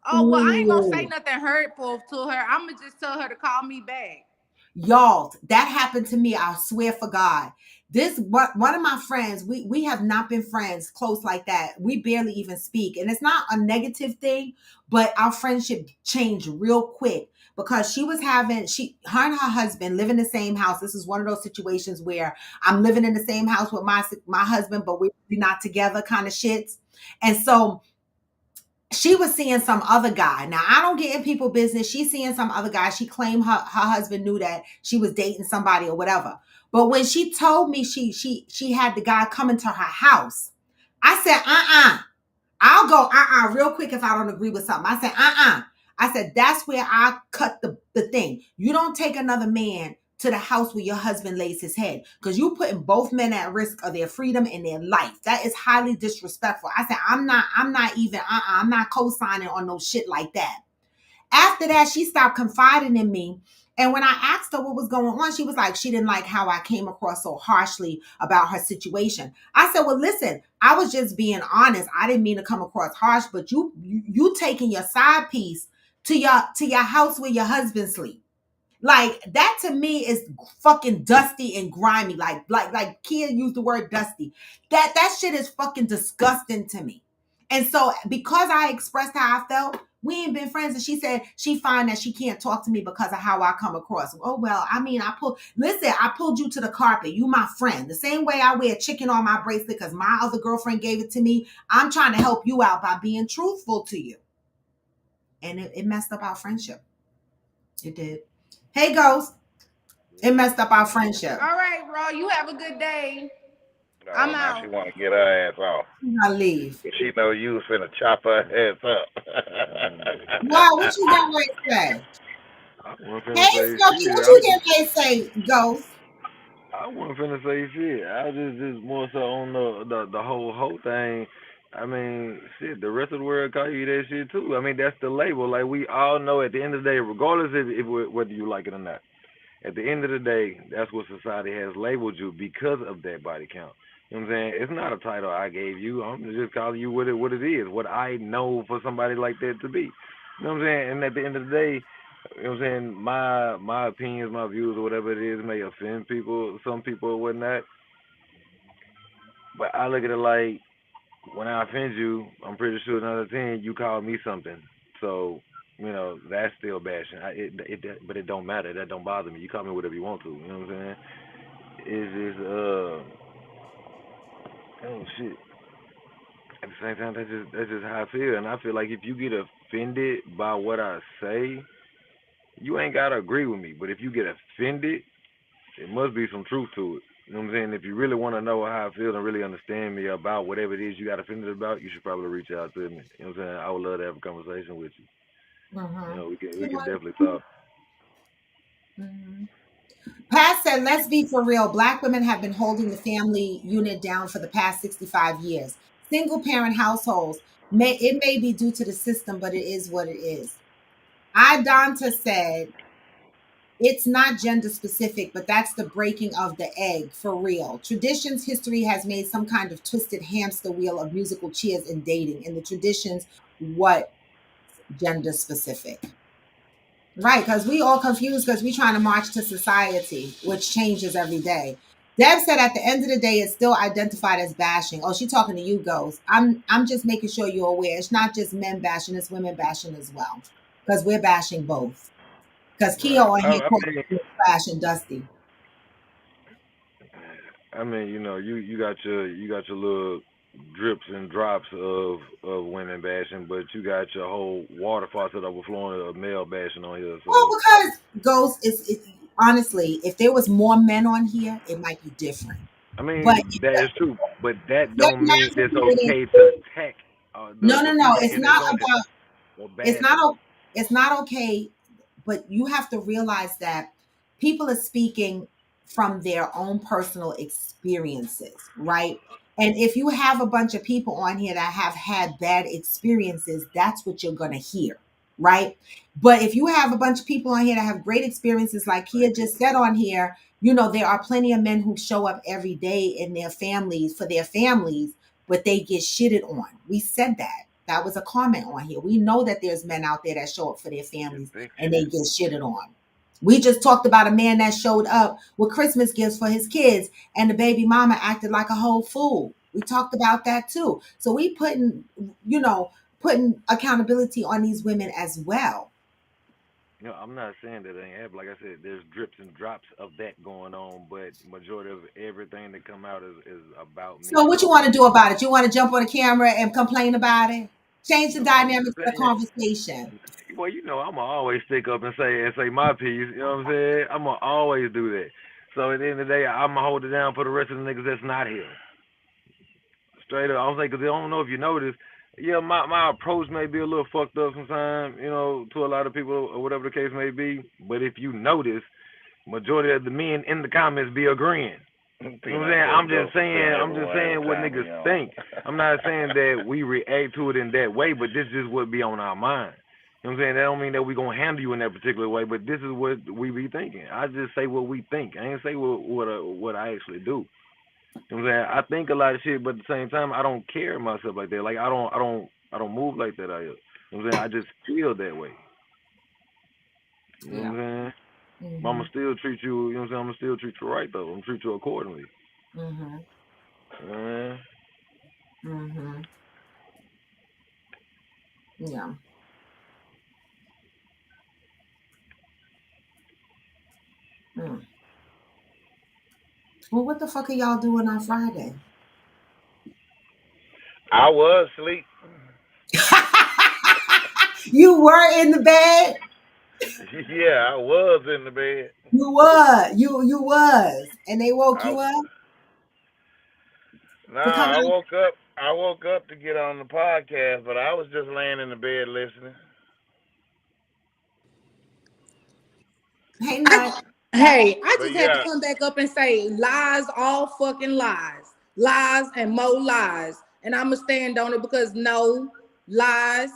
Oh well, I ain't gonna say Ooh. nothing hurtful to her. I'm gonna just tell her to call me back. Y'all, that happened to me. I swear for God. This one of my friends, we have not been friends close like that. We barely even speak. And it's not a negative thing, but our friendship changed real quick because she was having her and her husband live in the same house. This is one of those situations where I'm living in the same house with my husband, but we're not together kind of shits. And so she was seeing some other guy. Now I don't get in people business. She's seeing some other guy. She claimed her husband knew that she was dating somebody or whatever. But when she told me she had the guy coming to her house, I said, I'll go real quick if I don't agree with something. I said, I said, that's where I cut the thing. You don't take another man to the house where your husband lays his head because you putting both men at risk of their freedom and their life. That is highly disrespectful. I said, I'm not even, I'm not co-signing on no shit like that. After that, she stopped confiding in me. And when I asked her what was going on, she was like, she didn't like how I came across so harshly about her situation. I said, well, listen, I was just being honest. I didn't mean to come across harsh, but you taking your side piece to your house where your husband sleep. Like that to me is fucking dusty and grimy. Like Kia used the word dusty. That shit is fucking disgusting to me. And so because I expressed how I felt, we ain't been friends. And she said she find that she can't talk to me because of how I come across. Oh well, I mean, I pulled you to the carpet. You my friend. The same way I wear chicken on my bracelet because my other girlfriend gave it to me. I'm trying to help you out by being truthful to you. And it messed up our friendship. It did. Hey, Ghost. It messed up our friendship. All right, bro. You have a good day. No, I'm now she out. want to get her ass off. I leave. She know you was finna chop her ass up. Wow, what you getting ready to say? I wasn't Hey, finna say Smokey, shit. what you getting ready to say, Ghost? I wasn't finna say shit. I just more so on the whole thing. I mean, shit. The rest of the world call you that shit too. I mean, that's the label. Like we all know, at the end of the day, regardless if whether you like it or not, at the end of the day, that's what society has labeled you because of that body count. You know what I'm saying? It's not a title I gave you. I'm just calling you what it is, what I know for somebody like that to be. You know what I'm saying? And at the end of the day, you know what I'm saying, my opinions, my views, or whatever it is, may offend people, some people or whatnot. But I look at it like when I offend you, I'm pretty sure another 10 you call me something. So that's still bashing. But it don't matter. That don't bother me. You call me whatever you want to. You know what I'm saying? Is oh shit. At the same time, that's just how I feel, and I feel like if you get offended by what I say, you ain't gotta agree with me. But if you get offended, it must be some truth to it. You know what I'm saying? If you really want to know how I feel and really understand me about whatever it is you got offended about, you should probably reach out to me. You know what I'm saying? I would love to have a conversation with you. Mm-hmm. We can definitely talk. Mm-hmm. Pat said, let's be for real. Black women have been holding the family unit down for the past 65 years. Single parent households, it may be due to the system, but it is what it is. Idonta said, it's not gender specific, but that's the breaking of the egg for real. Traditions, history has made some kind of twisted hamster wheel of musical chairs in dating. And the traditions, what gender specific? Right, because we all confused because we trying to march to society, which changes every day. Deb said at the end of the day, it's still identified as bashing. Oh, she talking to you, Ghost. I'm just making sure you're aware. It's not just men bashing, it's women bashing as well. Because we're bashing both. Because Keo Right. on I, here I called mean, it trash and dusty. you got your little drips and drops of women bashing, but you got your whole water faucet overflowing of male bashing on here. Well, So because Ghost honestly, if there was more men on here, it might be different. I But mean that is true, but that just don't mean it's imagine who it is. okay to attack No, the no, no. people on It's here that's not on here about or it's bash not them. it's not okay, but you have to realize that people are speaking from their own personal experiences, right? And if you have a bunch of people on here that have had bad experiences, that's what you're going to hear, right? But if you have a bunch of people on here that have great experiences, like Kia just said on here, there are plenty of men who show up every day in their families for their families, but they get shitted on. We said that. That was a comment on here. We know that there's men out there that show up for their Get families and bitches. they get shitted on. We just talked about a man that showed up with Christmas gifts for his kids and the baby mama acted like a whole fool. We talked about that too. So we you know, putting accountability on these women as well. I'm not saying that it ain't happening. Like I said, there's drips and drops of that going on, but majority of everything that come out is about So me what you and want what to do about it? You want to jump on the camera and complain about it? Change the no, I'm dynamics just of the saying. conversation. Well, I'ma always stick up and say my piece. You know what I'm saying? I'ma always do that. So at the end of the day, I'ma hold it down for the rest of the niggas that's not here. Straight up, I was like, because I don't know if you noticed. Yeah, my approach may be a little fucked up sometimes, to a lot of people or whatever the case may be. But if you notice, majority of the men in the comments be agreeing. You know what I'm saying? I'm just saying what niggas think. I'm not saying that we react to it in that way, but this is what be on our mind. You know what I'm saying? That don't mean that we gonna handle you in that particular way, but this is what we be thinking. I just say what we think. I ain't say what I actually do. You know what I'm saying? I think a lot of shit, but at the same time, I don't care myself like that. Like I don't move like that. You know what I'm saying? I just feel that way. You know what Yeah. I'm saying? But I'ma Mhm. still treat you. You know what I'm saying? I'ma still treat you right though. I'm treat you accordingly. Mhm. Uh, Mhm. Yeah. Mm. Well, what the fuck are y'all doing on Friday? I was asleep. You were in the bed. Yeah, I was in the bed. You were. You was, and they woke I you up to come Nah, I out. woke up. I woke up to get on the podcast, but I was just laying in the bed listening. Hey, Nut. Hey, I But just had to yeah, come back up and say lies, all fucking lies, lies and more lies, and I'ma stand on it because no lies,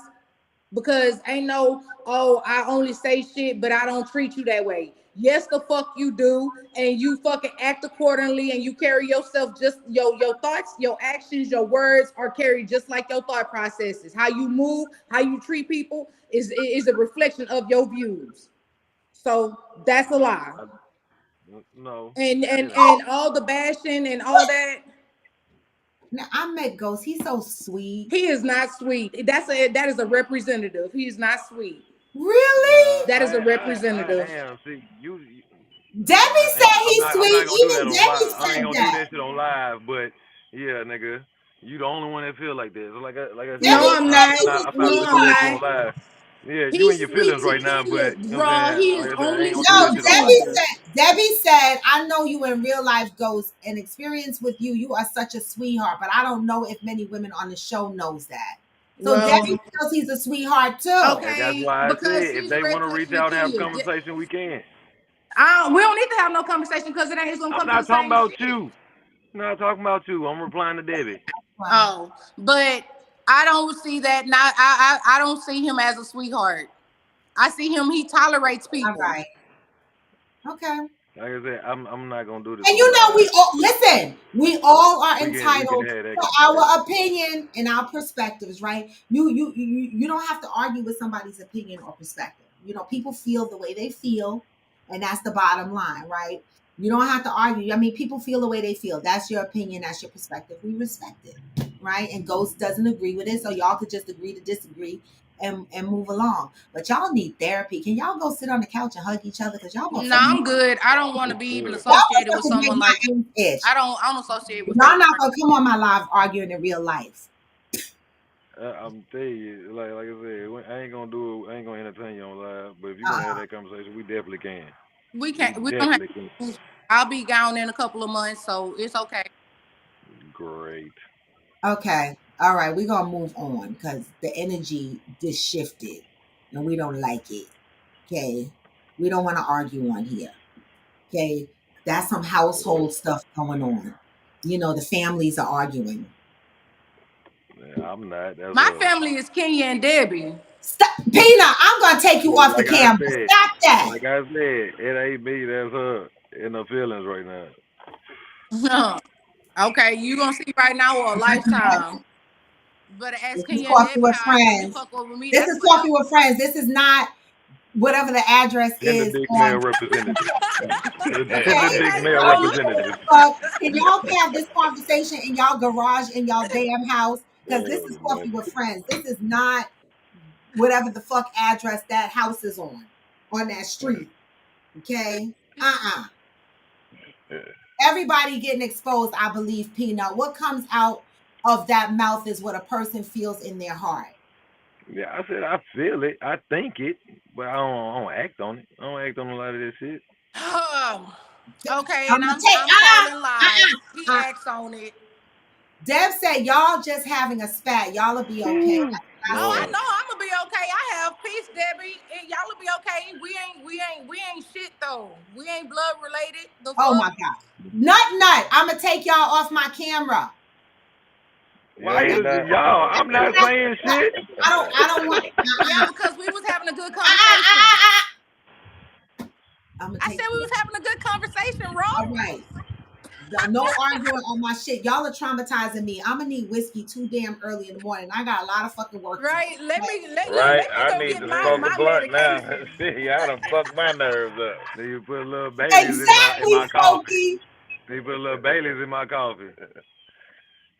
because ain't no, oh, I only say shit, but I don't treat you that way. Yes, the fuck you do, and you fucking act accordingly, and you carry yourself just your thoughts, your actions, your words are carried just like your thought processes. How you move, how you treat people is a reflection of your views. So that's a lie. no, And it and ain't. and all the bashing and all that. Now, I met Ghost. He's so sweet. He is not sweet. That is a representative. He is not sweet. Really? That is a I representative. am. See, Debbie said he's I'm not sweet. gonna do that Even on live. Debbie I ain't said gonna do that. that shit on live. But yeah, nigga, you the only one that feel like this. Like I No, Debbie said, I'm said not. he's a I'm not No, gonna do I'm that sweetheart. shit not. on live. Yeah, you in He's your sweet feelings to right now, Kenya. but you know what Raw. I'm He saying. is Like I said, I ain't only gonna do sweet No, that to shit on live. Kenya. Debbie said, I know you in real life, Ghost, and experience with you. You are such a sweetheart, but I don't know if many women on the show knows that. So Well, Debbie feels he's a sweetheart too. And that's okay, why I because said if she's a they want to reach reputation of out and have a Kenya. conversation, we can. We don't need to have no conversation because it's gonna I'm come to the not talking same about shit. you. I'm not talking about you. I'm replying to Debbie. Wow. Oh, but I don't see that. Not I don't see him as a sweetheart. I see him. He tolerates All people. right. Okay. Like I said, I'm not gonna do this And on you know, live. we all listen, we all are We can entitled have that to conversation. our opinion and our perspectives, right? You don't have to argue with somebody's opinion or perspective. You know, people feel the way they feel, and that's the bottom line, right? You don't have to argue. I mean, people feel the way they feel. That's your opinion, that's your perspective. We respect it, right? And Ghost doesn't agree with it, so y'all could just agree to disagree and move along. But y'all need therapy. Can y'all go sit on the couch and hug each other? Because y'all gonna No, fuck I'm good. I don't want to be even Yeah. y'all associated gonna with fucking make someone my like. ass itch. I don't associate with Y'all people. not gonna come on my live arguing in real life. I'm telling you, like I said, I ain't gonna do it. I ain't gonna entertain you on live. But if you want to have Uh-uh. that conversation, we definitely can. We We can't. We don't definitely can. have. I'll be gone in a couple of months, so it's okay. Great. Okay. All right. We're gonna move on because the energy just shifted and we don't like it. Okay. We don't want to argue on here. Okay. That's some household stuff going on. You know, the families are arguing. Yeah, I'm not. That's My family is Kenya and Debbie. Stop, Pina, I'm gonna take you off the like I camera. said. Stop that. Like I said, it ain't me. That's her in her feelings right now. Okay, you gonna see right now or a lifetime. But as This is Kenya and Coffee Debbie, with however you Friends. fuck over me, This that's is Coffee forever. with Friends. This is not whatever the address Gender is dick male on. representative. The Okay, gender dick male I don't give representative. a fuck. And y'all can have this conversation in y'all garage in y'all damn house because this is Oh man. Coffee with Friends. This is not whatever the fuck address that house is on that street. Okay, Yeah. everybody getting exposed. I believe Peanut. What comes out of that mouth is what a person feels in their heart. Yeah, I said I feel it. I think it, but I don't act on it. I don't act on a lot of this shit. Okay, I'm and gonna I'm take I'm calling lies. He uh, uh. acts on it. Deb said y'all just having a spat. Y'all'll be okay. That's Oh, what I I Lord. said. know I'm gonna be okay. I have peace, Debbie, and y'all will be okay. We ain't shit though. We ain't blood related. The Oh my fuck? God. Nut. I'm gonna take y'all off my camera. Why Yeah, is nut. y'all? I'm not saying shit. I don't want Yeah, because we was having a good uh, uh, uh, conversation. I'm gonna I take said we you. was having a good conversation, All Ro. right. No arguing on my shit. Y'all are traumatizing me. I'm gonna need whiskey too damn early in the morning. I got a lot of fucking work to do. Right? Let me Right? let me I go need get to my smoke a Man, my blunt now. medication. See, I done fucked my nerves up. then you put a little Baileys in Exactly, my coffee. Smokey. Then you put a little Baileys in my coffee.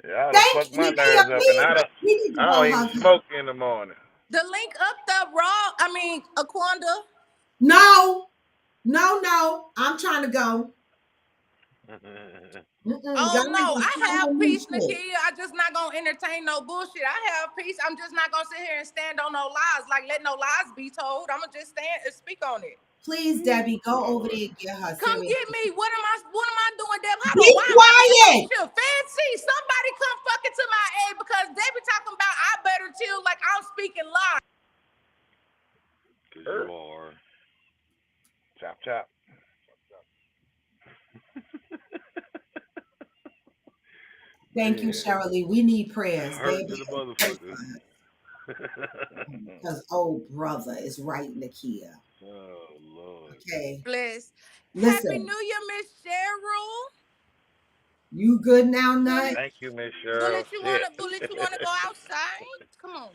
Yeah, I done Thank fucked you. my nerves up, and We need to I go don't even hug her. smoke in the morning. The link up the raw. I mean, Aquanda. No, no. I'm trying to go. Oh Y'all no, ain't gonna I try no have new peace, shit. Nakia. I just not gonna entertain no bullshit. I have peace. I'm just not gonna sit here and stand on no lies. Like let no lies be told. I'm gonna just stand and speak on it. Please, Debbie, go over Lord. there and get her. Come Seriously. get me. What am I doing, Deb? Hold on. Be Why am I being quiet. extra fancy? Somebody come fucking to my aid because they be talking about I better chill like I'm speaking live. Cause you are. Chop chop. Thank you, Man, Cheryl Lee. We need prayers, hurt baby. to the Pray motherfucker. for her. Because old brother is right, Nakia. Oh Lord. Okay. Bless. Happy Listen, New Year, Miss Cheryl. you good now, Nut? Bullet, Thank you, Miss Cheryl. Shit. bullet. You wanna go outside? Come on.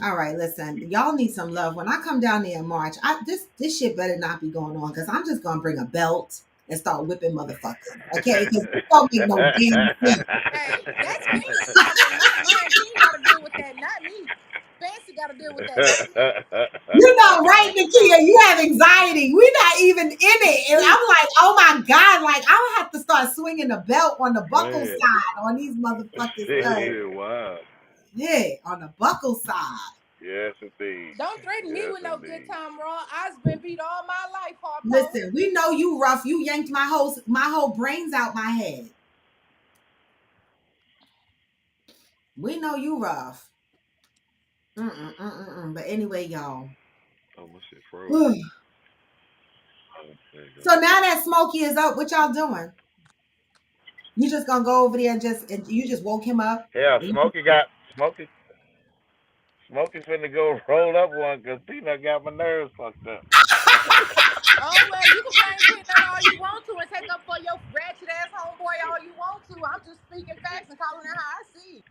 All right, listen. Y'all need some love. When I come down there in March, this shit better not be going on because I'm just gonna bring a belt. and start whipping motherfuckers. Okay, because it don't make no damn sense. Hey, that's Keenan's problem, not mine. He ain't got to deal with that, not me. Fancy got to deal with that, not me. You know, right, That's Nakia, you have anxiety. We're not even in it. And I'm like, oh my God, like I'll have to start swinging the belt on the buckle Man. side on these motherfuckers. Shit, wow. Yeah, on the buckle side. Yes, indeed. Don't threaten me Yes, with no indeed. good time, Raw. I've been beat all my life, Harpo. Listen, we know you rough. You yanked my whole brains out my head. We know you rough. But anyway, y'all. Oh, my shit froze. So now that Smokey is up, what y'all doing? You just gonna go over there and you just woke him up? Yeah, Smokey's finna go roll up one because Peanut got my nerves fucked up. Oh, well, you can blame Peanut all you want to and take up for your ratchet ass homeboy all you want to. I'm just speaking facts and calling it how I see.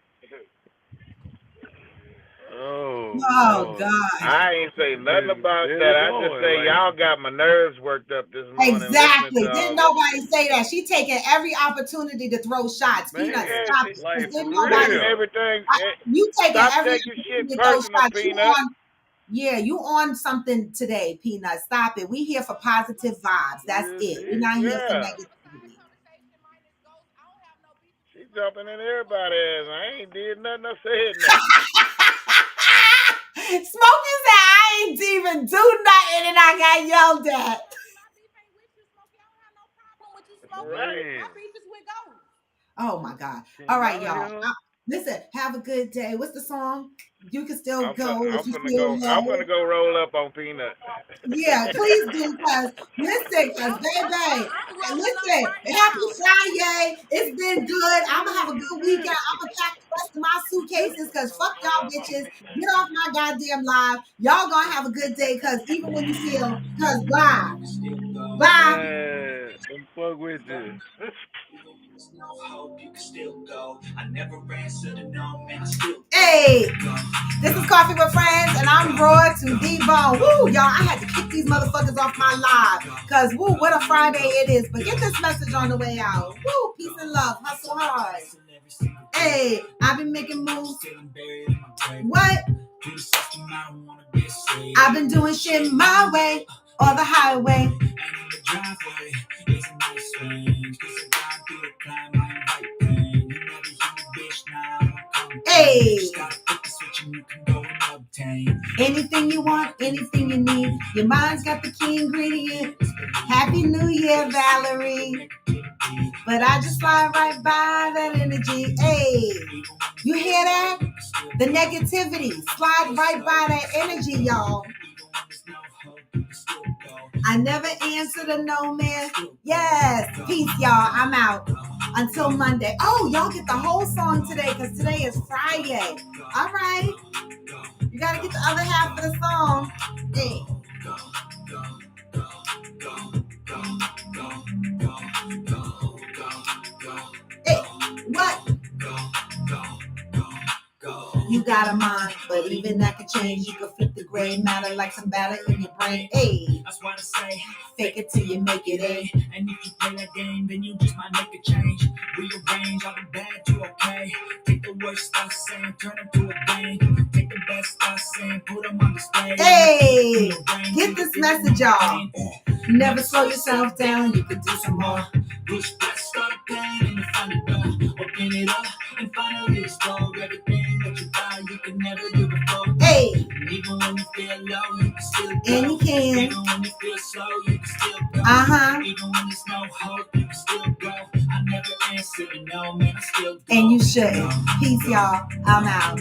Oh God. I ain't say nothing about that. I just say y'all got my nerves worked up this morning. Exactly. Didn't nobody say that? She taking every opportunity to throw shots. Peanut, stop it. Like, Didn't nobody everything. you taking Stop every taking opportunity shit to throw personal, shots. Peanut. You on something today, Peanut. Stop it. We here for positive vibes. That's it. We're not here for negativity. She jumping in everybody's ass. I ain't did nothing. I said nothing. Smokey said I ain't even do nothing and I got yelled at. Right. My beef is with Ghost. Oh my God. All right, y'all. Listen, have a good day. What's the song? You can still go if you feel low. I'm gonna go roll up on Peanut. Yeah, please do, cause listen, baby, listen, happy Friday. It's been good. I'm gonna have a good weekend. I'm gonna pack the rest of my suitcases, cause fuck y'all bitches. Get off my goddamn live. Y'all gonna have a good day, cause even when you feel, cause bye. Man, fuck with you. Hey, this is Coffee with Friends, and I'm Raw to D-Bone. Woo, y'all, I had to kick these motherfuckers off my live, because, woo, what a Friday it is. But get this message on the way out. Woo, peace and love. Hustle hard. Hey, I've been making moves. What? I've been doing shit my way or the highway. Hey, anything you want, anything you need. Your mind's got the key ingredient. Happy New Year, Valerie. But I just slide right by that energy. Hey, you hear that? The negativity. Slide right by that energy, y'all. I never answer to no man. Yes. Peace, y'all. I'm out. Until Monday. Oh, y'all get the whole song today because today is Friday. All right. You got to get the other half of the song. Hey. Hey, what? You got a mind, but even that could change. You can flip the gray matter like some batter in your brain. Hey, that's why I say, fake it till you make it. A. And if you play that game, then you just might make a change. Rearrange all the bad to okay. Take the worst stuff saying, turn it to a game. Take the best stuff saying, put them on display. Hey, get this message, y'all. Never slow yourself down. You could do some more. Push that start pain and you find it done. Open it up and finally explore everything that you thought you could never do before. Hey, and even when you feel low, you can still go. And you can. Even when you feel slow, you can still go. Even when there's no hope, you can still go. I never answer to no, man, I still go. And you shouldn't. Peace, y'all. I'm out.